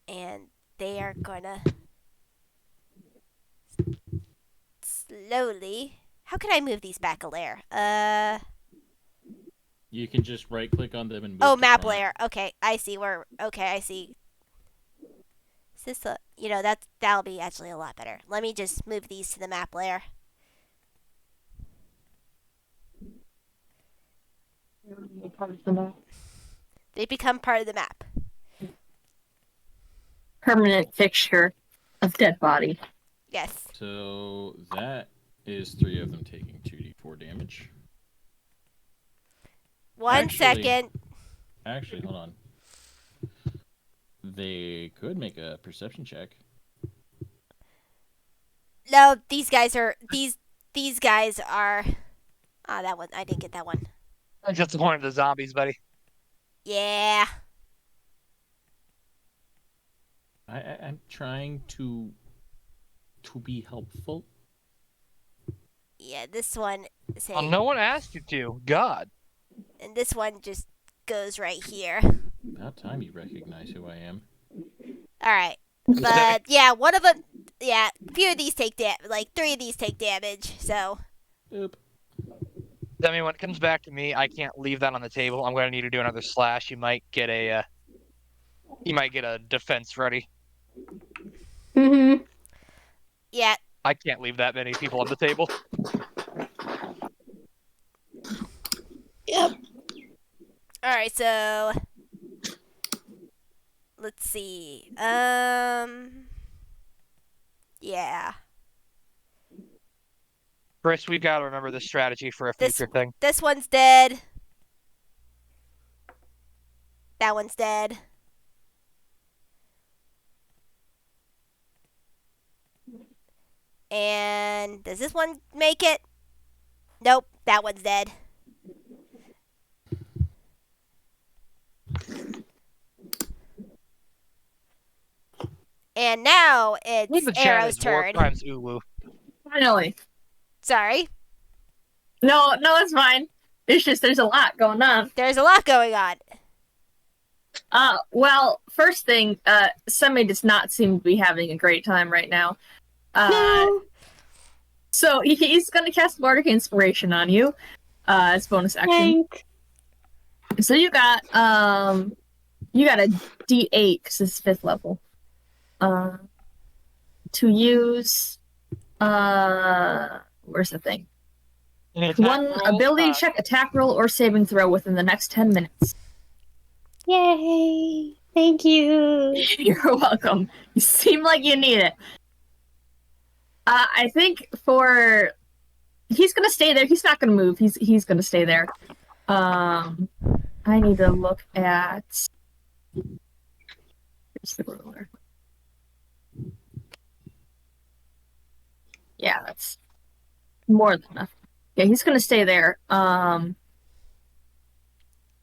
And they are gonna slowly. How can I move these back a layer? You can just right click on them and move Oh, to map front. layer. Okay, I see where. Okay, I see. Is this a, that'll be actually a lot better. Let me just move these to the map layer. They become part of the map. Permanent fixture of dead body. Yes. So that is 3 of them taking 2d4 damage. One Actually- second. Actually, hold on. They could make a perception check. No, these guys are Ah, that one. I didn't get that one. That's just the point of the zombies, buddy. Yeah. I'm trying to be helpful. Yeah, this one say, Well, no one asked you to. God. and this one just goes right here. About time you recognize who I am. All right. But yeah, one of them. Yeah, a few of these take like 3 of these take damage. So Oop. I mean, when it comes back to me, I can't leave that on the table. I'm gonna need to do another slash. You might get a defense ready. Mm-hmm. yeah, I can't leave that many people on the table. Yep. all right. So let's see. Yeah. Chris, we've got to remember this strategy for a This- future thing. This one's dead. That one's dead. And does this one make it? Nope, that one's dead. And now Leave it's the chat Arrow's is war turn. crimes uwu. Finally. Sorry, No, it's fine. It's just there's a lot going on. there's a lot going on. Well, first thing, Semi does not seem to be having a great time right now. No. So he's gonna cast Bardic Inspiration on you, as bonus action. Thank. So you got a D8 because it's 5th level. To use where's the thing? An attack One roll, ability check, attack roll, or saving throw within the next 10 minutes. Yay! Thank you. You're welcome. You seem like you need it. I think he's gonna stay there. He's not gonna move. He's gonna stay there. I need to look at. Here's the ruler. Yeah, that's more than enough. Yeah, he's gonna stay there.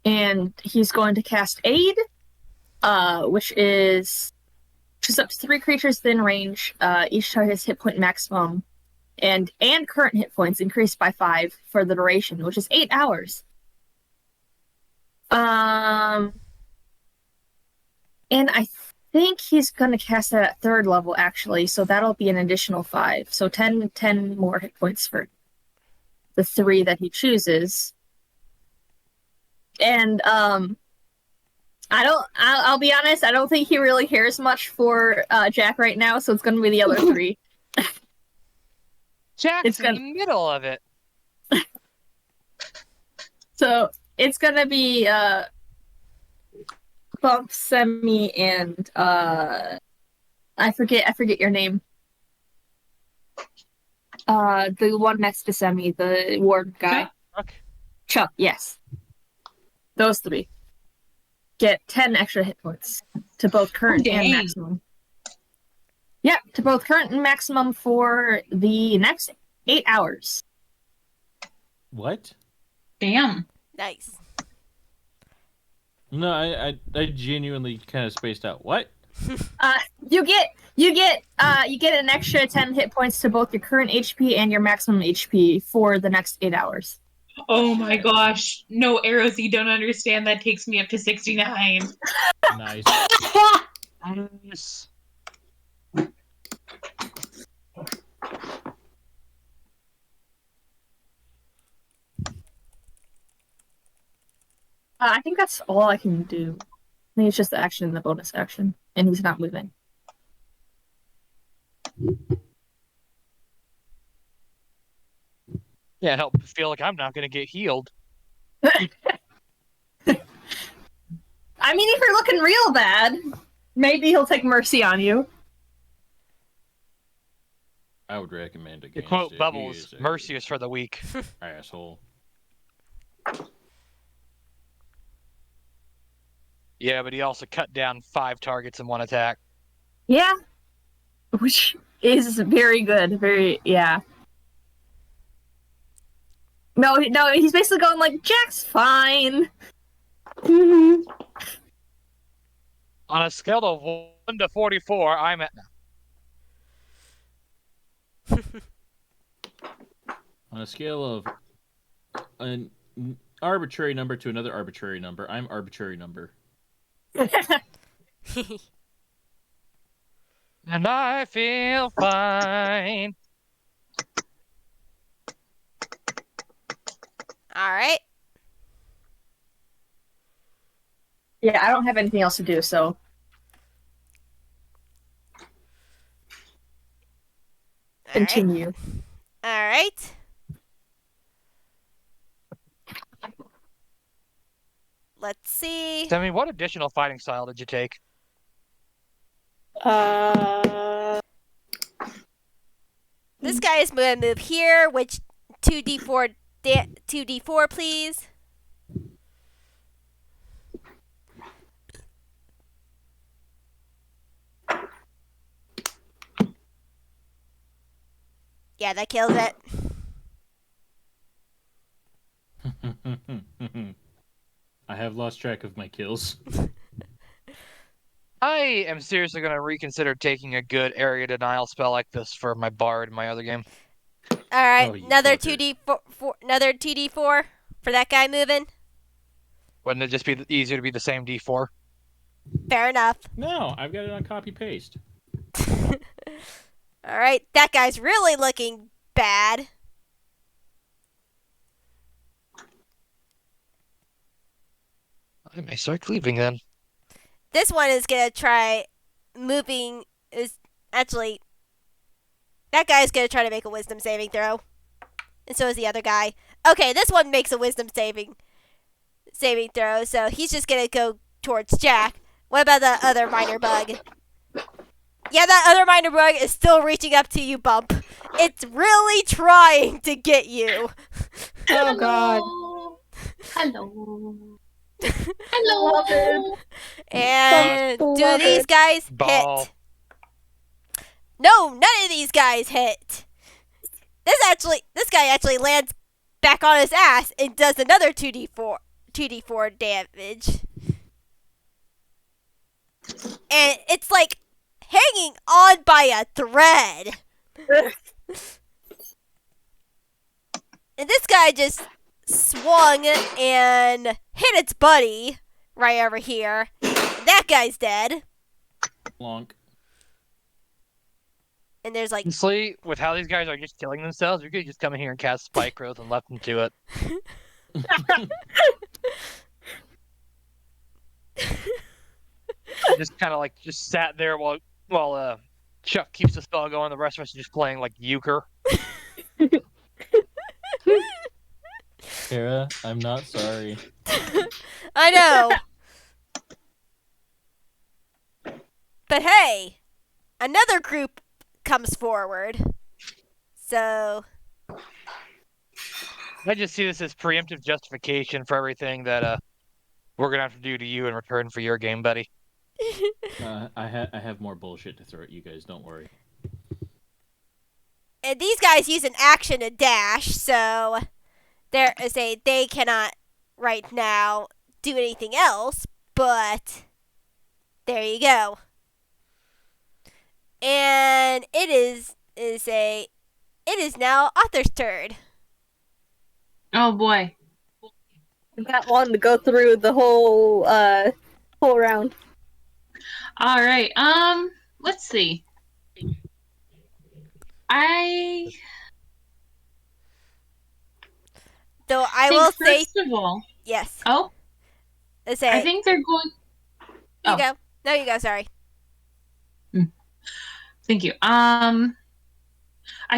And he's going to cast Aid, which is up to 3 creatures within range. Each target's hit point maximum, and current hit points increased by 5 for the duration, which is 8 hours. And I think he's going to cast that at 3rd level, actually, so that'll be an additional 5. So 10 more hit points for the 3 that he chooses. And I'll be honest, I don't think he really cares much for Jakk right now, so it's gonna be the other 3. Jack's in the middle of it. So it's gonna be Bumpp, Semi, and I forget your name. The one next to Semi, the ward guy. Chuck? Chuck, yes. Those 3. get 10 extra hit points to both current and dang. maximum. Yeah, to both current and maximum for the next 8 hours. What? Damn. Nice. No, I genuinely kind of spaced out. What? You get an extra 10 hit points to both your current HP and your maximum HP for the next 8 hours. Oh my gosh. No, Arrows, you don't understand. That takes me up to 69. Nice. Nice. I think that's all I can do. I think it's just the action and the bonus action, and he's not moving. Yeah, help feel like I'm not gonna get healed. I mean, if you're looking real bad, maybe he'll take mercy on you. I would recommend To against quote it. Bubbles, He is a mercy is for the weak. asshole. Yeah, but he also cut down 5 targets in one attack. Yeah. Which is very good. Yeah. No, he's basically going like, Jack's fine. On a scale of 1 to 44, I'm at On a scale of an arbitrary number to another arbitrary number, I'm arbitrary number. and I feel fine. All right. Yeah, I don't have anything else to do, so. Continue. All right. Let's see. Demi, what additional fighting style did you take? This guy is going to move here, which 2d4, 2d4, please. Yeah, that kills it. I have lost track of my kills. I am seriously going to reconsider taking a good area denial spell like this for my bard in my other game. All right, Oh, you another fucker. 2d4, another 2d4 for that guy moving. Wouldn't it just be easier to be the same D4? Fair enough. No, I've got it on copy paste. All right, that guy's really looking bad. I may start leaving then. This one is gonna try moving. Is actually that guy's gonna try to make a wisdom saving throw, and so is the other guy. Okay, this one makes a wisdom saving throw, so he's just gonna go towards Jakk. What about the other minor bug? Yeah, that other minor bug is still reaching up to you, Bumpp. It's really trying to get you. Oh god. Hello. Hello. And do Beloved. these guys Ball. hit? No, none of these guys hit. This guy actually lands back on his ass and does another 2d4 damage. And it's like hanging on by a thread. And this guy just swung and hit its buddy right over here. That guy's dead. Lonk. And there's like Honestly, with how these guys are just killing themselves, we could just come in here and cast Spike Growth and left them to it. Just kind of like just sat there while Chuck keeps the spell going. The rest of us are just playing like euchre. Kara, I'm not sorry. I know. But hey, another group comes forward. So I just see this as preemptive justification for everything that we're gonna have to do to you in return for your game, buddy. I have more bullshit to throw at you guys. Don't worry. And these guys use an action to dash, so they cannot right now do anything else. But there you go. And it is now Arthur's turn. Oh boy. That one to go through the whole round. All right. Let's see. Though I think will say first of all. yes. Oh. Say I think they're going. You go. No, you go. Sorry. Thank you. I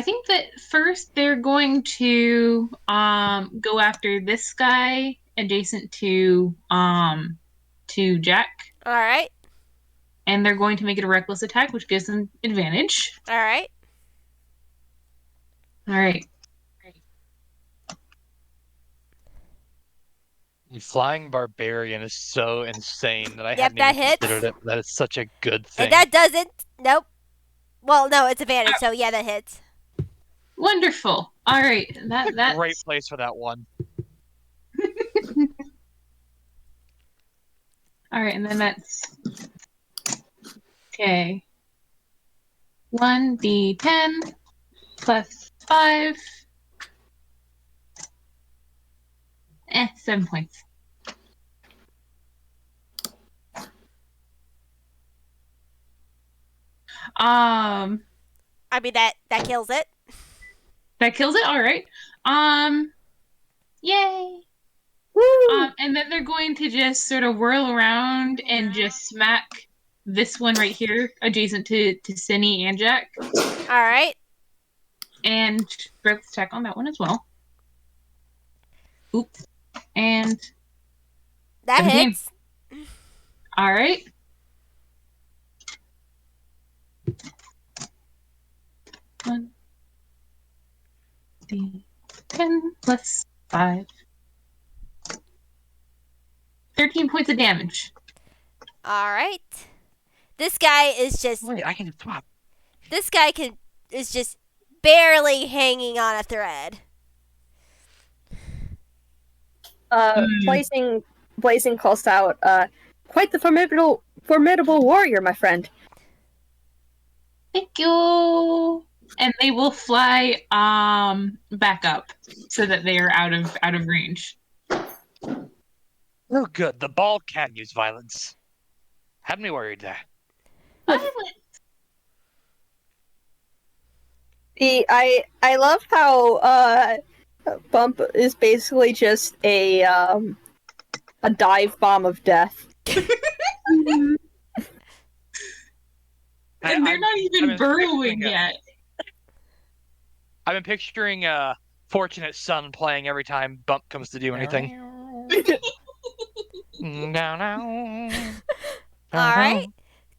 think that first they're going to go after this guy adjacent to Jakk. All right. And they're going to make it a reckless attack, which gives them advantage. All right. All right. The flying barbarian is so insane that I Yep, hadn't that even hits. considered it. That is such a good thing. And that doesn't. Nope. Well, no, it's advantage. So yeah, that hits. Wonderful. All right. That's Great place for that one. All right, and then that's okay. 1d10 plus 5. 7 points. I mean that kills it. That kills it. All right. Yay. Woo! And then they're going to just sort of whirl around and just smack this one right here, adjacent to Cinny and Jakk. All right. And grab attack on that one as well. Oops. And that 17. hits. All right. One. The 10 plus 5. 13 points of damage. All right. This guy is just. Wait, I can swap. This guy is just barely hanging on a thread. Blazing calls out, quite the formidable warrior, my friend. Thank you. And they will fly back up so that they are out of range. Oh, good. The ball can use violence. Had me worried there. I love how Bumpp is basically just a dive bomb of death. And they're not even burrowing yet. I've been picturing Fortunate Son playing every time Bumpp comes to do anything. All right.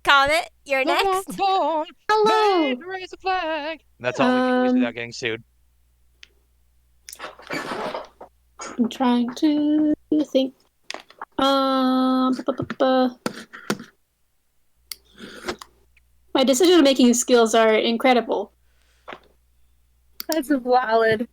Comet, you're next. Hello. Raise a flag. That's all we can use without getting sued. I'm trying to think. My decision-making skills are incredible. That's valid.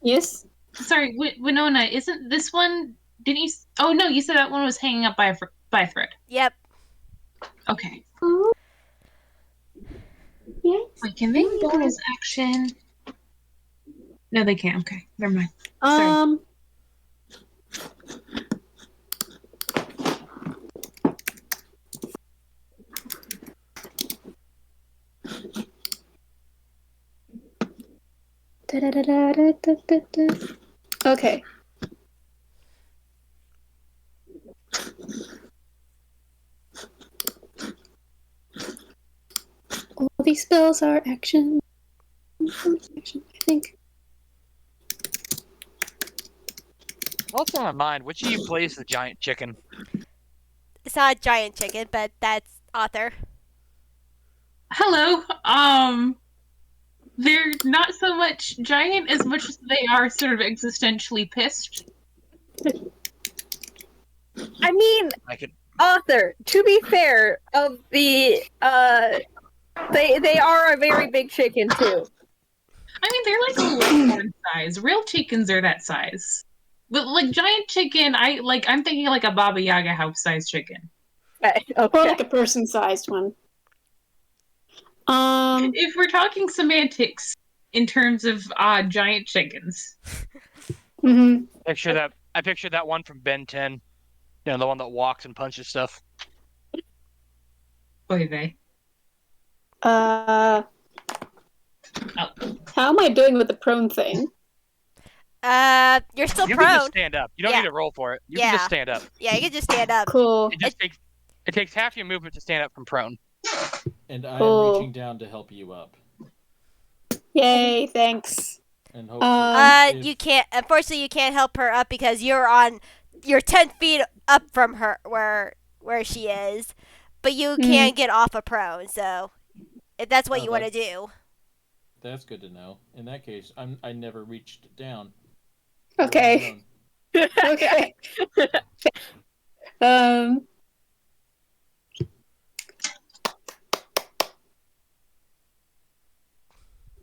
Yes. Sorry, Winona, isn't this one? Didn't you? Oh no, you said that one was hanging up by a thread. Yep. Okay. Yes. Wait, can they bonus action? No, they can't. Okay, never mind. Sorry. Okay. All these spells are action. I think. What's on my mind? Which of you plays the giant chicken? It's not a giant chicken, but that's Arthur. Hello. They're not so much giant as much as they are sort of existentially pissed. I mean, I could. author, to be fair, of the they are a very big chicken too. I mean, they're like a Leghorn size. Real chickens are that size. But like giant chicken, I'm thinking like a Baba Yaga house size chicken. Okay. Or like a person-sized one. If we're talking semantics in terms of giant chickens. Mm-hmm. I picture that one from Ben 10. You know, the one that walks and punches stuff. Oy vey. How am I doing with the prone thing? You're still You prone. can just stand up. You don't Yeah. need to roll for it. You Yeah. can just stand up. Yeah, you can just stand up. Cool. It takes half your movement to stand up from prone. And I am Cool. reaching down to help you up. Yay, thanks. And hopefully, You can't. Unfortunately, you can't help her up because you're 10 feet up from her where she is, but you can't get off a prone. So, if that's what you want to do. that's good to know. In that case, I never reached down. Okay. Okay.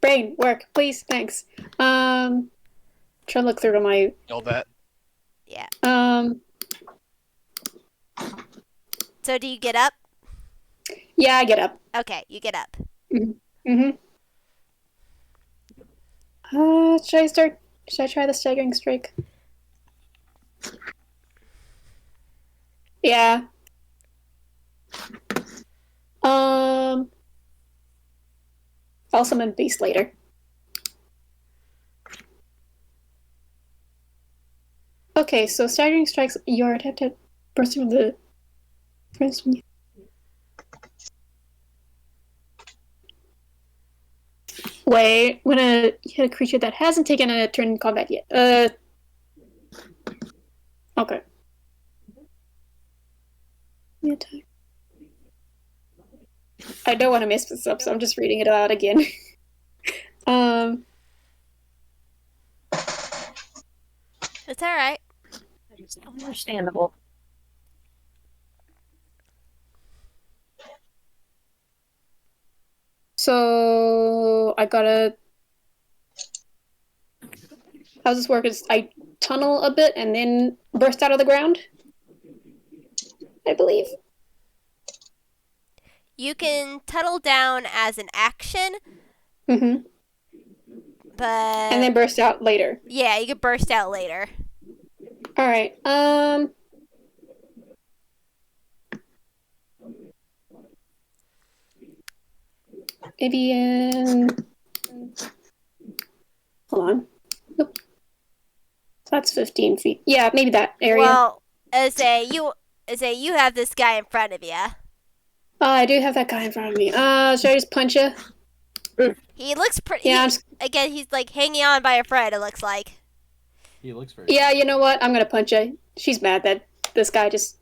Brain work, please. Thanks. Try to look through to my. All that. Yeah. So do you get up? Yeah, I get up. Okay, you get up. Mm-hmm. Should I try the staggering strike? Yeah. I'll summon beast later. Okay, so staggering strikes, you're adapted burst through the first one. Wait, when you hit a creature that hasn't taken a turn in combat yet. Okay. Attack. I don't want to mess this up, so I'm just reading it out again. It's alright. It's understandable. So I gotta. How's this work? Is I tunnel a bit and then burst out of the ground? I believe. You can tunnel down as an action, Mm-hmm. but And then burst out later. yeah, you can burst out later. All right. Maybe in. Hold on. Nope. That's 15 feet. Yeah, maybe that area. Well, you have this guy in front of you. Oh, I do have that guy in front of me. Should I just punch you? He looks pretty. Yeah, Again, he's like hanging on by a thread. It looks like. he looks very. Yeah, you know what? I'm gonna punch you. She's mad that this guy just.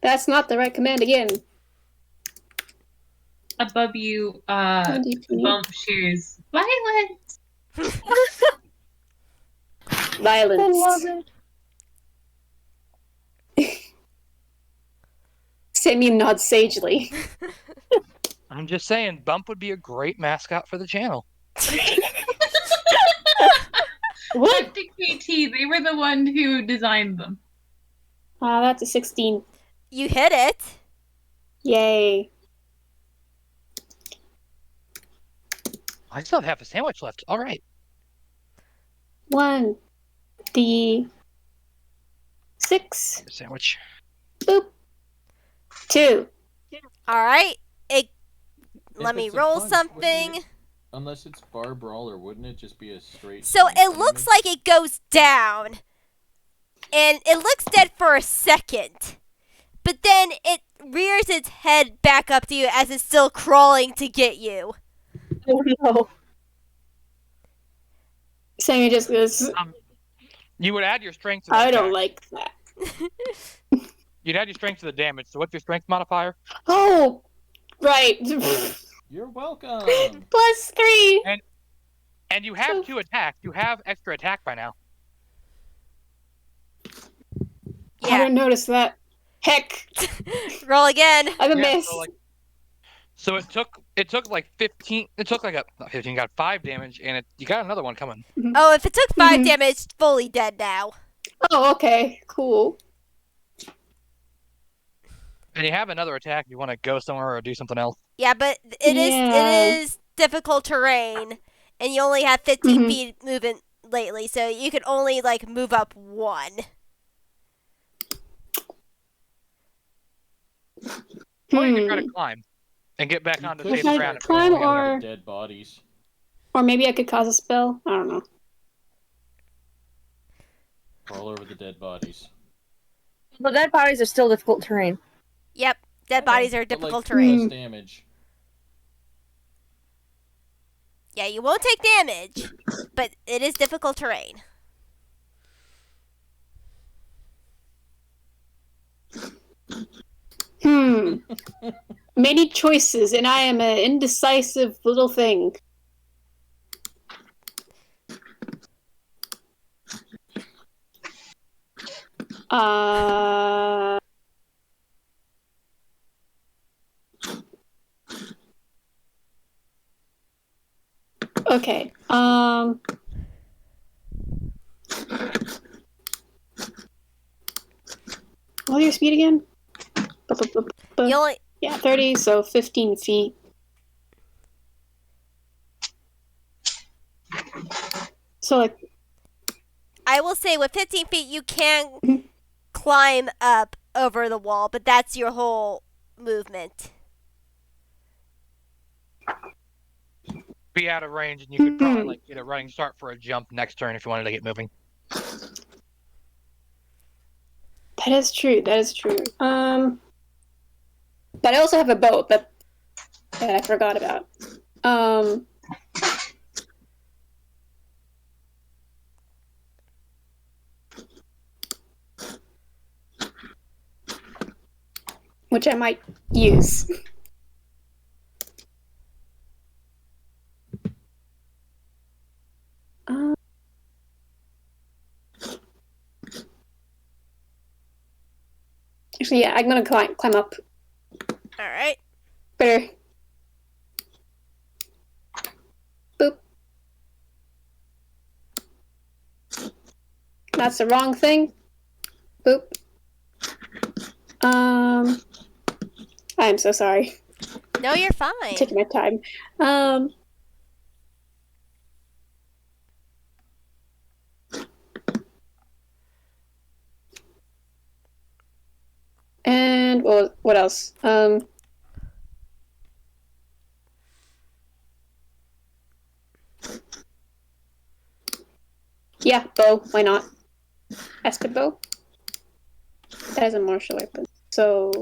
That's not the right command again. Above you, Bumpp shares violence. Violence. I love it. Sammy nods sagely. I'm just saying, Bumpp would be a great mascot for the channel. What? KT, they were the one who designed them. That's a 16. You hit it. Yay. I still have half a sandwich left. All right. 1 D 6. Sandwich. Boop. 2. All right. If Let me it's a roll punch, something. wouldn't it- Unless it's bar brawler, wouldn't it just be a straight? So punch it looks damage? like it goes down, and it looks dead for a second, but then it rears its head back up to you as it's still crawling to get you. Oh no. Sammy just goes, You would add your strength to the I don't attack. like that. You'd add your strength to the damage. So what's your strength modifier? Oh! Right. You're welcome. +3. And you have 2 attack. You have extra attack by now. I Yeah. didn't notice that. Heck. Roll again. I'm a Yeah, miss. So it took like 15. It took like not 15. Got 5 damage, and you got another one coming. Oh, if it took 5 Mhm. damage, it's fully dead now. Oh, okay. Cool. And you have another attack. You want to go somewhere or do something else? Yeah, but it is difficult terrain, and you only have 15 Mhm. feet movement lately, so you can only like move up 1. Or you can try to climb and get back onto Could safe try to ground. climb crawl over or- the dead bodies. Or maybe I could cause a spell. I don't know. Crawl over the dead bodies. The dead bodies are still difficult terrain. Yep, dead bodies are But, difficult like, terrain. less damage. Yeah, you won't take damage, but it is difficult terrain. Many choices, and I am an indecisive little thing. Okay. What was your speed again? You only Yeah, 30, so 15 feet. So, like, I will say with 15 feet you can Mhm. climb up over the wall, but that's your whole movement. Be out of range, and you could probably Mhm. like get a running start for a jump next turn if you wanted to get moving. that is true. That is true. But I also have a bow that I forgot about. Which I might use. Actually, yeah, I'm gonna climb up. All right. Better. Boop. That's the wrong thing. Boop. I'm so sorry. No, you're fine. Taking my time. And well, what else? Yeah, bow. Why not? Aspen bow. That is a martial weapon. So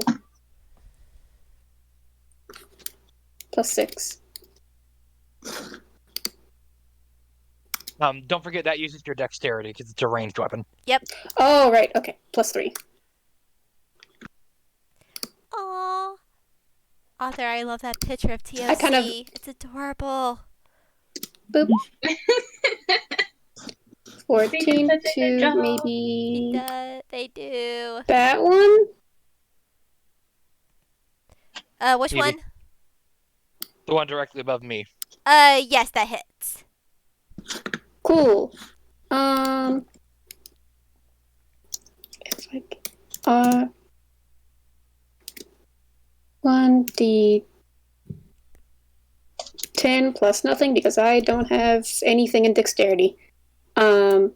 +6. Don't forget that uses your dexterity because it's a ranged weapon. Oh, right. Okay. +3. Aww. Author, I love that picture of TOC. I kind of- It's adorable. Boop. 14 such a good to job. maybe They do. that one. Which Easy. one? The one directly above me. Yes, that hits. Cool. It's like 1d10 plus nothing because I don't have anything in dexterity. That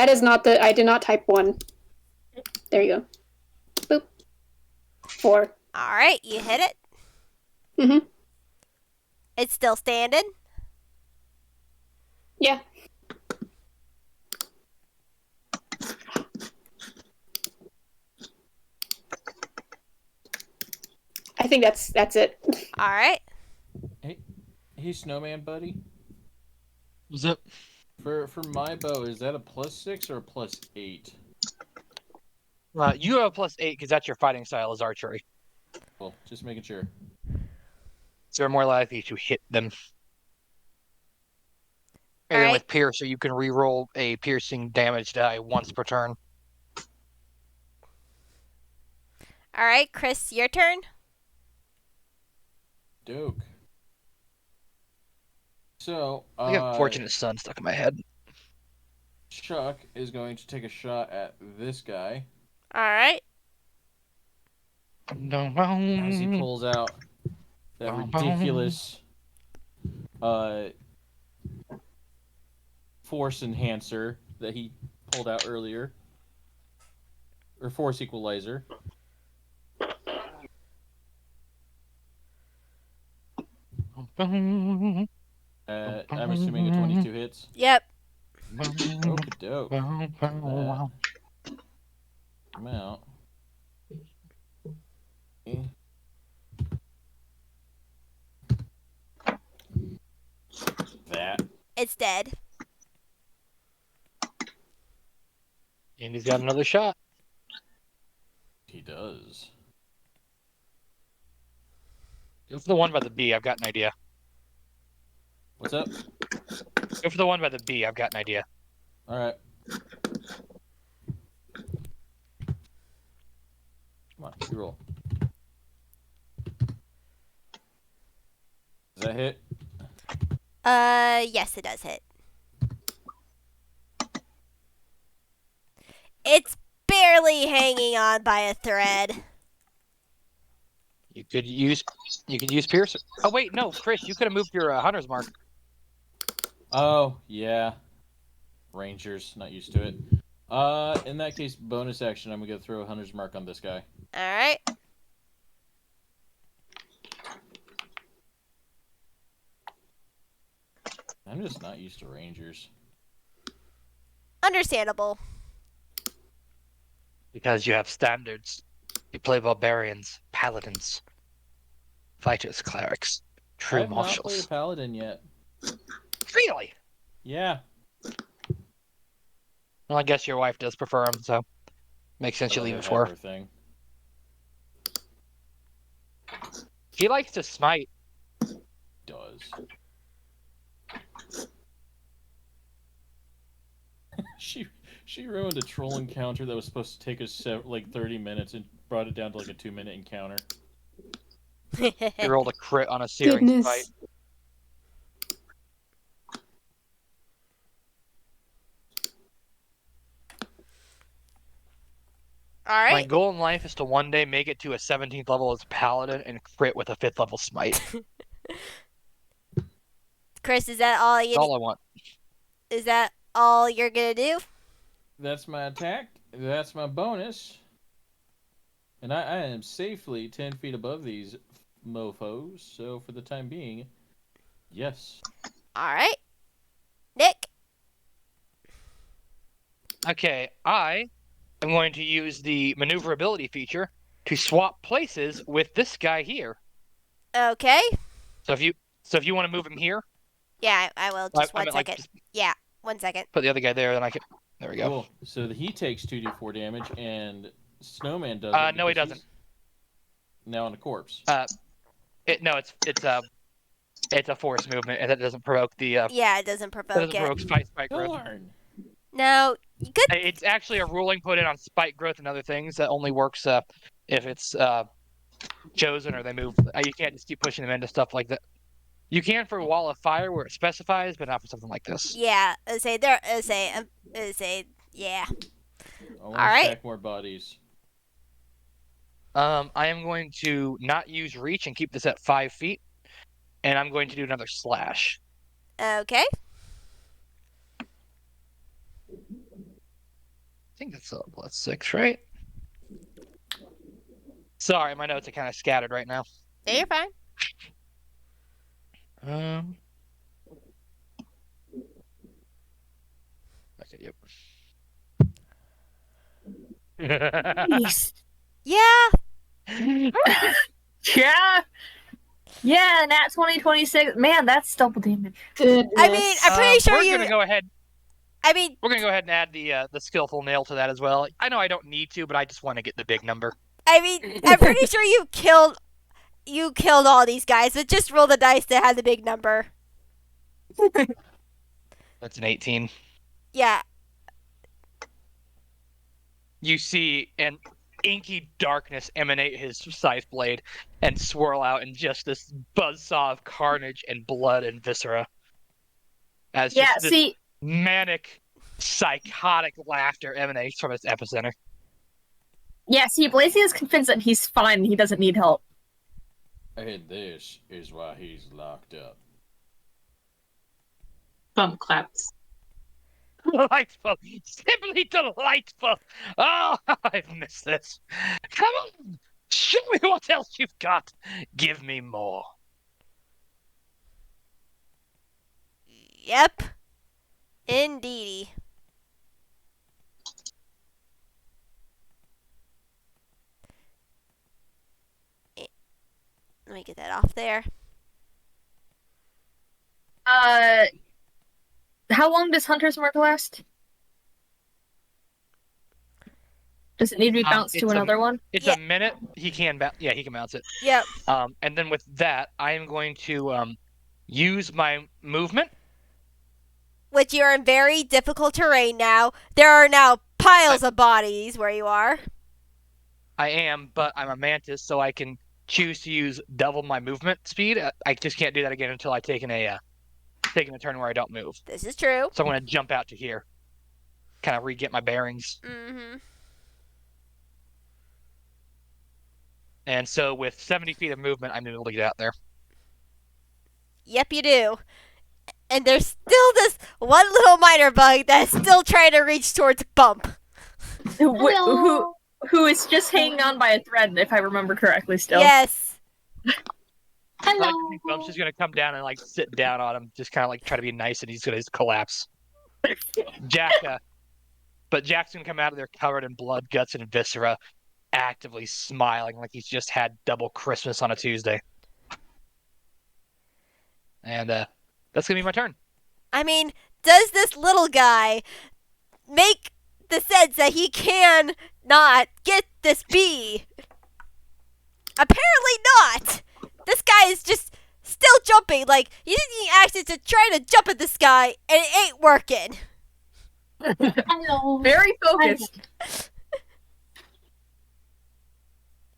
is not I did not type 1. There you go. Boop. 4. All right, you hit it. Mm-hmm. It's still standing. Yeah. I think that's it. All right. Hey, snowman buddy. What's up? For my bow, is that a +6 or a +8? You have +8 because that's your fighting style is archery. Cool. Just making sure. So you're more likely to hit them. And then with Piercer, you can re-roll a piercing damage die once per turn. All right, Chris, your turn. Doke. So, I got Fortunate Son stuck in my head. Chuck is going to take a shot at this guy. All right. As he pulls out that ridiculous force enhancer that he pulled out earlier. Or force equalizer. I'm assuming a 22 hits. Yep. Okie doke. Come out. That. It's dead. And he's got another shot. He does. Go for the one by the B. I've got an idea. What's up? Go for the one by the B. I've got an idea. All right. Come on, you roll. Does that hit? Yes, it does hit. It's barely hanging on by a thread. You could use Piercer. Oh wait, no, Chris, you could have moved your Hunter's Mark. Oh, yeah. Rangers, not used to it. In that case, bonus action, I'm gonna go throw a Hunter's Mark on this guy. Alright. I'm just not used to Rangers. Understandable. Because you have standards. You play barbarians, paladins, fighters, clerics, I true have not played marshals. a paladin yet. Really? Yeah. Well, I guess your wife does prefer them, so makes sense you leave it for her. Thing. He likes to smite. Does. She ruined a troll encounter that was supposed to take us like 30 minutes and brought it down to like a 2-minute encounter. He rolled a crit on a searing fight. Alright. My goal in life is to one day make it to a 17th level as a paladin and crit with a 5th level smite. Chris, is that all you That's all I want. Is that all you're gonna do? That's my attack. That's my bonus. And I am safely 10 feet above these mofos, so for the time being, yes. Alright. Nick? Okay, I am going to use the maneuverability feature to swap places with this guy here. Okay. So if you want to move him here, yeah, I will. Just one second. Like, yeah, 1 second. put the other guy there, then I can. There we go. Cool. So he takes 2d4 damage, and Snowman does. No, he doesn't. Now on a corpse. It's a force movement, and that doesn't provoke the. Yeah, it doesn't provoke it. Doesn't provoke spike growth. Darn. No, you could. It's actually a ruling put in on spike growth and other things that only works if it's chosen or they move. You can't just keep pushing them into stuff like that. You can for a wall of fire where it specifies, but not for something like this. Yeah, yeah. All right. Stack more bodies. I am going to not use reach and keep this at 5 feet, and I'm going to do another slash. Okay. I think that's a +6, right? Sorry, my notes are kind of scattered right now. Yeah, you're fine. Okay, yep. Yes. Yeah. Yeah. Yeah, nat 2026. Man, that's double damage. Goodness. I mean, I'm pretty sure we're you. gonna go ahead. I mean, We're gonna go ahead and add the skillful nail to that as well. I know I don't need to, but I just want to get the big number. I'm pretty sure you killed all these guys, but just roll the dice that had the big number. That's an 18. Yeah. You see an inky darkness emanate his scythe blade and swirl out in just this buzzsaw of carnage and blood and viscera. As Yeah, just this see, manic, psychotic laughter emanates from its epicenter. Blazy is convinced that he's fine and he doesn't need help. And this is why he's locked up. Bump claps. Delightful! Simply delightful! Oh, I've missed this. Come on! Show me what else you've got. Give me more. Yep. Indeedy. Let me get that off there. How long does Hunter's Mark last? Does it need to be bounced to another one? It's Yeah. a minute. He can he can bounce it. Yep. And then with that, I am going to use my movement. Which you're in very difficult terrain now. There are now piles of bodies where you are. I am, but I'm a mantis, so I can choose to use double my movement speed. I just can't do that again until I take a turn where I don't move. This is true. So I'm going to jump out to here, kind of re-get my bearings. Mm-hmm. And so with 70 feet of movement, I'm able to get out there. Yep, you do. And there's still this one little minor bug that's still trying to reach towards Bumpp. Who is just hanging on by a thread, if I remember correctly still. Yes. Hello. Bump's just going to come down and like sit down on him, just kind of like try to be nice, and he's going to just collapse. Jakk, but Jack's going to come out of there covered in blood, guts, and viscera, actively smiling like he's just had double Christmas on a Tuesday. And that's going to be my turn. I mean, does this little guy make the sense that he can not get this bee? Apparently not. This guy is just still jumping. Like, he's using actions to try to jump at this guy, and it ain't working. Hello. Very focused.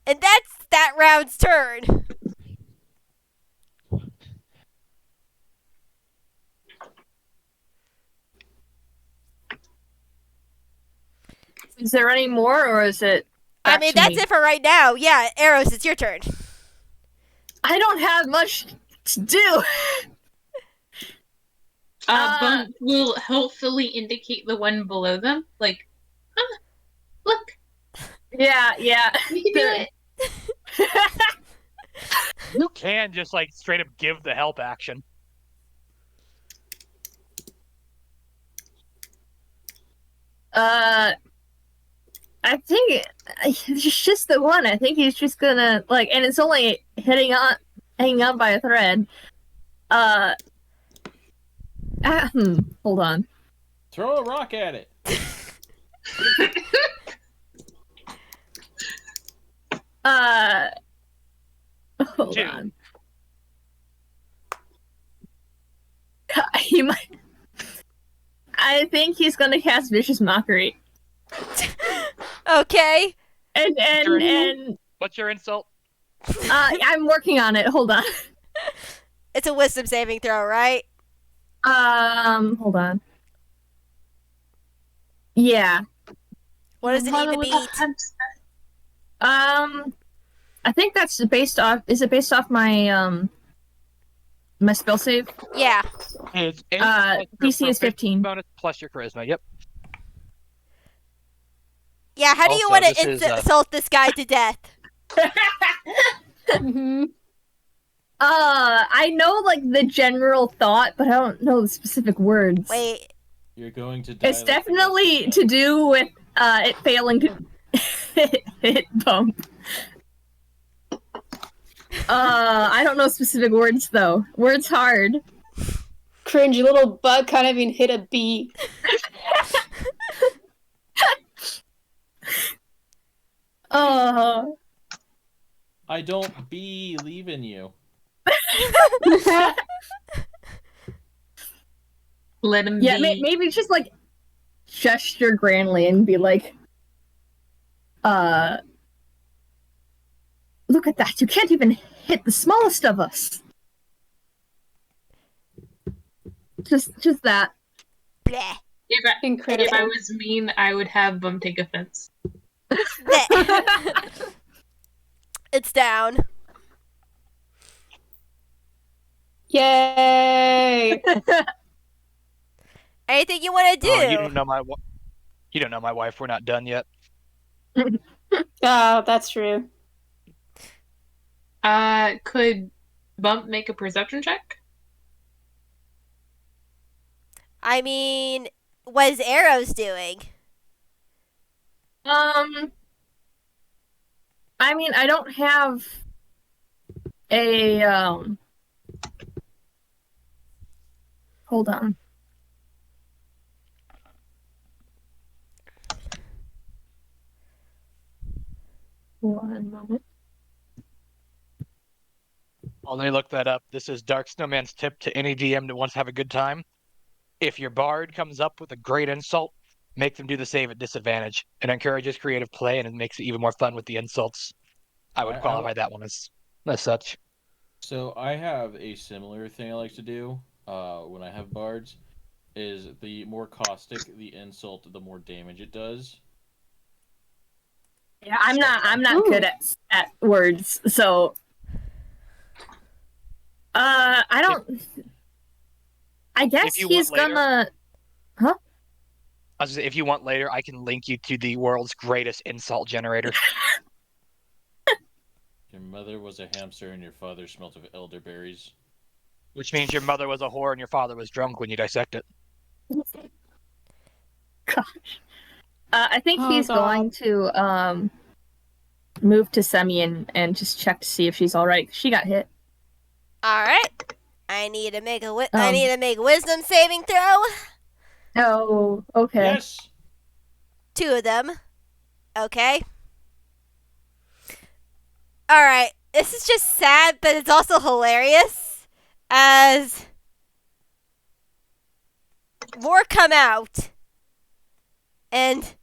And that's that round's turn. Is there any more, or is it? I mean, that's it for right now. Yeah, Arrows, it's your turn. I don't have much to do. Bump will helpfully indicate the one below them. Like, look, Yeah. we can do it. You can just like straight up give the help action. I think it's just the one. I think he's just gonna like, and it's only hanging on by a thread. Hold on. Throw a rock at it. Hold Dude. on. He might. I think he's gonna cast Vicious Mockery. Okay. And What's your insult? I'm working on it. Hold on. It's a wisdom saving throw, right? Hold on. Yeah. What does it need to beat? I think that's based off. Is it based off my my spell save? Yeah. It's DC is 15. bonus plus your charisma. Yep. Yeah, how do you Also, want this to is, insult this guy to death? Mm-hmm. I know like the general thought, but I don't know the specific words. Wait. You're going to die. It's definitely to do with it failing to hit Bumpp. I don't know specific words though. Words hard. Cringe, little bug can't even hit a bee. I don't believe in you. Let him Yeah, be. maybe just like gesture grandly and be like, look at that, you can't even hit the smallest of us. Just that. Bleh. Incredible. If I was mean, I would have Bumpp take offense. Bleh. It's down. Yay! Anything you want to do? You don't know my wife. We're not done yet. Oh, that's true. Could Bumpp make a perception check? I mean, what is Arrows doing? I mean, I don't have a hold on. One moment. Well, let me look that up. This is Darksnowman's tip to any DM that wants to have a good time. If your bard comes up with a great insult, make them do the save at disadvantage. It encourages creative play and it makes it even more fun with the insults. I would qualify that one as such. So I have a similar thing I like to do when I have bards. Is the more caustic the insult, the more damage it does. Yeah, I'm not good at words, so I don't. I guess he's gonna. Huh? I was gonna say, if you want later, I can link you to the world's greatest insult generator. Your mother was a hamster and your father smelt of elderberries. Which means your mother was a whore and your father was drunk when you dissect it. Gosh. I think he's going to move to Semi and just check to see if she's all right. She got hit. All right. I need to make wisdom saving throw. Oh, okay. Yes. 2 of them. Okay. All right. This is just sad, but it's also hilarious as more come out, and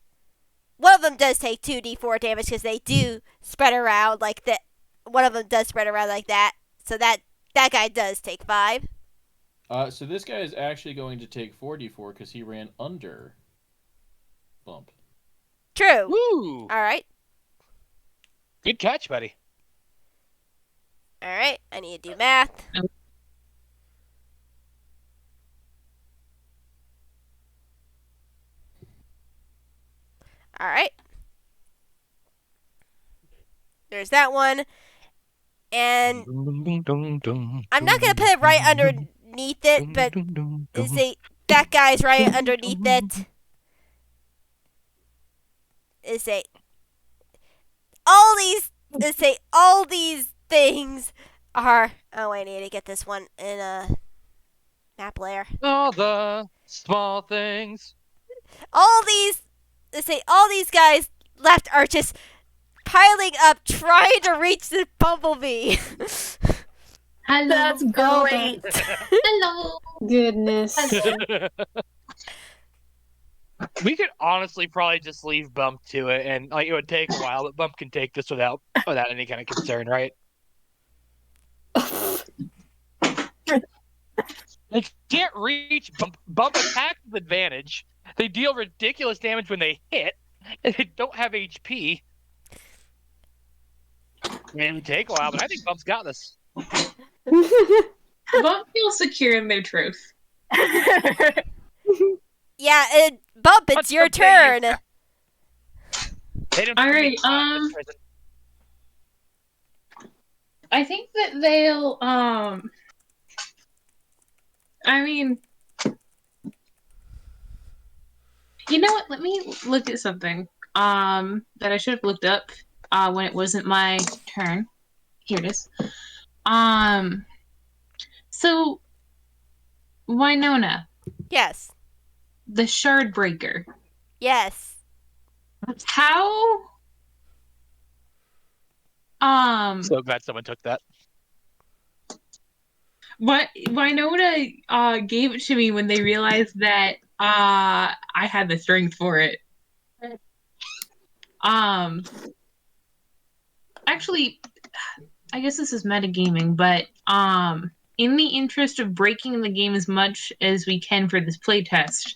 one of them does take 2d4 damage because they do spread around like that. One of them does spread around like that, so that guy does take 5. So this guy is actually going to take 4d4 because he ran under Bumpp. True. Woo! All right. Good catch, buddy. All right. I need to do math. All right. There's that one. And I'm not going to put it right underneath it, but that guy's right underneath it. All these things are. Oh, I need to get this one in a map layer. All the small things. All these guys left are just piling up, trying to reach the bumblebee. Hello. That's great. Hello. Goodness. We could honestly probably just leave Bumpp to it, and like it would take a while, but Bumpp can take this without any kind of concern, right? They can't reach Bumpp attacks with advantage. They deal ridiculous damage when they hit, and they don't have HP. It would take a while, but I think Bump's got this. Bumpp feels secure in their truth. Yeah, Bumpp, it's your turn. All right. I think that they'll. I mean, you know what? Let me look at something. That I should have looked up. When it wasn't my turn. Here it is. So Winona. Yes. The Shard Breaker. Yes. How So glad someone took that. But Winona gave it to me when they realized that I had the strength for it. Actually, I guess this is metagaming, but in the interest of breaking the game as much as we can for this playtest,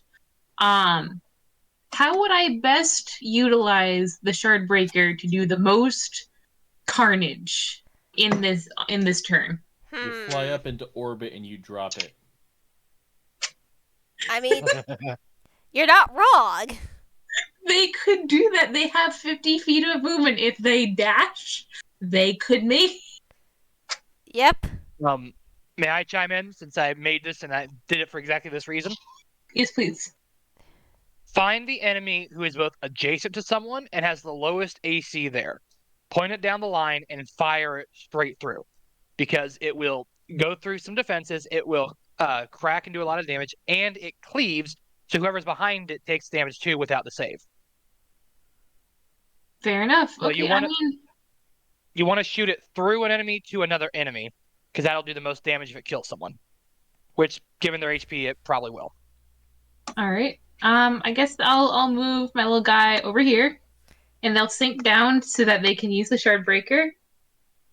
how would I best utilize the shard breaker to do the most carnage in this turn? You fly up into orbit and you drop it. I mean, you're not wrong. They could do that. They have 50 feet of movement. If they dash, they could make. Yep. May I chime in since I made this and I did it for exactly this reason? Yes, please. Find the enemy who is both adjacent to someone and has the lowest AC there. Point it down the line and fire it straight through. Because it will go through some defenses, it will crack and do a lot of damage, and it cleaves, so whoever's behind it takes damage too without the save. Fair enough. So Okay, you want to shoot it through an enemy to another enemy, because that'll do the most damage if it kills someone. Which, given their HP, it probably will. All right. I guess I'll move my little guy over here, and they'll sink down so that they can use the shard breaker.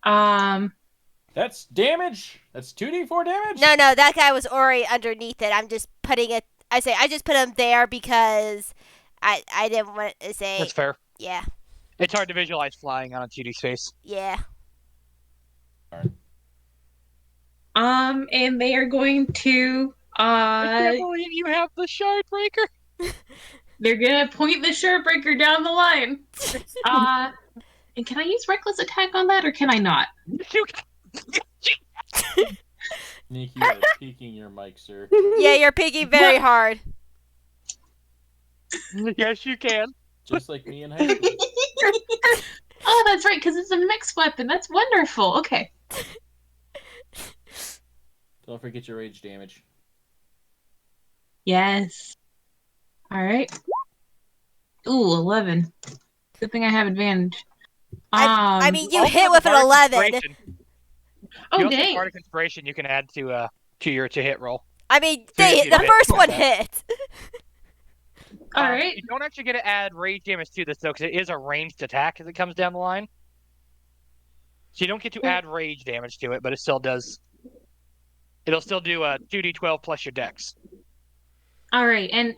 That's damage. That's 2d4 damage. No, that guy was already underneath it. I'm just putting it. I just put him there because I didn't want to say. That's fair. Yeah. It's hard to visualize flying on a 2D space. Yeah. And they are going to I can't believe you have the shard breaker. They're gonna point the shard breaker down the line. And can I use reckless attack on that, or can I not? Nick, you are peeking your mic, sir. Yeah, you're peeking very hard. Yes, you can. Just like me in high school. Oh, that's right, because it's a mixed weapon. That's wonderful. Okay. Don't forget your rage damage. Yes. All right. Ooh, 11. Good thing I have advantage. I mean, you Also hit have with the an Bardic 11. Inspiration. Oh, You also have dang. Bardic Inspiration you can add to your to hit roll. I mean, So you the hit first with one that. hit. All right. You don't actually get to add rage damage to this though, because it is a ranged attack as it comes down the line. So you don't get to add rage damage to it, but it still does. It'll still do 2d12 plus your dex. All right, and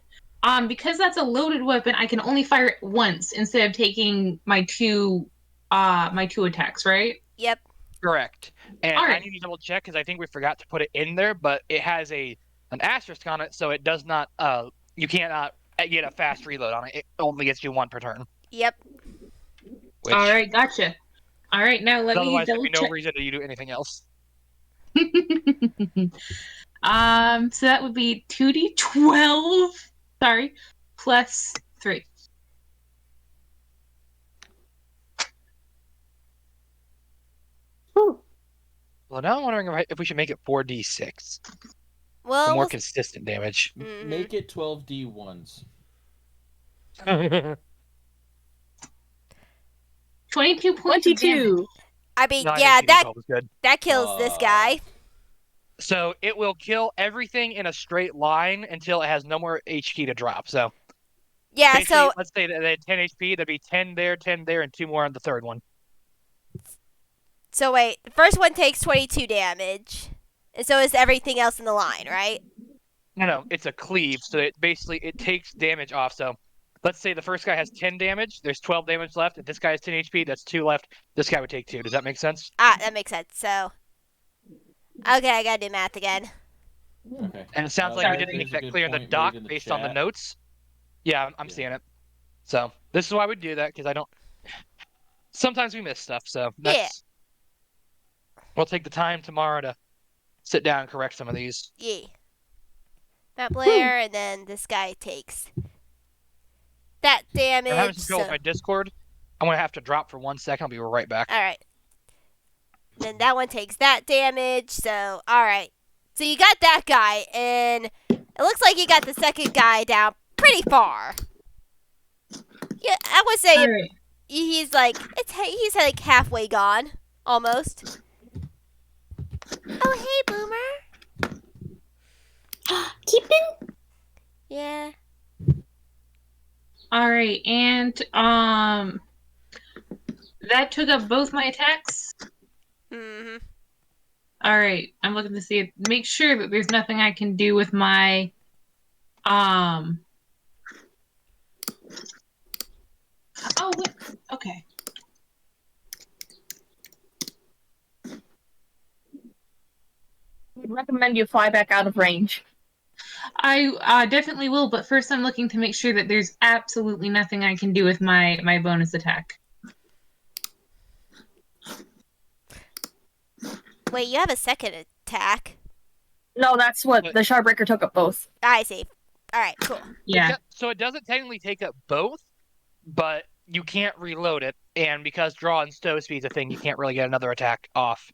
because that's a loaded weapon, I can only fire it once instead of taking my two attacks, right? Yep. Correct. And All I right. need to double check because I think we forgot to put it in there, but it has an asterisk on it, so it does not. You can't get a fast reload on it. It only gets you one per turn. Yep. Which, All right, gotcha. All right, now let me otherwise, there'd double be no check. reason to do anything else. So that would be 2d12. Sorry, plus 3. Well, now I'm wondering if we should make it 4d6 Well, for more consistent damage. mhm. Make it 12d1s. 22 points of damage. 22. I mean, No, I yeah, think that 2d12 is good. kills this guy. So it will kill everything in a straight line until it has no more HP to drop. So Yeah, basically, so let's say that they had 10 HP, there'd be 10 there, and 2 more on the third one. wait, the first one takes 22 damage. And so is everything else in the line, right? No, it's a cleave, so it takes damage off. So let's say the first guy has 10 damage, there's 12 damage left. If this guy has 10 HP, that's 2 left. This guy would take 2. Does that make sense? That makes sense. So okay, I gotta do math again. Okay. And it sounds like Sorry. we didn't make There's a that good clear in the point doc made in the based on the chat. notes. Yeah, I'm Yeah. seeing it. So this is why we do that, because I don't. Sometimes we miss stuff, so that's. We'll take the time tomorrow to sit down and correct some of these. Yeah. Map layer, and then this guy takes that damage. I'm having some trouble with So, my Discord. I'm gonna have to drop for 1 second. I'll be right back. all right. Then that one takes that damage. So, all right. So you got that guy, and it looks like you got the second guy down pretty far. Yeah, I would say All right. he's like he's like halfway gone, almost. Oh hey, Boomer. Keeping? Yeah. All right, and that took up both my attacks. Mhm. All right, I'm looking to see it. Make sure that there's nothing I can do with my Oh, wait. Okay. I would recommend you fly back out of range. I definitely will, but first I'm looking to make sure that there's absolutely nothing I can do with my bonus attack. Wait, you have a second attack. No, that's what the Shardbreaker took up both. I see. All right, cool. Yeah. So it doesn't technically take up both, but you can't reload it, and because draw and stow speed's a thing, you can't really get another attack off.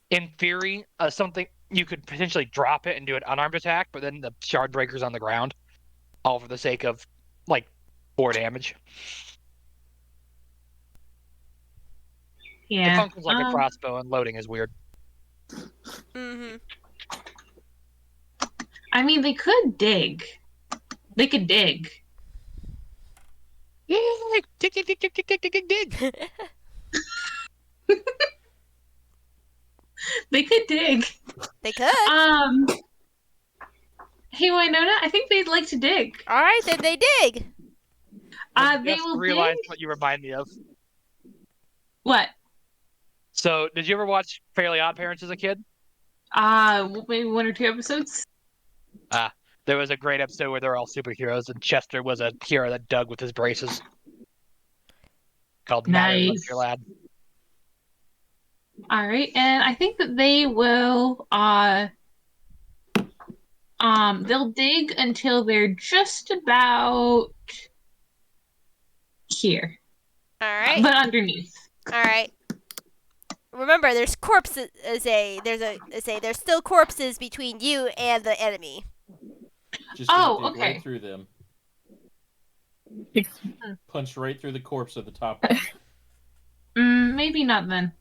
In theory, something you could potentially drop it and do an unarmed attack, but then the shard breaker's on the ground, all for the sake of like 4 damage. Yeah. It functions like a crossbow, and loading is weird. Mhm. I mean, they could dig. They could dig. Yeah, dig, dig, dig, dig, dig, dig, dig, dig. They could dig. They could. Hey, Winona, I think they'd like to dig. All right, then they dig. I They just will realized dig. what you remind me of. What? So, did you ever watch Fairly Odd Parents as a kid? Maybe 1 or 2 episodes. There was a great episode where they're all superheroes, and Chester was a hero that dug with his braces. Called Matter Like Nice. Your Lad. All right, and I think that they will. They'll dig until they're just about here, All right. but underneath. All right. Remember, there's corpses. There's still corpses between you and the enemy. Just gonna Oh, dig okay. right through them. Punch right through the corpse at the top. Maybe not then.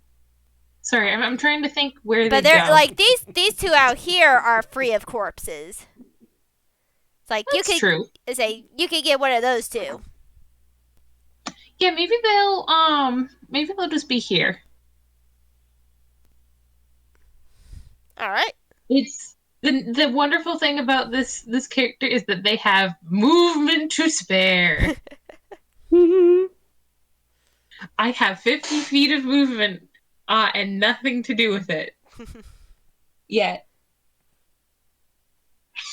Sorry, I'm trying to think where But they they're go. like these two out here are free of corpses. It's like That's true. you could get one of those too. Yeah, maybe they'll just be here. All right. It's the wonderful thing about this character is that they have movement to spare. I have 50 feet of movement, and nothing to do with it. Yet.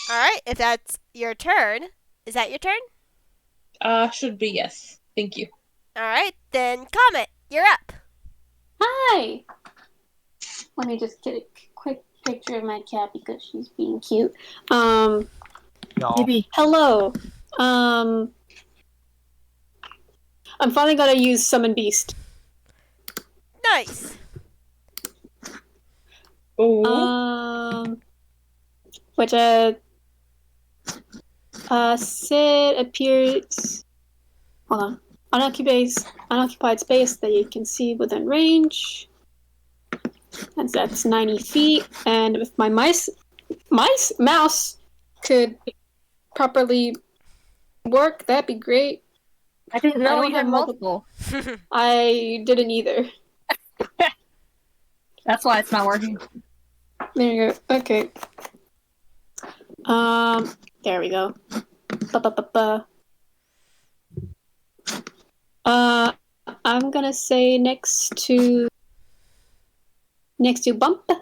All right. If that's your turn, is that your turn? Should be yes. Thank you. All right. Then Comet, you're up. Hi! Let me just get a quick picture of my cat because she's being cute. Maybe. Hello. I'm finally gonna use Summon Beast. Nice. Which Sid appears. Hold on. Unoccupied space that you can see within range. And that's 90 feet. And if my mouse could properly work, that'd be great. I didn't know I don't you had have multiple. I didn't either. That's why it's not working. There you go. Okay. There we go. I'm gonna say next to Bumpp. All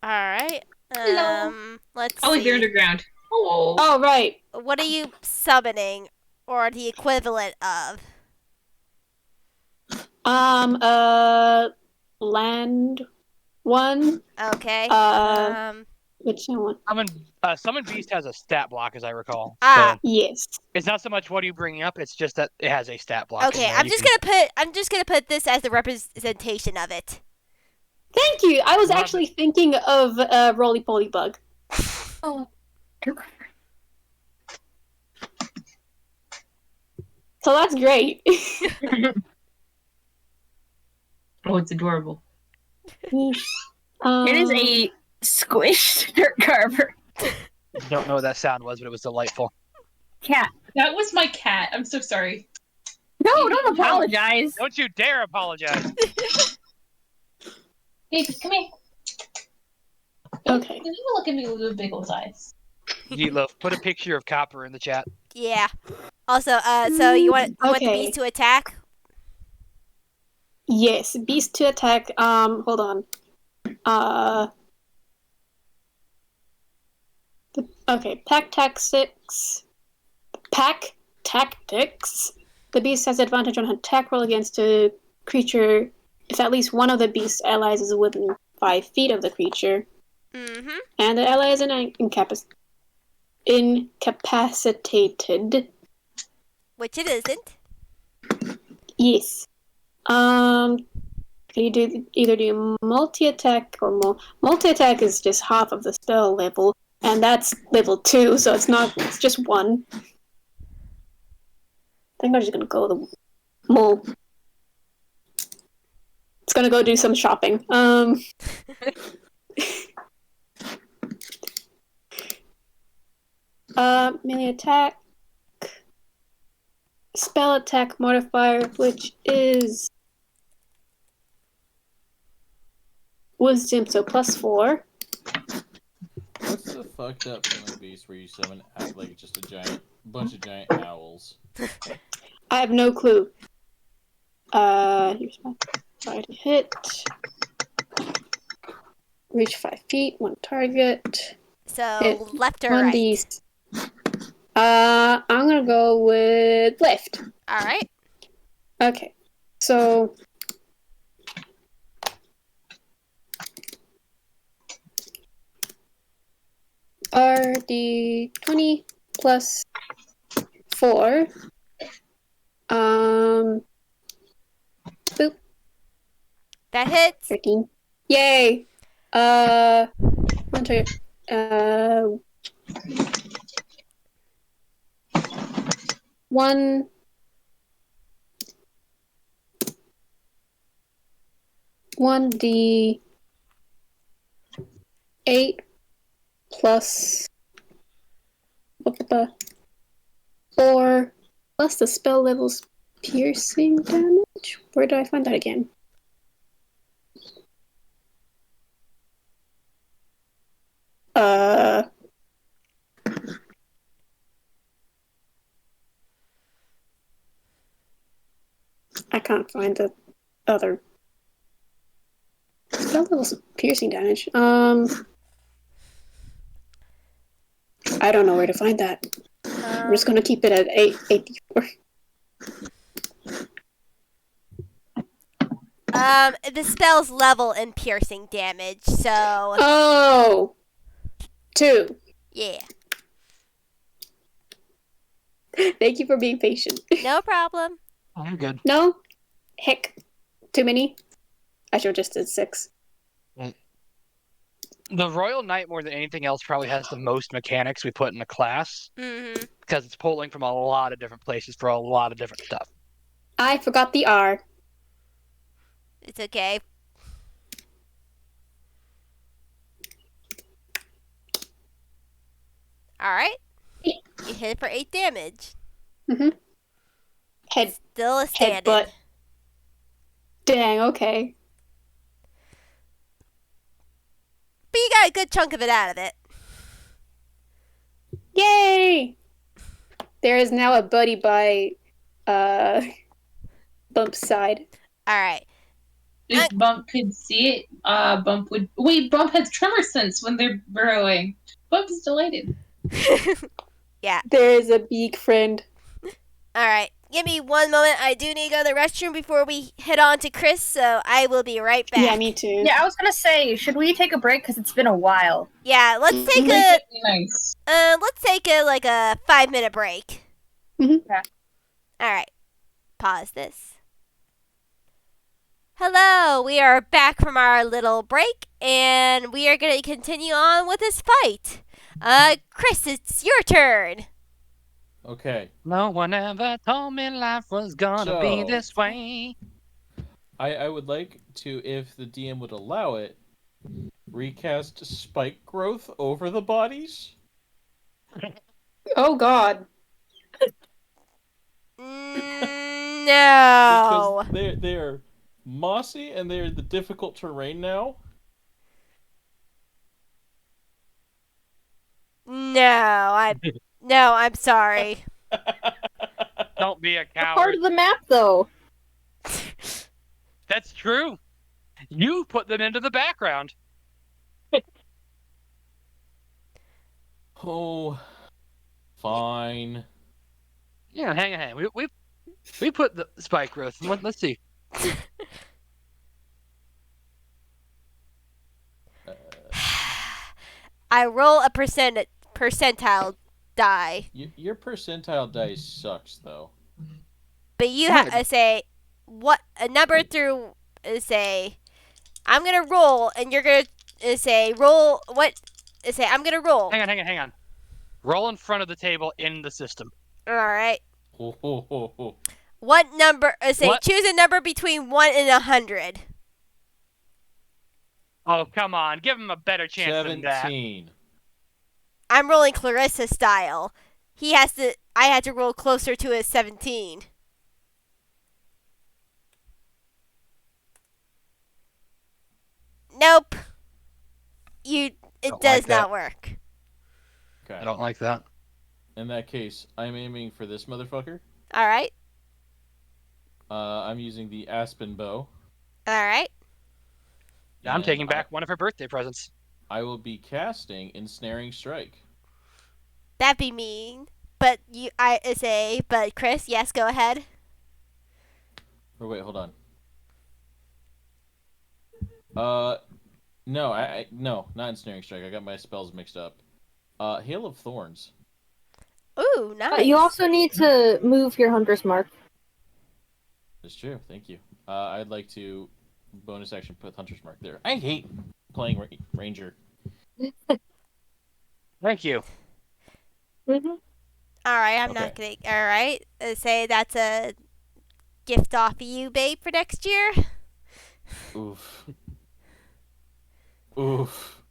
right. Hello. Let's Oh, see. they're underground. Oh. Oh, right. What are you summoning, or the equivalent of? Land one. Okay. Which one? Summon Beast has a stat block, as I recall. Ah. So Yes. it's not so much what are you bringing up; it's just that it has a stat block. Okay, I'm just gonna put this as the representation of it. Thank you. I was Love actually thinking of Roly Poly Bug. Oh. So that's great. Oh, it's adorable. Yes. It is a squished dirt carver. Don't know what that sound was, but it was delightful. Cat. That was my cat. I'm so sorry. No, don't apologize. Don't you dare apologize. Hey, come here. Okay. Can you look at me with those big old eyes? Yeetloaf, put a picture of Copper in the chat. Yeah. Also, so you want the Okay. beast to attack? Yes, beast to attack. Hold on. Okay, pack tactics. Pack tactics. The beast has advantage on attack roll against a creature if at least one of the beast's allies is within 5 feet of the creature, Mm-hmm. and the ally is incapacitated. Which it isn't. Yes. Can you either do multi-attack or multi-attack is just half of the spell level, and that's level 2, so it's just 1. I think I'm just gonna go the mole. It's gonna go do some shopping. Melee attack. Spell attack modifier, which is Wisdom, so +4. What's the fucked up thing of beast where you summon like just a bunch of giant owls? I have no clue. Here's my try to hit. Reach 5 feet, 1 target. So Hit left or 1 right? d. I'm gonna go with left. All right. Okay, so RD20 plus 4. Boop. That hits. 13. Yay! One target. One. One D 8 plus 4 plus the spell level's piercing damage. Where do I find that again? I can't find the other spell level's piercing damage. I don't know where to find that. I'm just gonna keep it at 8d4. The spell's level and piercing damage, so Oh! 2. yeah. Thank you for being patient. No problem. Oh, you're good. No? Heck. Too many? I should have just did 6. The Royal Knight, more than anything else, probably has the most mechanics we put in the class Mm-hmm. because it's pulling from a lot of different places for a lot of different stuff. I forgot the R. It's okay. All right. You hit it for 8 damage. Head. Still a standing. Headbutt. Dang, okay. But you got a good chunk of it out of it. Yay! There is now a buddy by Bump's side. All right. If Bump could see it, Bump would. Wait, Bump has tremor sense when they're burrowing. Bump is delighted. Yeah. There is a big friend. All right. Give me 1 moment. I do need to go to the restroom before we head on to Chris, so I will be right back. Yeah, me too. Yeah, I was gonna say, should we take a break because it's been a while? Yeah, let's take a That'd be nice. let's take a 5-minute break. Mhm. Yeah. All right. Pause this. Hello, we are back from our little break, and we are going to continue on with this fight. Chris, it's your turn. Okay. No one ever told me life was gonna be So- this way. I would like to, if the DM would allow it, recast spike growth over the bodies. Oh God. No. Because they're mossy and they're the difficult terrain now. I'm sorry. Don't be a Part coward. of the map, though. That's true. You put them into the background. Oh, fine. Yeah, hang on. We put the spike growth. Let's see. I roll a percentile die, Your percentile dice sucks, though. but you have to say what a number through. Say, I'm gonna roll, and you're gonna say roll what. Say I'm gonna roll. Hang on. Roll in front of the table in the system. All right. Oh. What number? Say What? choose a number between 1 and 100. Oh, come on. Give him a better chance than that. 17. I'm rolling Clarissa style. I had to roll closer to a 17. Nope. It Don't does like not that. work. Okay. I don't like that. In that case, I'm aiming for this motherfucker. All right. I'm using the aspen bow. All right. Yeah, I'm And taking back one of her birthday presents. I will be casting Ensnaring Strike. That'd be mean. But but Chris, yes, go ahead. Or wait, hold on. No, no, not Ensnaring Strike. I got my spells mixed up. Hail of Thorns. Ooh, nice. You also need to move your hunter's mark. That's true. Thank you. I'd like to bonus action put Hunter's Mark there. I hate playing Ranger. Thank you. Mm-hmm. All right, I'm not gonna. All right, say that's a gift off of you, babe, for next year. Oof. Oof.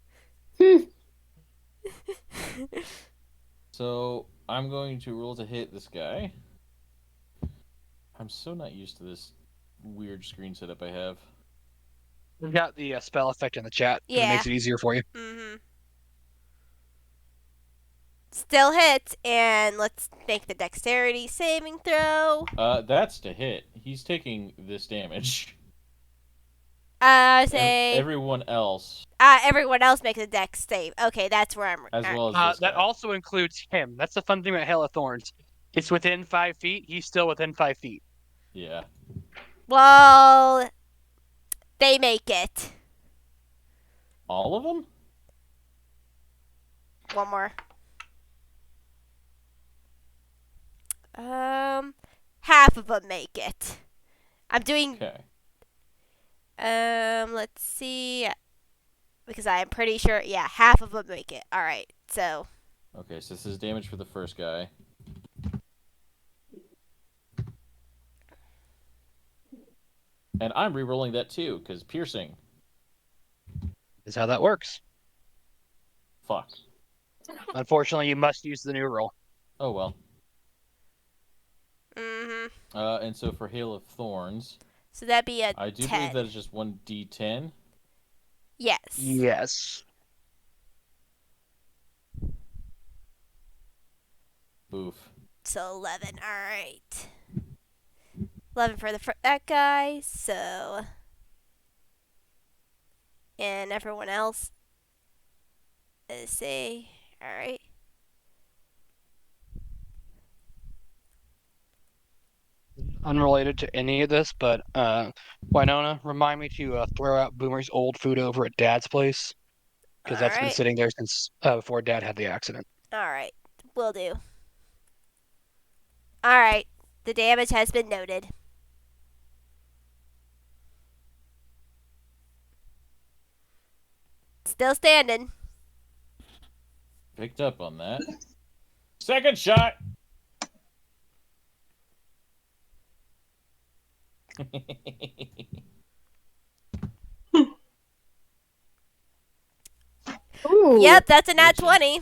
So I'm going to roll to hit this guy. I'm so not used to this weird screen setup I have. We've got the spell effect in the chat. Yeah. It makes it easier for you. Mm-hmm. Still hits, and let's make the dexterity saving throw. That's to hit. He's taking this damage. Say Everyone else, everyone else makes a dex save. Okay, that's where I'm. as well as this That guy. also includes him. That's the fun thing about Hail of Thorns. It's within 5 feet. He's still within 5 feet. Yeah. Well, they make it. All of them? One more. Half of them make it. I'm doing. Okay. Let's see. Because I am pretty sure, yeah, half of them make it. All right, so. Okay, so this is damage for the first guy. And I'm re-rolling that too, because piercing. Is how that works. Fuck. Unfortunately, you must use the new roll. Oh well. Mm-hmm. And so for Hail of Thorns, So that'd be a I do 10. believe that is just 1d10. Yes. Yes. Oof. So 11. All right. 11 for that guy. So. And everyone else. Let's see. All right. Unrelated to any of this, but Winona, remind me to throw out Boomer's old food over at Dad's place. Because that's been Alright. sitting there since before Dad had the accident. All right. Will do. All right. The damage has been noted. Still standing. Picked up on that. Second shot! Ooh. Yep, that's a nat Awesome. 20.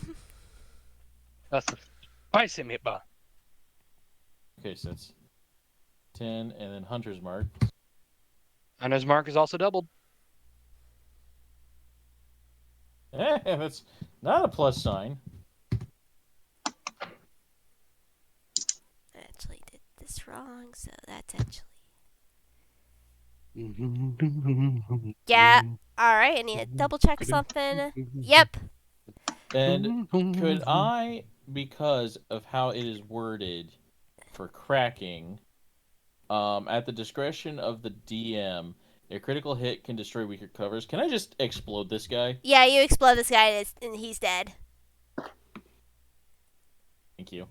That's a spicy meatball. Okay, so that's 10, and then Hunter's Mark. And his mark is also doubled. That's not a plus sign. I actually did this wrong, so that's actually. Yeah, alright, I need to double check something. Yep. And could I, because of how it is worded for cracking, at the discretion of the DM, a critical hit can destroy weaker covers. Can I just explode this guy? Yeah, you explode this guy and he's dead. Thank you.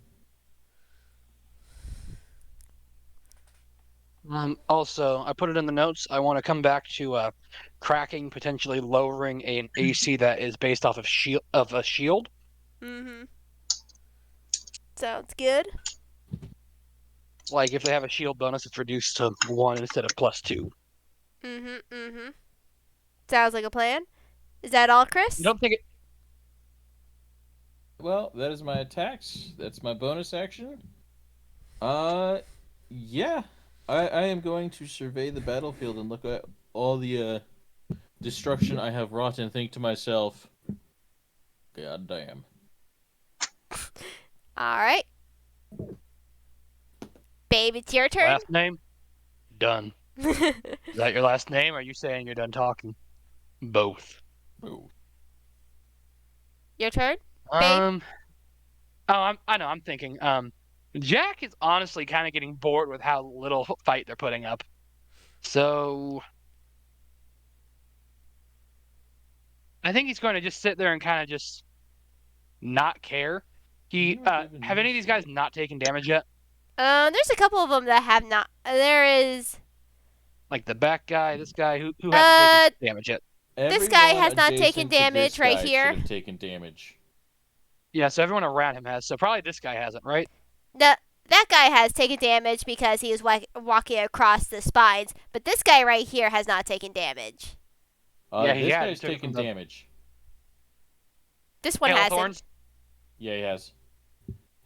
Also, I put it in the notes. I want to come back to cracking, potentially lowering an AC that is based off of a shield. Mm-hmm. Sounds good. Like if they have a shield bonus, it's reduced to 1 instead of +2. Mm-hmm. Sounds like a plan. Is that all, Chris? You don't think it? Well, that is my attacks. That's my bonus action. Yeah. I am going to survey the battlefield and look at all the destruction I have wrought and think to myself, God damn. Alright. Babe, it's your turn. Last name? Done. Is that your last name, or are you saying you're done talking? Both. Ooh. Your turn? Oh, I know. I'm thinking. Jakk is honestly kind of getting bored with how little fight they're putting up. So I think he's going to just sit there and kind of just not care. Have any of these guys not taken damage yet? There's a couple of them that have not. There is. Like the back guy, this guy, who hasn't taken damage yet? This guy has not taken Adjacent to damage this right guy here. should have taken damage. Yeah, so everyone around him has. So probably this guy hasn't, right? That guy has taken damage because he is walking across the spines, but this guy right here has not taken damage. Yeah, he this has. guy's Took it taken from the- damage. This one Hail of hasn't. Thorns. Yeah, he has.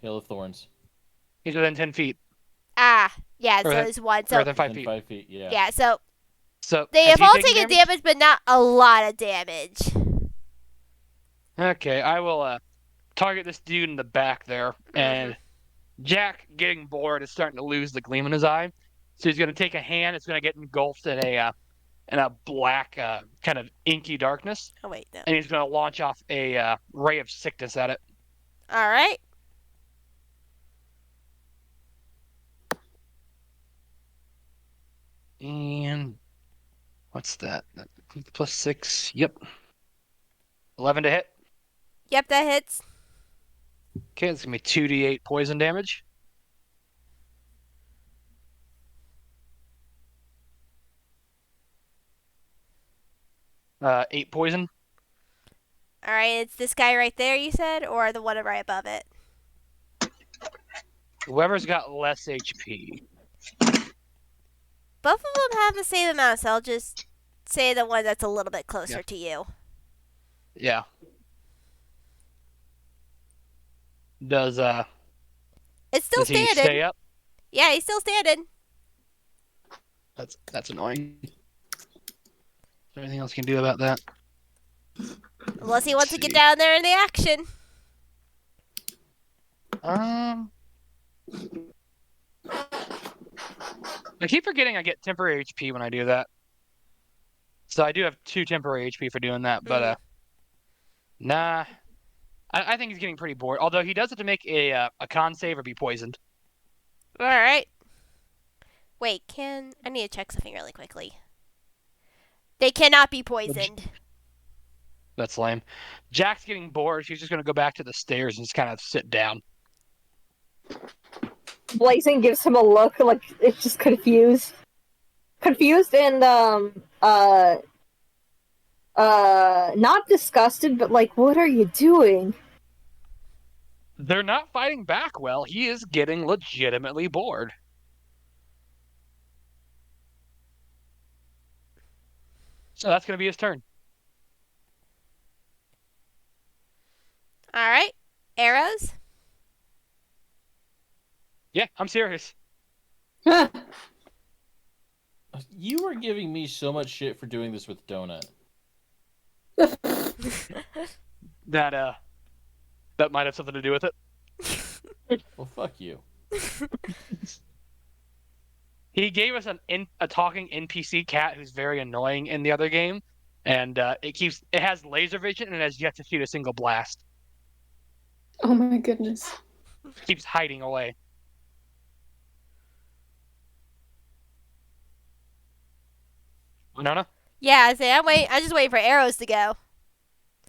Hail of Thorns. He's within 10 feet. Ah, yeah, so Or there's one. So within 5 Within feet. 5 feet, yeah. yeah, so So they has have he all taken taken damage, but not a lot of damage. Okay, I will target this dude in the back there, and Jakk, getting bored, is starting to lose the gleam in his eye. So he's going to take a hand. It's going to get engulfed in a black kind of inky darkness, Oh wait, no. and he's going to launch off a ray of sickness at it. All right. And what's that? +6. Yep. 11 to hit. Yep, that hits. Okay, it's going to be 2d8 poison damage. Eight poison. All right, it's this guy right there, you said, or the one right above it? Whoever's got less HP. Both of them have the same amount, so I'll just say the one that's a little bit closer to you. Yeah. Does It's still does he standing. stay up? Yeah, he's still standing. That's annoying. Is there anything else you can do about that? Unless he wants to get down there in the action. I keep forgetting I get temporary HP when I do that. So I do have 2 temporary HP for doing that, but nah. I think he's getting pretty bored. Although he does have to make a con save or be poisoned. All right. Wait, I need to check something really quickly. They cannot be poisoned. That's lame. Jack's getting bored. She's just going to go back to the stairs and just kind of sit down. Blazing gives him a look like it's just confused. Confused and not disgusted, but like, what are you doing? They're not fighting back well. He is getting legitimately bored. So that's going to be his turn. All right. Arrows? Yeah, I'm serious. You were giving me so much shit for doing this with Donut. That might have something to do with it. Well, fuck you. He gave us a talking NPC cat who's very annoying in the other game, and it has laser vision and it has yet to shoot a single blast. Oh my goodness. It keeps hiding away. Winona? Yeah, I'm just waiting for arrows to go.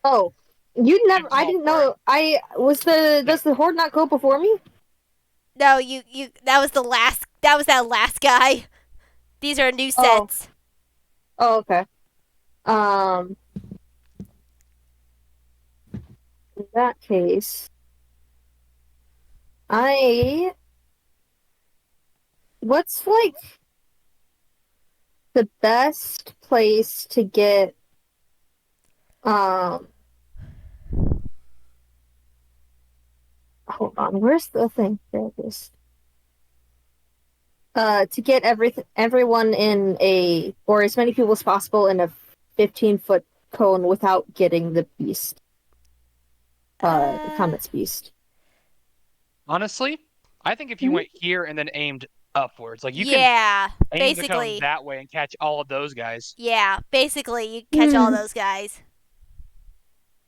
Oh, you never. I Go didn't for know. Does the horde not go before me? No, you that was that last guy. These are new Oh. sets. Oh, okay. In that case, what's like the best place to get hold on, where's the thing? There it is. To get everyone or as many people as possible in a 15-foot cone without getting the beast. The Comet's beast. Honestly, I think if you went here and then aimed upwards, like you can Yeah, aim the cone basically. that way and catch all of those guys. Yeah, basically you catch all those guys.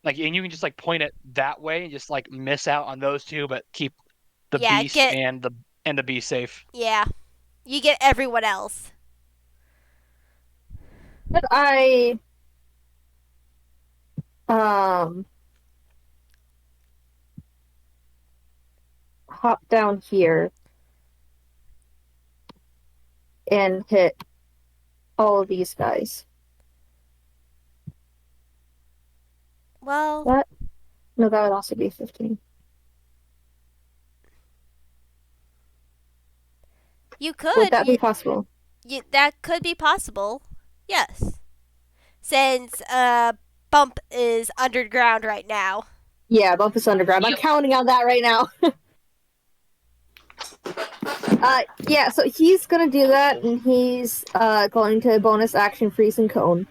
Like, and you can just like point it that way and just like miss out on those two, but keep the Yeah, beast and the beast safe. Yeah, you get everyone else. But I hop down here and hit all of these guys. Well, No, that would also be 15. you could. Would that be possible? That could be possible. Yes, since Bumpp is underground right now. Yeah, Bumpp is underground. I'm counting on that right now. Yeah, so he's gonna do that, and he's going to bonus action freeze and cone.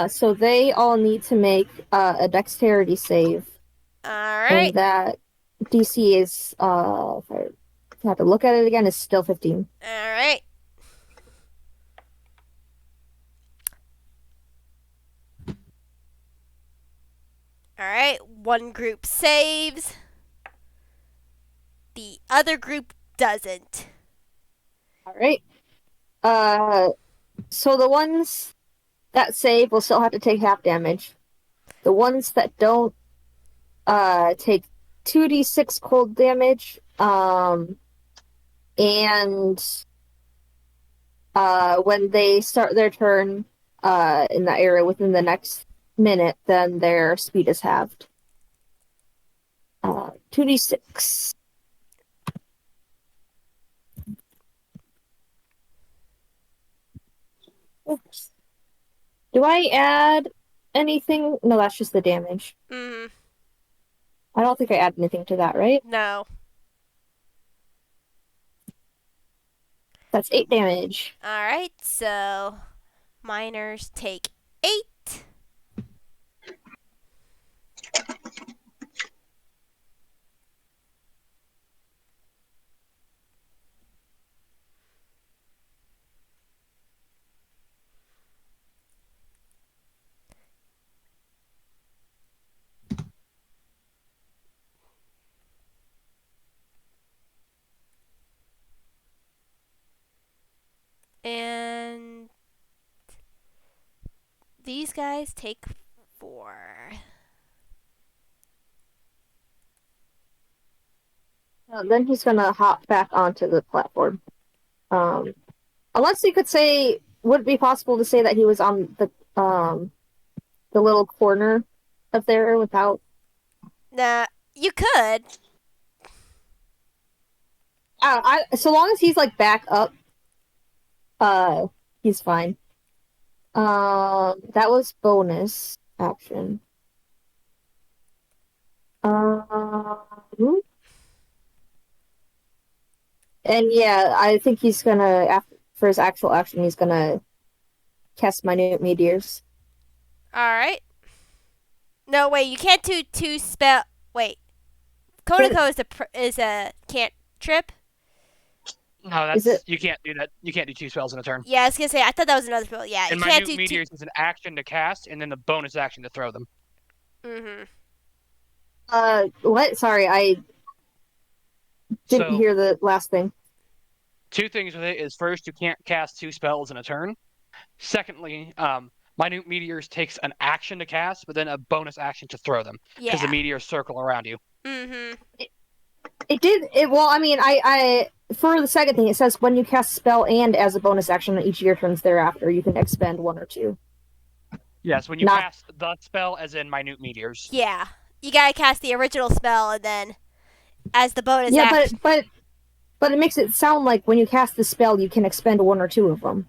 So they all need to make a dexterity save. All And right. that DC is, if I have to look at it again, is still 15. All right. All right. One group saves. The other group doesn't. All right. So the ones that save will still have to take half damage. The ones that don't take 2d6 cold damage. And when they start their turn in that area within the next minute, then their speed is halved. 2d6. Oops. Do I add anything? No, that's just the damage. Mm-hmm. I don't think I add anything to that, right? No. That's 8 damage. All right. So miners take 8. And these guys take 4. Then he's gonna hop back onto the platform. Unless you could say, would it be possible to say that he was on the little corner up there without? Nah, you could. So long as he's like back up, he's fine. That was bonus action. And yeah, I think he's gonna, for his actual action, he's gonna cast Minute Meteors. Alright. No, wait, you can't do 2 spell. Wait. Konako is a cantrip? No, Is it- you can't do that. You can't do 2 spells in a turn. Yeah, I was gonna say, I thought that was another spell. Yeah, And you can't Minute do 2. Meteors is an action to cast, and then the bonus action to throw them. Mm-hmm. What? Sorry, I didn't So- hear the last thing. 2 things with it is, first, you can't cast 2 spells in a turn. Secondly, Minute Meteors takes an action to cast, but then a bonus action to throw them. Because Yeah. the meteors circle around you. Mm-hmm. Well, I mean, I for the second thing, it says when you cast a spell and as a bonus action on each of your turns thereafter, you can expend 1 or 2. Yes, when you Not- cast the spell, as in Minute Meteors. Yeah. You gotta cast the original spell and then as the bonus Yeah, action. but it makes it sound like when you cast the spell, you can expend 1 or 2 of them.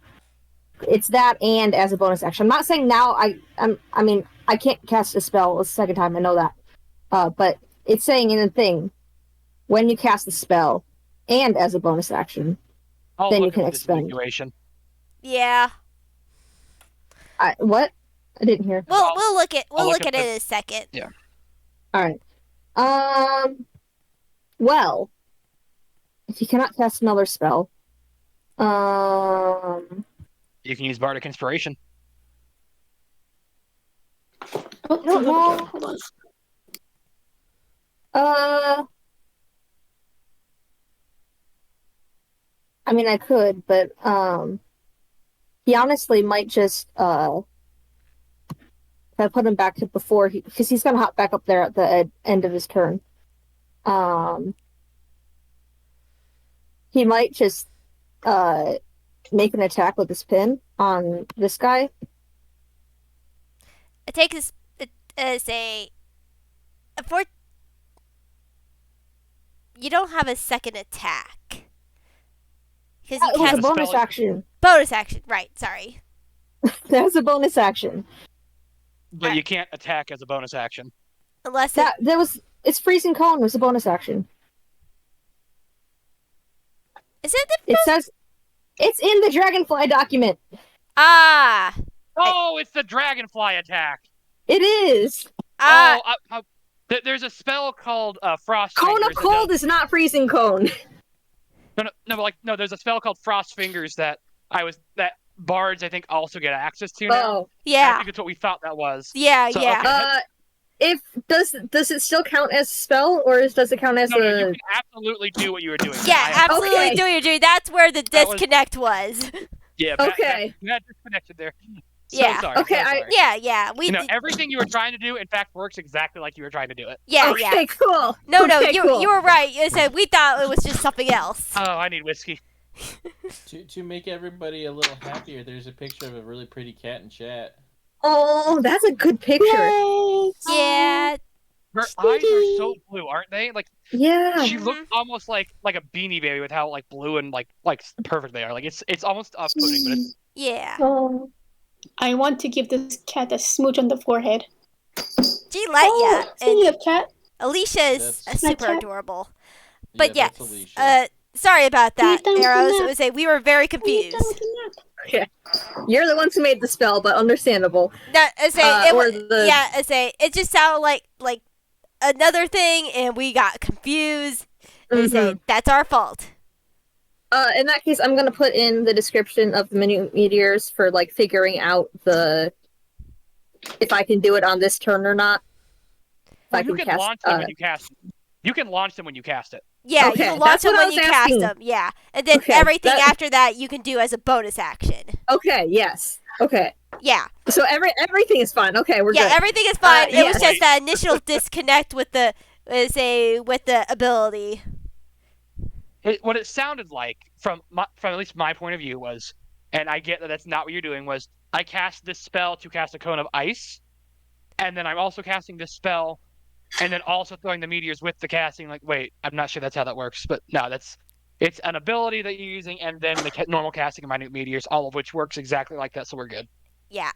It's that and as a bonus action. I'm not saying now. I mean, I can't cast a spell a second time. I know that. But it's saying in the thing, when you cast the spell and as a bonus action, I'll then you look can at this expend. situation. Yeah. What? I didn't hear. We'll look at I'll look it at in a second. Yeah. All right. Well, if you cannot cast another spell, You can use Bardic Inspiration. Oh, no. hold on. I mean, I could, but he honestly might just if I put him back to before because he's gonna hop back up there at the end of his turn. He might just make an attack with his pin on this guy. It takes it as a for you don't have a second attack because It you was a cast bonus spell- action. bonus action. Right. Sorry. That was a bonus action. But you can't attack as a bonus action. Unless it, It's freezing cone was a bonus action. is it the It says it's in the Dragonfly document. ah Oh, it's the Dragonfly attack. It is. There's a spell called Frost Cone Fingers of that Cold is not freezing cone. No, there's a spell called Frost Fingers that bards I think also get access to now. Oh. I yeah think it's what we thought that was. yeah So, yeah. okay. Does it still count as a spell, or does it count as No, a? you can absolutely do what you were doing. Yeah, absolutely Okay. do what you're doing. That's where the That was- disconnect was. Yeah. Okay. You had disconnected there. So Yeah. sorry. Okay, so sorry. Yeah. We Everything you were trying to do, in fact, works exactly like you were trying to do it. yeah. Okay, cool. No, Okay, you cool. you were right. You said we thought it was just something else. Oh, I need whiskey. To make everybody a little happier, there's a picture of a really pretty cat in chat. Oh, that's a good picture. Yeah. Her eyes are so blue, aren't they? Like Yeah. she looks almost like a Beanie Baby with how like blue and like perfect they are. Like it's almost off-putting, but it's Yeah. Oh. I want to give this cat a smooch on the forehead. She let ya. Speaking And of cat, Alicia is That's- super cat. adorable. But yeah, yes. that's Alicia. Sorry about that, done with the Arrows. nap? It was we were very are you confused. done with the nap? You're the ones who made the spell, but understandable. No, it just sounded like another thing, and we got confused. And say that's our fault. In that case, I'm gonna put in the description of the Minute Meteors for like figuring out if I can do it on this turn or not. If you can launch them when you cast. You can launch them when you cast it. Yeah, Okay, you can launch that's what them I when was you asking. cast them. Yeah, and then Okay, everything that- after that you can do as a bonus action. Okay. Yes. Okay. Yeah, So everything is fine. Okay, we're yeah, good. everything is fine. It was yes. just that initial disconnect with the ability. What it sounded like from at least my point of view was, and I get that that's not what you're doing, was I cast this spell to cast a cone of ice, and then I'm also casting this spell, and then also throwing the meteors with the casting. Like, wait, I'm not sure that's how that works, but no, it's an ability that you're using, and then the normal casting of minute meteors, all of which works exactly like that, so we're good. Yeah.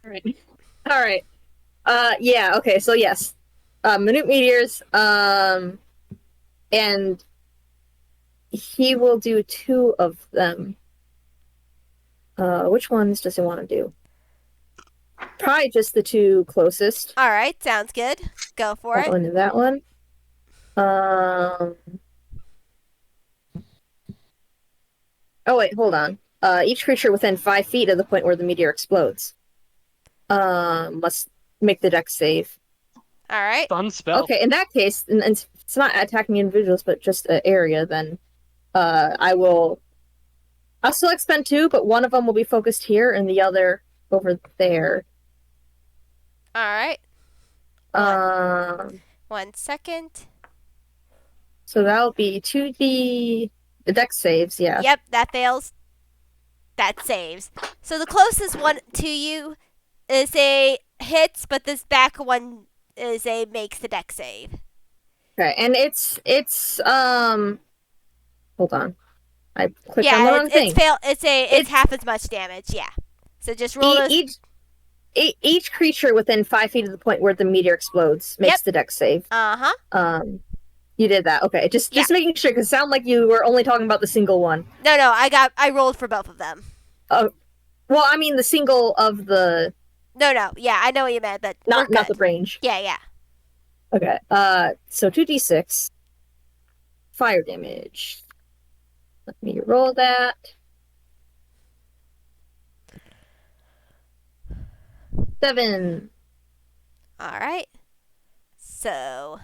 All right. Yeah. Okay. So yes, Minute Meteors. And he will do 2 of them. Which ones does he want to do? Probably just the 2 closest. All right, sounds good. Go for That it. one and that one. Oh wait, hold on. Each creature within 5 feet of the point where the meteor explodes must make the dex save. All right. Fun spell. Okay, in that case, and it's not attacking individuals, but just an area. Then, I'll still expend 2, but one of them will be focused here, and the other over there. All right. 1 second. So that'll be 2d. The dex saves, yeah. Yep, that fails. That saves. So the closest one to you is a hits, but this back one is a makes the deck save. Okay, and it's hold on. I clicked on the wrong thing. It's half as much damage, yeah. So just roll those. Each creature within 5 feet of the point where the meteor explodes makes the dex save. Uh-huh. You did that. Okay, just making sure, because it sounded like you were only talking about the single one. No, I rolled for both of them. Oh, well, I mean the single of the. No, yeah, I know what you meant, but not the range. Yeah. Okay. So 2d6 fire damage. Let me roll that. 7. All right. So.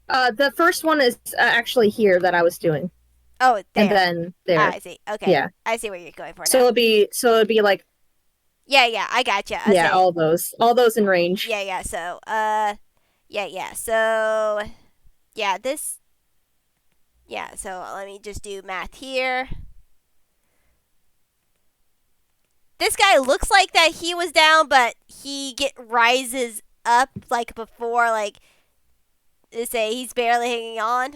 The first one is actually here that I was doing. Oh, there. And then there. I see. Okay. Yeah. I see where you're going for now. So it'd be like. Yeah, I gotcha. Yeah, all those in range. Yeah. So, So, this. Yeah. So let me just do math here. This guy looks like that he was down, but he rises up like before, like. Say he's barely hanging on.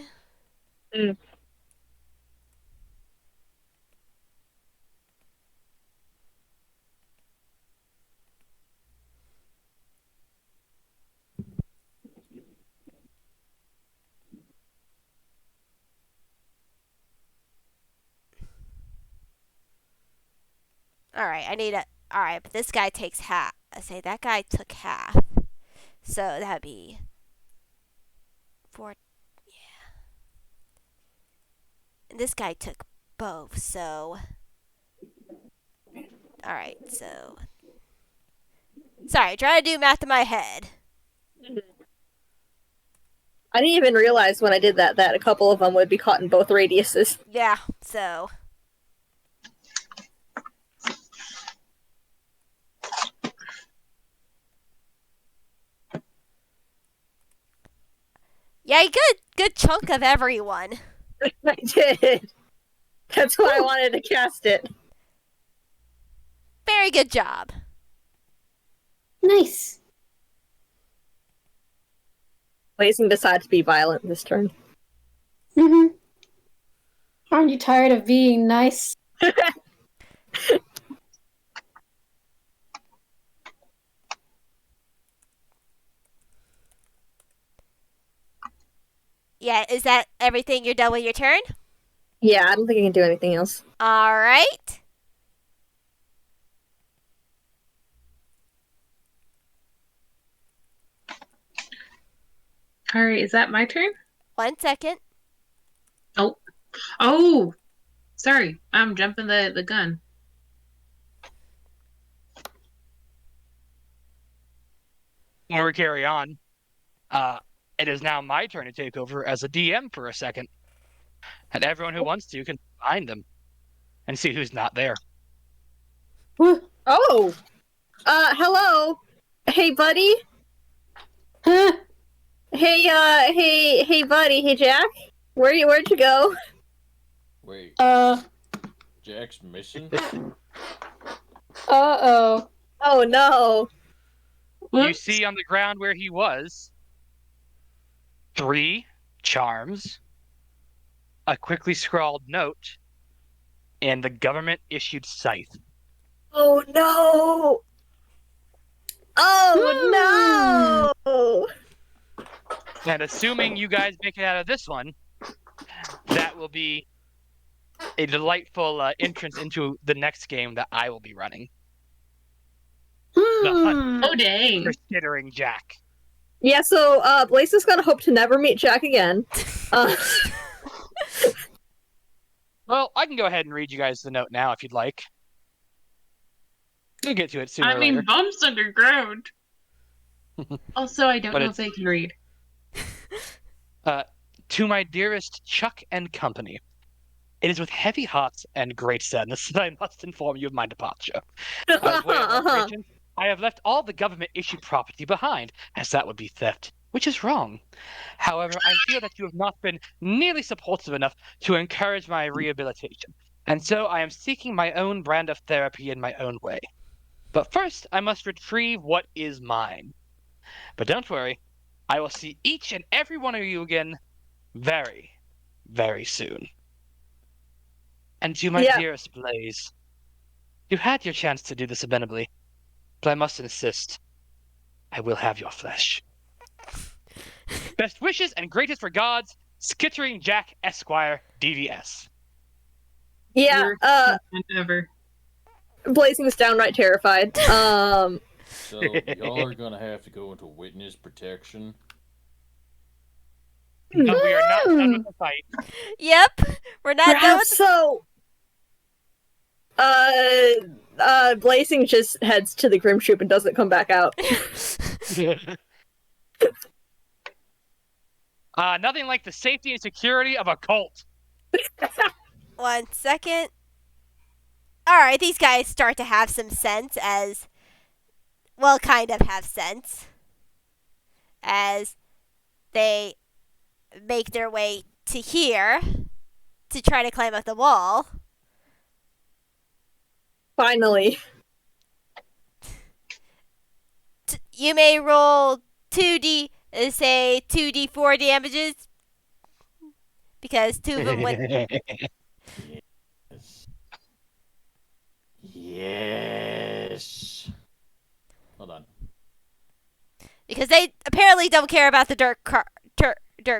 Alright, but this guy takes half. I say that guy took half. So that'd be 4. Yeah. And this guy took both, so. Alright, so. Sorry, trying to do math in my head. I didn't even realize when I did that a couple of them would be caught in both radiuses. Yeah, so. Yeah, good chunk of everyone. I did. That's why I wanted to cast it. Very good job. Nice. Blazing decided to be violent this turn. Mm-hmm. Aren't you tired of being nice? Yeah, is that everything? You're done with your turn? Yeah, I don't think I can do anything else. All right. All right, is that my turn? 1 second. Oh, sorry, I'm jumping the gun. When we carry on, it is now my turn to take over as a DM for a second. And everyone who wants to can find them and see who's not there. Oh! Hello! Hey, buddy? Huh? Hey, buddy. Hey, Jakk? Where'd you go? Wait, Jack's missing? Uh-oh. Oh, no. You see on the ground where he was 3 charms, a quickly scrawled note, and the government-issued scythe. Oh, no! Oh, no! And assuming you guys make it out of this one, that will be a delightful entrance into the next game that I will be running. The hunt Oh dang! for Skittering Jakk. Yeah, so Blaze is gonna hope to never meet Jakk again. Well, I can go ahead and read you guys the note now if you'd like. We'll get to it sooner I or mean, later. Bump's underground. Also, I don't But know if they can read. To my dearest Chuck and company, it is with heavy hearts and great sadness that I must inform you of my departure. As way of reparation, I have left all the government-issued property behind, as that would be theft, which is wrong. However, I feel that you have not been nearly supportive enough to encourage my rehabilitation, and so I am seeking my own brand of therapy in my own way. But first, I must retrieve what is mine. But don't worry, I will see each and every one of you again very, very soon. And to my dearest Blaze, you had your chance to do this amenably, but I must insist, I will have your flesh. Best wishes and greatest regards, Skittering Jakk Esquire, DVS. Yeah, Worst compliment ever. Blazing's downright terrified. So y'all are gonna have to go into witness protection. But we are not done with the fight. Yep, we're not done with So, Blazing just heads to the Grim Troop and doesn't come back out. Nothing like the safety and security of a cult. 1 second. Alright, these guys start to have some sense as... Well, kind of have sense. As they make their way to here to try to climb up the wall. Finally. You may roll 2d4 damages. Because 2 of them went... Yes. Hold on. Because they apparently don't care about the dirt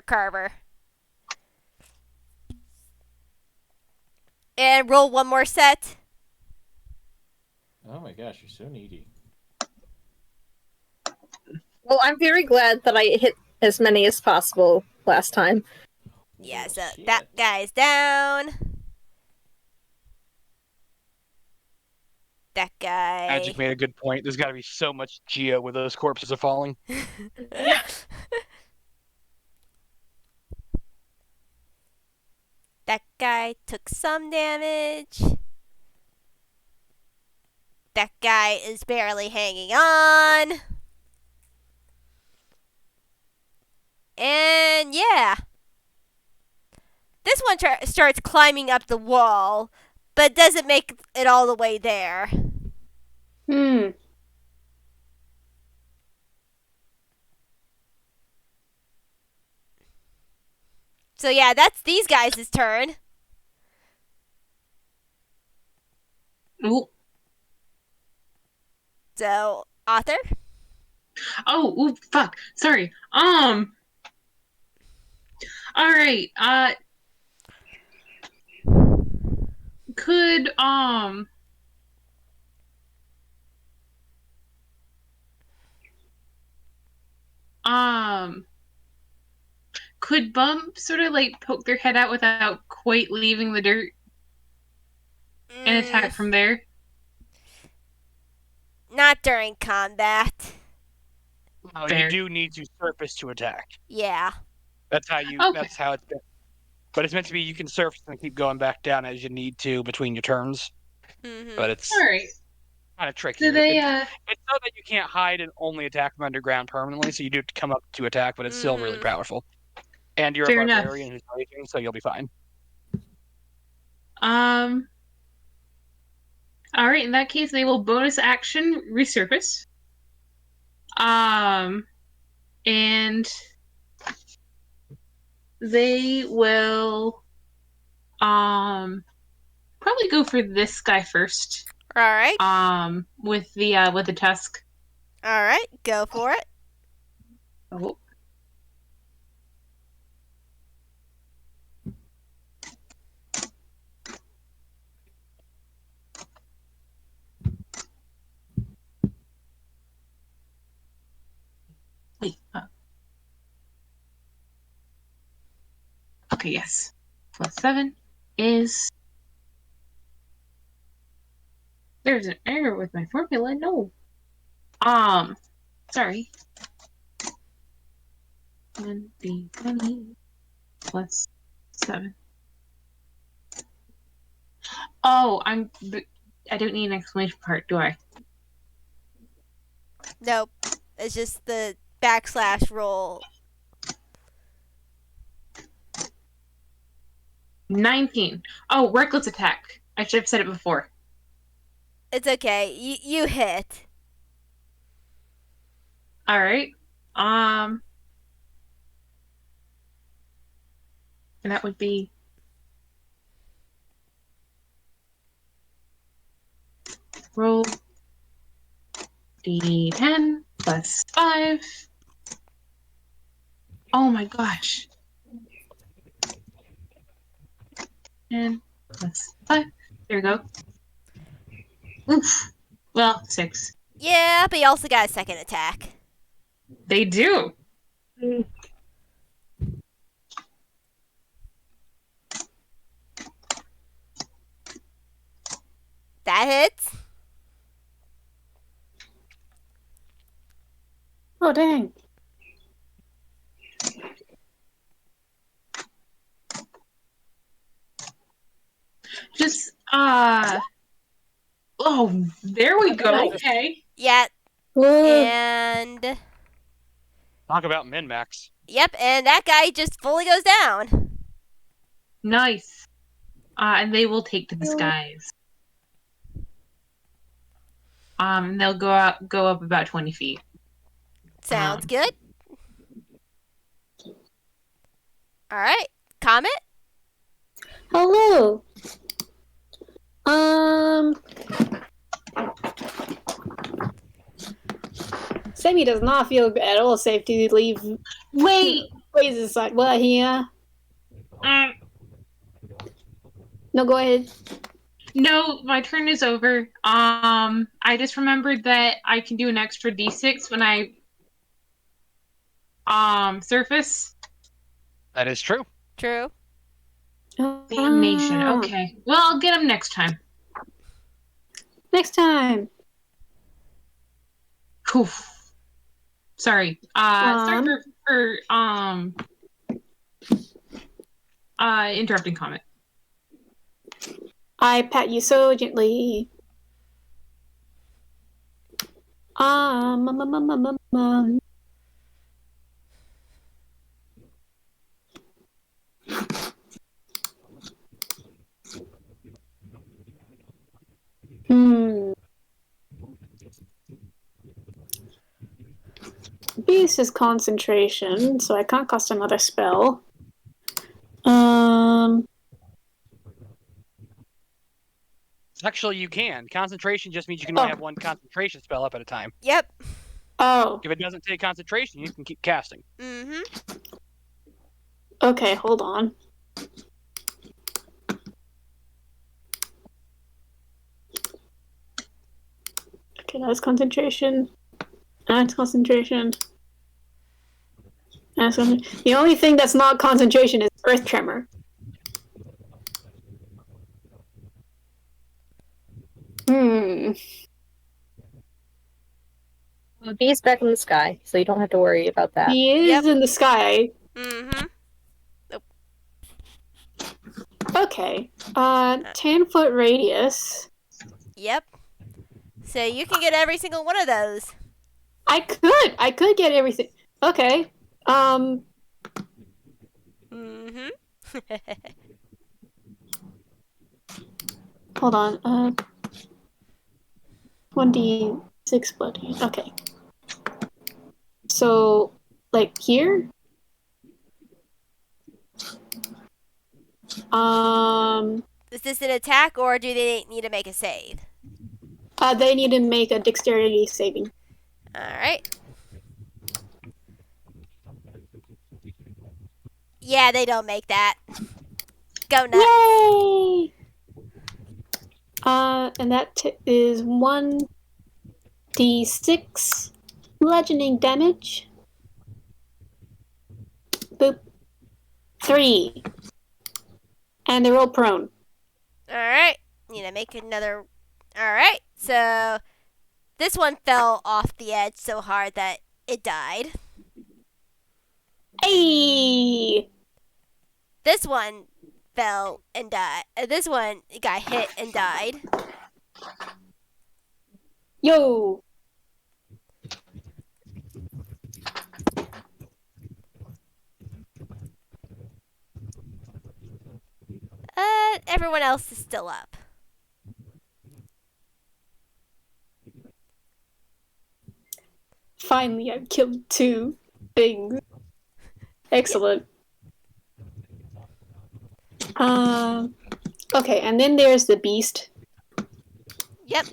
carver. And roll one more set. Oh my gosh, you're so needy. Well, I'm very glad that I hit as many as possible last time. Yeah, so Shit. that guy's down. That guy. Magic made a good point. There's got to be so much Geo where those corpses are falling. That guy took some damage. That guy is barely hanging on. And yeah. This one starts climbing up the wall, but doesn't make it all the way there. So yeah, that's these guys' turn. Ooh. So, Author? Oh, fuck. Sorry. All right. Could could Bumpp sort of like poke their head out without quite leaving the dirt and attack from there? Not during combat. Oh, Fair. you do need to surface to attack. Yeah. That's how you. Okay. That's how it's been. But it's meant to be you can surface and keep going back down as you need to between your turns. Mm-hmm. But it's All right. kind of tricky. Do they? It's so that you can't hide and only attack from underground permanently, so you do have to come up to attack, but it's still really powerful. And you're Fair a enough. barbarian who's raging, so you'll be fine. All right. In that case, they will bonus action resurface. And they will probably go for this guy first. All right. With the tusk. All right. Go for it. Oh. Okay, yes. Plus 7 is... There's an error with my formula. No. Sorry. 1d20 plus 7. Oh, I don't need an exclamation part, do I? Nope. It's just the / roll. 19. Oh, reckless attack. I should have said it before. It's okay. You hit. All right. And that would be roll d10 plus 5. Oh my gosh. 10 plus 5. There we go. Oof. Well, 6. Yeah, but you also got a second attack. They do. That hits. Oh, dang. Just, oh, there we go. Okay. Yeah. And... Talk about min-max. Yep, and that guy just fully goes down. Nice. And they will take to the skies. They'll go up about 20 feet. Sounds good. Alright. Comet? Hello. Sammy does not feel at all safe to leave. Wait. Ways aside. Well, here. No, go ahead. No, my turn is over. I just remembered that I can do an extra d6 when I surface. That is true. True. Damnation. Okay. Well, I'll get him next time. Next time. Oof. Sorry. Sorry for interrupting Comet. I pat you so gently. Beast is concentration, so I can't cast another spell. Actually, you can. Concentration just means you can only have one concentration spell up at a time. Yep. Oh. If it doesn't take concentration, you can keep casting. Mm-hmm. Okay, hold on. Okay, that's concentration. That's concentration. That's concentration. The only thing that's not concentration is earth tremor. Well, B's back in the sky, so you don't have to worry about that. He is in the sky. Mm-hmm. Okay. 10-foot radius. Yep. So you can get every single one of those. I could get everything. Okay. Mm-hmm. Hold on. 1d6 bloody. Okay. So, like here? Is this an attack or do they need to make a save? They need to make a dexterity saving. Alright. Yeah, they don't make that. Go nuts. Yay! And that is 1d6 bludgeoning damage. Boop. 3. And they're all prone. Alright. Need to make another. Alright. So this one fell off the edge so hard that it died. Hey! This one fell and died. This one got hit and died. Yo! Everyone else is still up. Finally, I've killed 2 things. Excellent. Okay, and then there's the beast. Yep.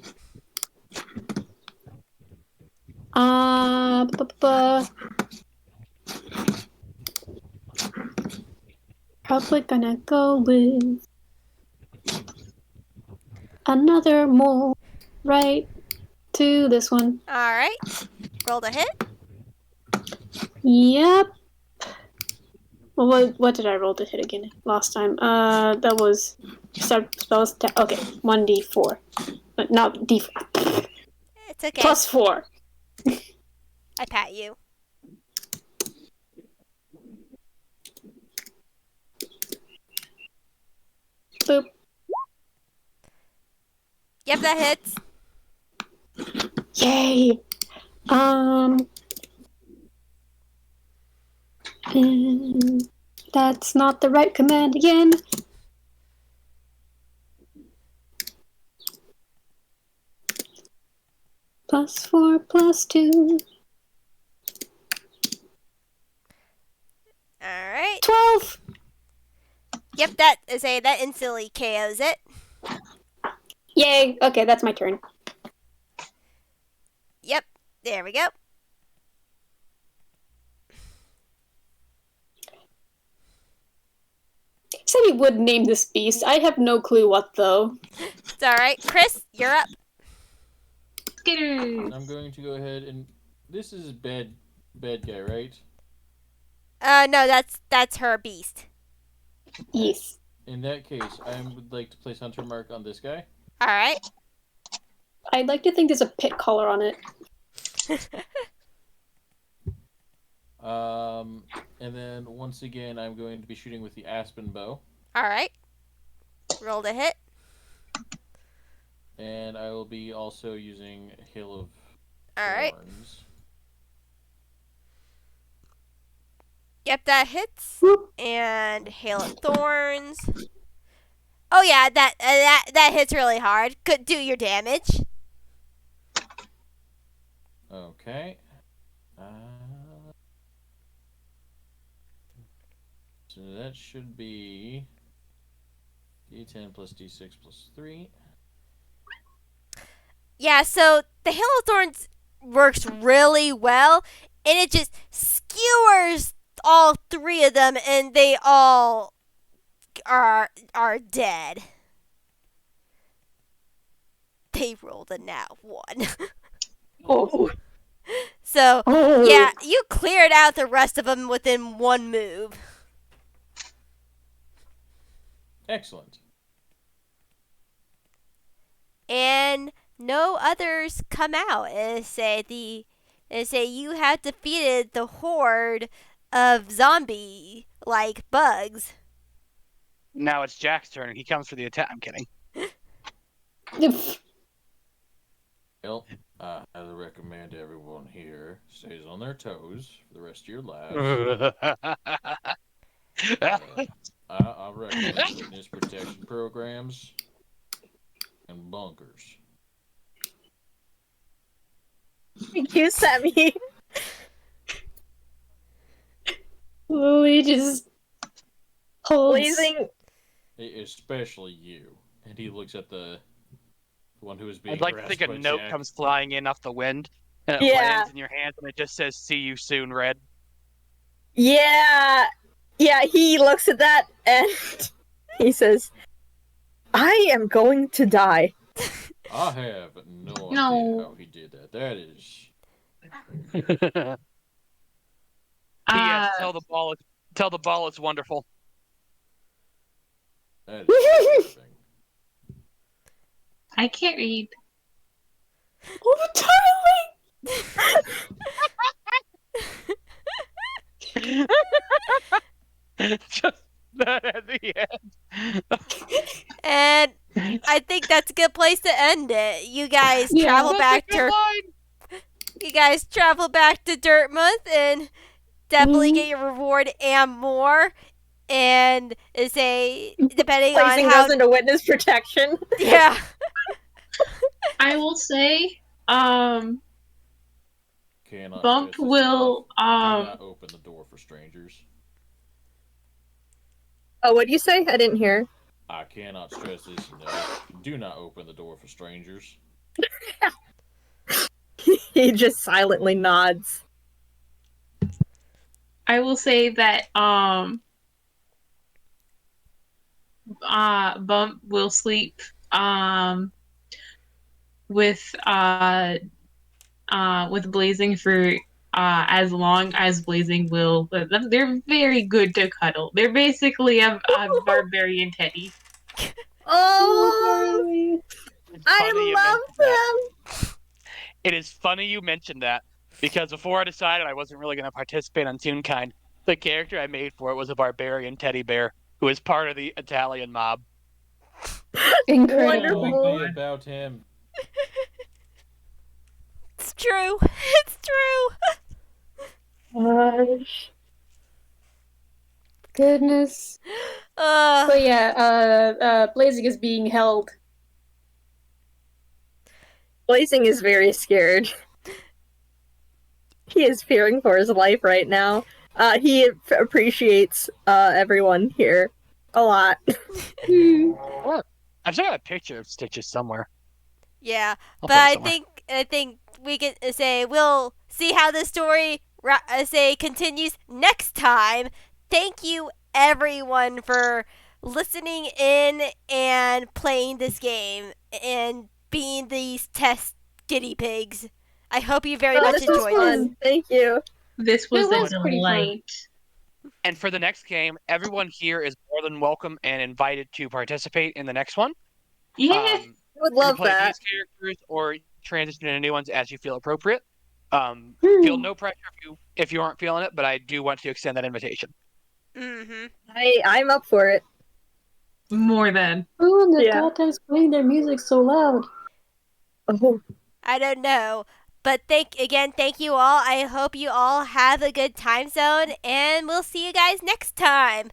Probably gonna go with another mole right to this one. Alright. Rolled a hit. Yep. Well, what did I roll to hit again last time? That was spells. Okay, 1d4, but not d4. It's okay. Plus 4. I pat you. Boop. Yep, that hits. Yay. And that's not the right command again. Plus 4, plus 2. Alright. 12. Yep, that instantly KOs it. Yay. Okay, that's my turn. Yep, there we go. Said he would name this beast. I have no clue what though. It's alright. Chris, you're up. Skittering. I'm going to go ahead and this is bad guy, right? No, that's her beast. Yes. In that case, I would like to place Hunter Mark on this guy. Alright. I'd like to think there's a pit collar on it. And then once again, I'm going to be shooting with the Aspen bow. Alright. Rolled a hit. And I will be also using Hail of Alright. Thorns. Yep, that hits. And Hail of Thorns. Oh yeah, that hits really hard. Could do your damage. Okay. So that should be D10 plus D6 plus 3. Yeah, so the Hail of Thorns works really well, and it just skewers all 3 of them, and they all are dead. They rolled a nat 1. Oh. So, yeah, you cleared out the rest of them within 1 move. Excellent. And no others come out and say you have defeated the horde of zombie like bugs. Now it's Jack's turn. He comes for the attack. I'm kidding. Well, I highly recommend everyone here stays on their toes for the rest of your lives. I recommend witness protection programs and bunkers. Thank you, Sammy. Lily just holds. Blazing. Especially you. And he looks at the one who is being I'd like to harassed think a by note Jack. comes flying in off the wind, and it Yeah. lands in your hands, and it just says, "See you soon, Red." Yeah. Yeah, he looks at that and he says, I am going to die. I have no idea No. how he did that. That is... P.S. Tell the ball it's wonderful. That is everything. I can't read. Oh, darling! Just that at the end. And I think that's a good place to end it. You guys Yeah. travel That's back a good to line. you guys travel back to Dirtmouth and definitely Mhm. get your reward and more. And say depending on Placing how goes into witness protection. yeah. I will say, Cannot Bumpp stress this will, enough. Do not open the door for strangers. Oh, what do you say? I didn't hear. I cannot stress this enough. Do not open the door for strangers. He just silently nods. I will say that, Bumpp will sleep, with Blazing for as long as Blazing will. They're very good to cuddle. They're basically a barbarian teddy. Oh, It's I funny you love mentioned that. them. It is funny you mentioned that because before I decided I wasn't really going to participate on Toonkind, the character I made for it was a barbarian teddy bear who is part of the Italian mob. Incredible. Wonderful. About him. It's true. It's true. Gosh. Goodness. But yeah, Blazing is being held. Blazing is very scared. He is fearing for his life right now. He appreciates everyone here a lot. Look, I've still got a picture of Stitches somewhere. Yeah, I'll but put it I somewhere. think we can say we'll see how the story continues next time. Thank you everyone for listening in and playing this game and being these test guinea pigs. I hope you very much This was enjoyed fun. this. Thank you. This was It was a pretty fun. delight. And for the next game, everyone here is more than welcome and invited to participate in the next one. Yeah. I would You can love play that. these characters or transition into new ones as you feel appropriate. Feel no pressure if you aren't feeling it, but I do want to extend that invitation. Mm-hmm. I'm up for it. More than. Oh, the Yeah. Tata's playing their music so loud. Oh, I don't know. But thank you all. I hope you all have a good time zone, and we'll see you guys next time.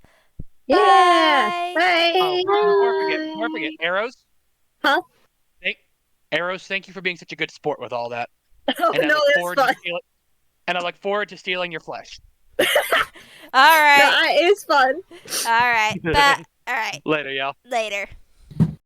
yeah. Bye. Bye. Oh, before I forget, Arrows? Huh? Arrows, thank you for being such a good sport with all that. Oh, And no, that's fun. I look forward to stealing your flesh. All No, right. it's fun. All right. All right. Later, y'all. Later.